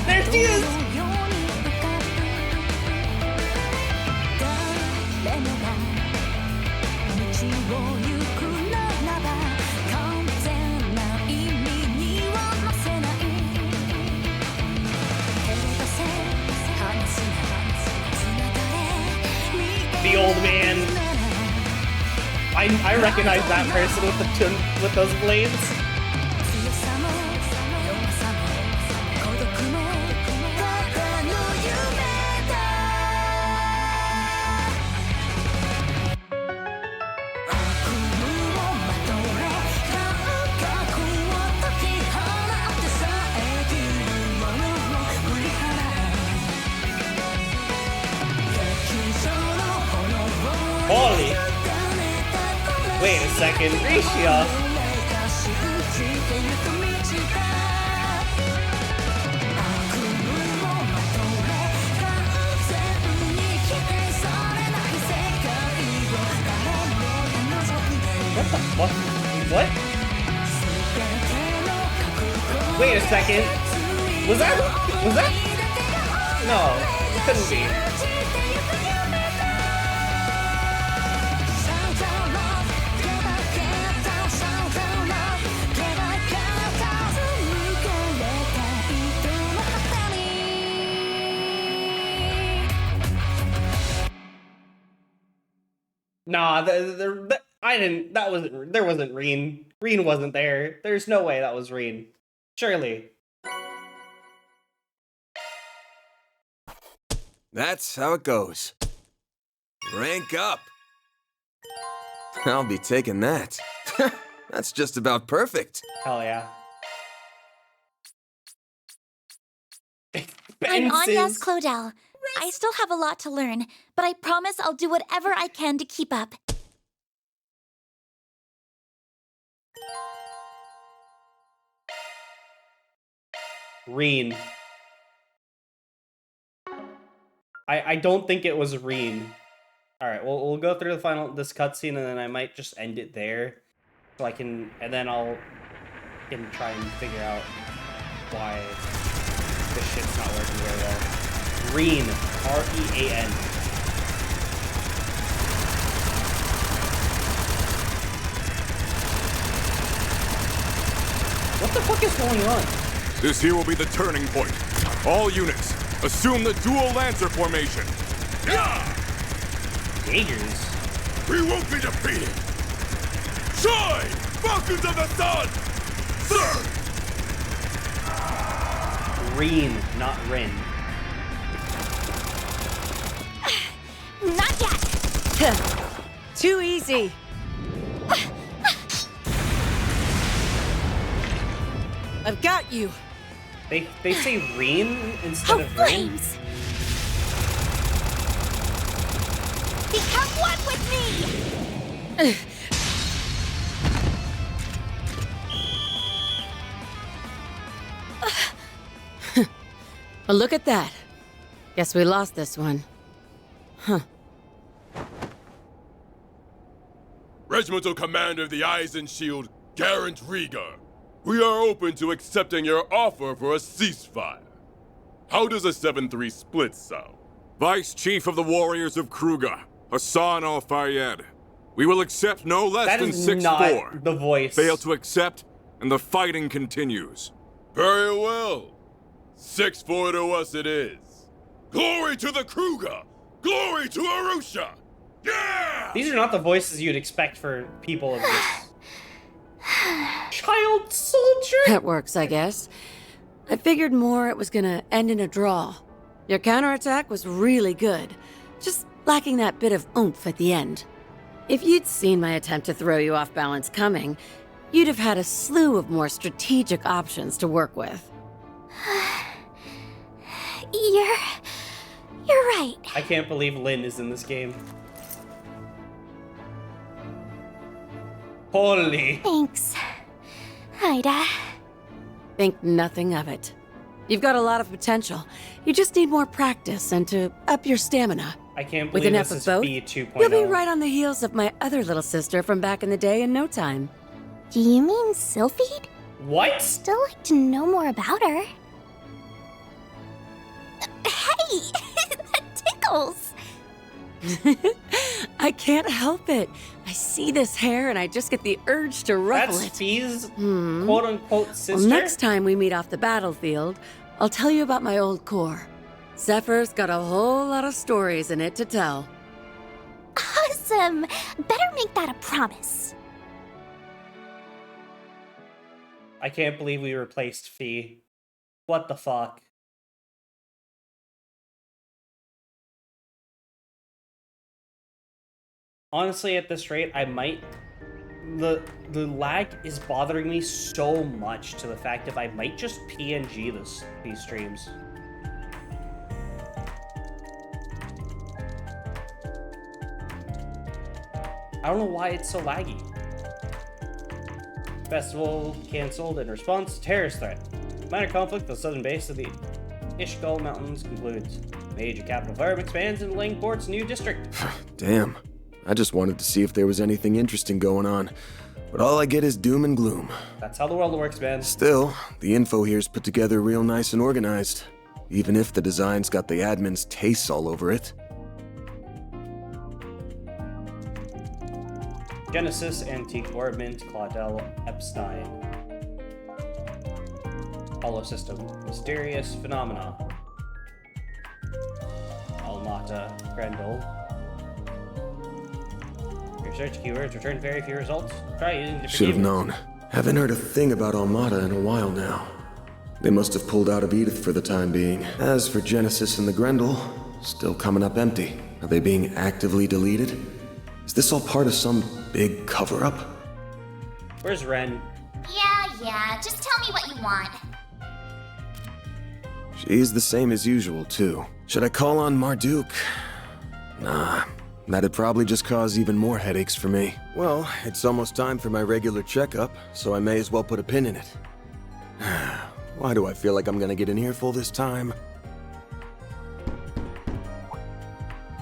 There she is! The old man. I recognize that person with those blades. Holy! Wait a second, Risha! What the fuck? What? Wait a second. Was that? No, it couldn't be. Nah, I didn't. That wasn't. There wasn't Reen. Reen wasn't there. There's no way that was Reen. Surely. That's how it goes. Rank up. I'll be taking that. That's just about perfect. Hell yeah. I'm Anya's Claudel. I still have a lot to learn, but I promise I'll do whatever I can to keep up. Reen. I don't think it was Reen. Alright, we'll go through this cutscene and then I might just end it there. So I can, and then I'll try and figure out why this shit's not working very well. Reen. R-E-A-N. What the fuck is going on? This here will be the turning point. All units, assume the dual Lancer formation. Yeah! Jaegers? We won't be defeated! Shine! Falcons of the Sun! Sir! Reen, not Rin. Not yet! Too easy. I've got you. They say Reen instead of Rin? Flames! Become one with me! Well, look at that. Guess we lost this one. Huh. Regimental Commander of the Eisen Shield, Garant Rieger. We are open to accepting your offer for a ceasefire. How does a 7-3 split sound? Vice Chief of the Warriors of Kruger, Hassan Al-Fayed. We will accept no less That than is 6-4. not the voice. Fail to accept, and the fighting continues. Very well. 6-4 to us it is. Glory to the Kruger! Glory to Arusha! Yeah! These are not the voices you'd expect for people of this. Child soldier? That works, I guess. I figured more it was gonna end in a draw. Your counterattack was really good, just lacking that bit of oomph at the end. If you'd seen my attempt to throw you off balance coming, you'd have had a slew of more strategic options to work with. You're right. I can't believe Lynn is in this game. Holy. Thanks, Ida. Think nothing of it. You've got a lot of potential. You just need more practice and to up your stamina. I can't With believe enough this of is both, Fee 2.0. you'll be right on the heels of my other little sister from back in the day in no time. Do you mean Sylphide? What? Still like to know more about her. Hey, that tickles. I can't help it. I see this hair and I just get the urge to ruffle That's it. Fee's quote-unquote sister? Well, next time we meet off the battlefield, I'll tell you about my old core. Zephyr's got a whole lot of stories in it to tell. Awesome. Better make that a promise. I can't believe we replaced Fee. What the fuck? Honestly, at this rate, I might... The lag is bothering me so much to the fact that I might just PNG these streams. I don't know why it's so laggy. Festival cancelled in response to terrorist threat. Minor conflict on the southern base of the Ishgal Mountains concludes. Major capital firm expands into Langport's new district. Damn. I just wanted to see if there was anything interesting going on. But all I get is doom and gloom. That's how the world works, man. Still, the info here's put together real nice and organized. Even if the design's got the admin's tastes all over it. Genesis, Antique Orbment, Claudel, Epstein. Hollow System, Mysterious Phenomena. Almata, Grendel. Your search keywords return very few results. Try using different Should have keywords. known. Haven't heard a thing about Almata in a while now. They must have pulled out of Edith for the time being. As for Genesis and the Grendel, still coming up empty. Are they being actively deleted? Is this all part of some big cover-up? Where's Ren? Yeah, just tell me what you want. She's the same as usual, too. Should I call on Marduk? Nah, that'd probably just cause even more headaches for me. Well, it's almost time for my regular checkup, so I may as well put a pin in it. Why do I feel like I'm gonna get an earful this time?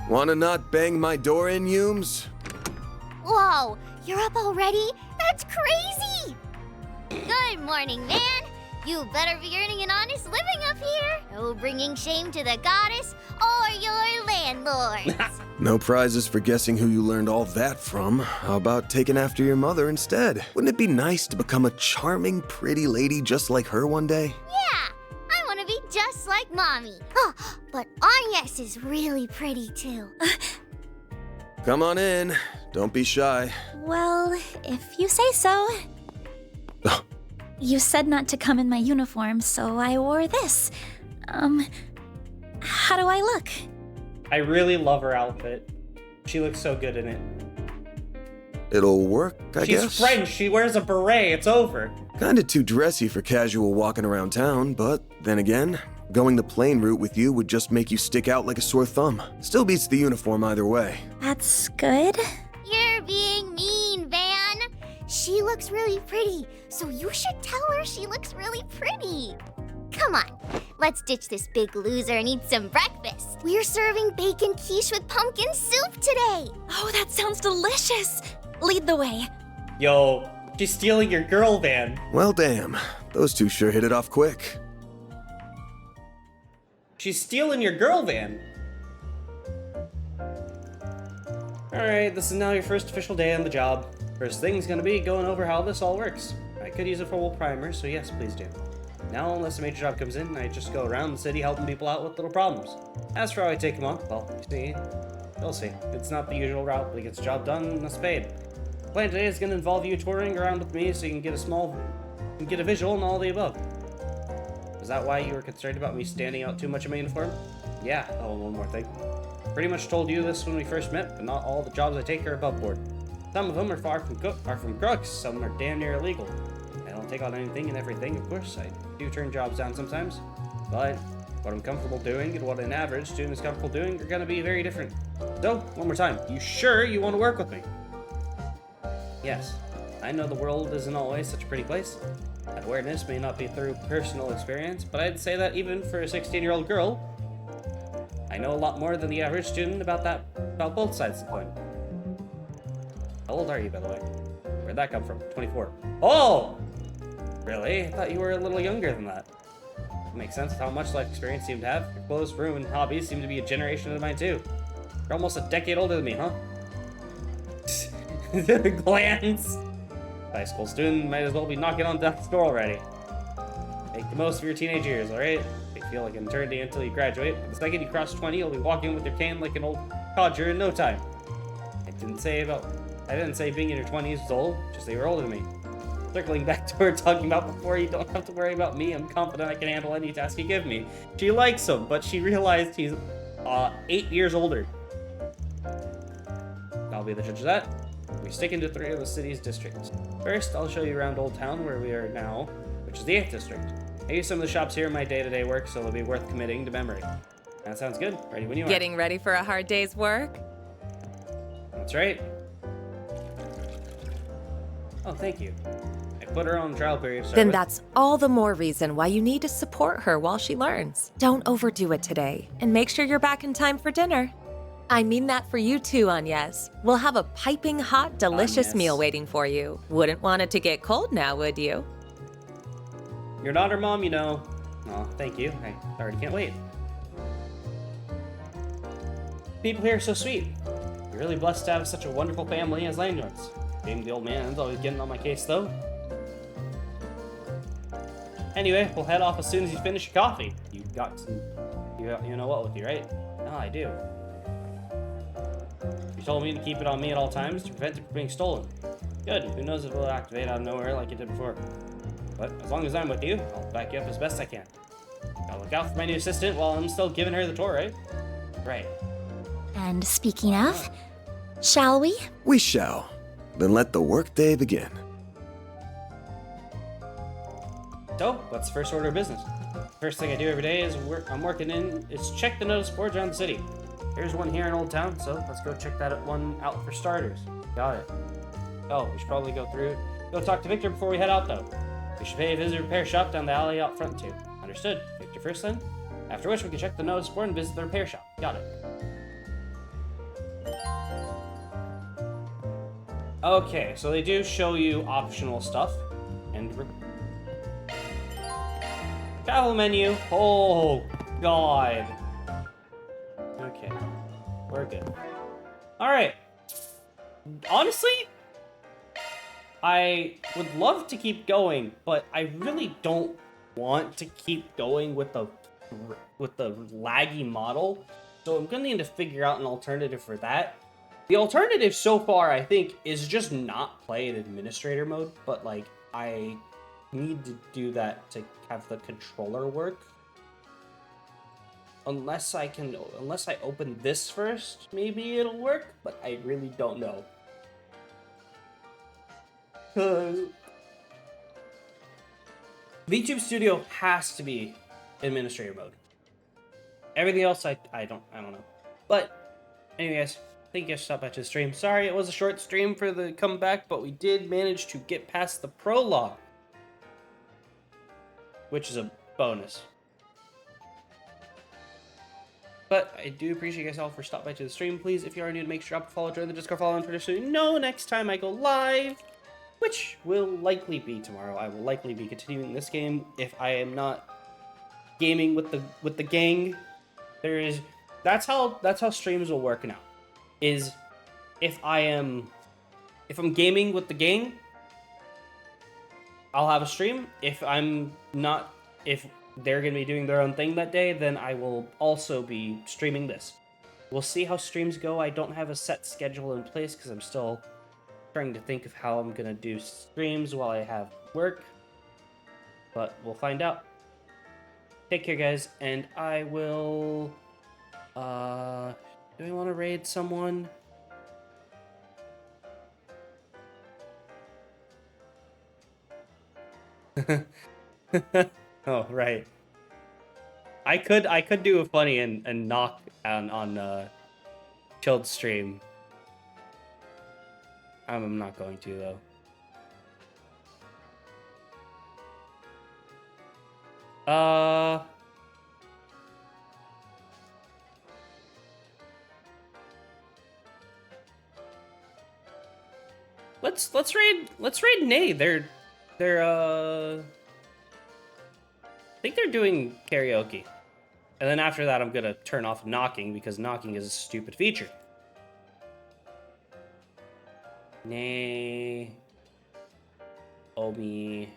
Wanna not bang my door in, Humes? Whoa, you're up already? That's crazy! Good morning, man. You better be earning an honest living up here. No bringing shame to the goddess or your landlords. No prizes for guessing who you learned all that from. How about taking after your mother instead? Wouldn't it be nice to become a charming, pretty lady just like her one day? Yeah, I want to be just like Mommy. Oh, but Agnes is really pretty too. Come on in. Don't be shy. Well, if you say so. You said not to come in my uniform, so I wore this. How do I look? I really love her outfit. She looks so good in it. It'll work, I guess. She's French. She wears a beret. It's over. Kinda too dressy for casual walking around town, but then again, going the plain route with you would just make you stick out like a sore thumb. Still beats the uniform either way. That's good. You're being mean, Van. She looks really pretty, so you should tell her she looks really pretty. Come on, let's ditch this big loser and eat some breakfast. We're serving bacon quiche with pumpkin soup today. Oh, that sounds delicious. Lead the way. Yo, she's stealing your girl van. Well, damn. Those two sure hit it off quick. She's stealing your girl van. Alright, this is now your first official day on the job. First thing's gonna be going over how this all works. I could use a full primer, so yes, please do. Now, unless a major job comes in, I just go around the city helping people out with little problems. As for how I take them on, well, you see, you'll see. It's not the usual route, but it gets the job done and that's paid. The plan today is gonna involve you touring around with me so you can get a visual on all the above. Is that why you were concerned about me standing out too much in my uniform? Yeah, oh, one more thing. Pretty much told you this when we first met, but not all the jobs I take are above board. Some of them are far from crooks, some are damn near illegal. I don't take on anything and everything, of course. I do turn jobs down sometimes, but what I'm comfortable doing and what an average student is comfortable doing are gonna be very different. So, one more time, you sure you want to work with me? Yes, I know the world isn't always such a pretty place. That awareness may not be through personal experience, but I'd say that even for a 16-year-old girl, I know a lot more than the average student about both sides of the coin. How old are you, by the way? Where'd that come from? 24. Oh! Really? I thought you were a little younger than that. Makes sense with how much life experience you seem to have. Your clothes, room, and hobbies seem to be a generation of mine too. You're almost a decade older than me, huh? Glance! High school student might as well be knocking on death's door already. Make the most of your teenage years, alright? They feel like an eternity until you graduate, but the second you cross 20, you'll be walking with your cane like an old codger in no time. I didn't say being in your 20s was old, just that you were older than me. Circling back to what we were talking about before, you don't have to worry about me. I'm confident I can handle any task you give me. She likes him, but she realized he's 8 years older. I'll be the judge of that. We stick into 3 of the city's districts. First, I'll show you around Old Town, where we are now, which is the 8th district. I use some of the shops here in my day-to-day work, so they'll be worth committing to memory. That sounds good. Ready when you are. Getting ready for a hard day's work? That's right. Oh, thank you. I put her on trial period. Then that's all the more reason why you need to support her while she learns. Don't overdo it today, and make sure you're back in time for dinner. I mean that for you too, Agnes. We'll have a piping hot, delicious meal waiting for you. Wouldn't want it to get cold now, would you? You're not her mom, you know. Oh, thank you. I already can't wait. People here are so sweet. You're really blessed to have such a wonderful family as landlords. Being the old man's always getting on my case, though. Anyway, we'll head off as soon as you finish your coffee. You got some... You know what with you, right? Oh, I do. You told me to keep it on me at all times to prevent it from being stolen. Good. Who knows if it'll activate out of nowhere like it did before. But as long as I'm with you, I'll back you up as best I can. Gotta look out for my new assistant while I'm still giving her the tour, right? Right. And speaking of, shall we? We shall. Then let the workday begin. So, what's the first order of business? First thing I do every day is check the notice boards around the city. Here's one here in Old Town, so let's go check that one out for starters. Got it. Oh, we should probably go talk to Victor before we head out, though. We should pay a visit repair shop down the alley out front, too. Understood. Victor first, then? After which, we can check the notice board and visit the repair shop. Got it. Okay, so they do show you optional stuff. And travel menu. Oh, God. Okay, we're good. Alright. Honestly, I would love to keep going, but I really don't want to keep going with the laggy model. So I'm gonna need to figure out an alternative for that. The alternative so far, I think, is just not play in administrator mode, but like I need to do that to have the controller work. Unless I open this first, maybe it'll work, but I really don't know. Cause VTube Studio has to be administrator mode. Everything else I don't know. But anyways, thank you guys for stopping by to the stream. Sorry it was a short stream for the comeback, but we did manage to get past the prologue, which is a bonus. But I do appreciate you guys all for stopping by to the stream. Please, if you are new, to make sure to follow, join the Discord, follow on Twitter so you know next time I go live, which will likely be tomorrow. I will likely be continuing this game if I am not gaming with the gang. That's how streams will work now. Is if I'm gaming with the gang, I'll have a stream. If I'm not, if they're gonna be doing their own thing that day, then I will also be streaming this. We'll see how streams go. I don't have a set schedule in place because I'm still trying to think of how I'm gonna do streams while I have work. But we'll find out. Take care, guys, and I will... do I want to raid someone? Oh, right. I could do a funny and knock on Chilled stream. I'm not going to, though. Let's raid Nay. They're I think they're doing karaoke. And then after that I'm gonna turn off knocking because knocking is a stupid feature. Nay. Omi.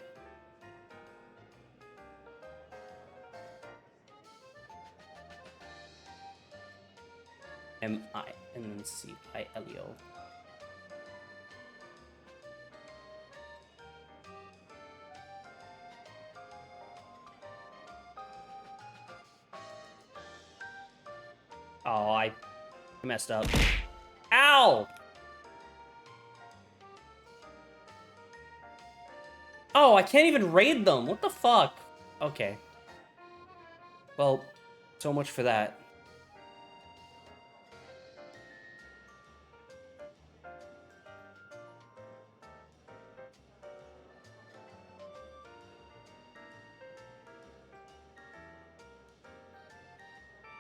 M-I and then C-I-L-E-O. Oh, I messed up. Ow! Oh, I can't even raid them. What the fuck? Okay. Well, so much for that.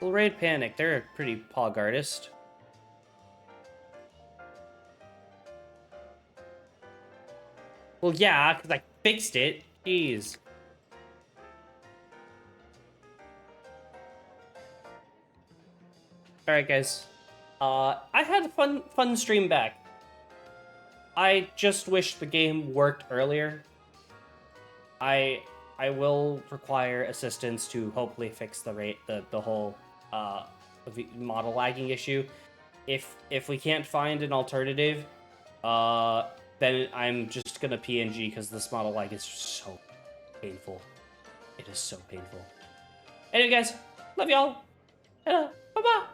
Well, Raid Panic, they're a pretty pog artist. Well, yeah, because I fixed it. Jeez. Alright, guys. I had a fun stream back. I just wish the game worked earlier. I will require assistance to hopefully fix the whole model lagging issue. If we can't find an alternative, then I'm just gonna PNG because this model lag is so painful. It is so painful. Anyway, guys, love y'all. Bye-bye.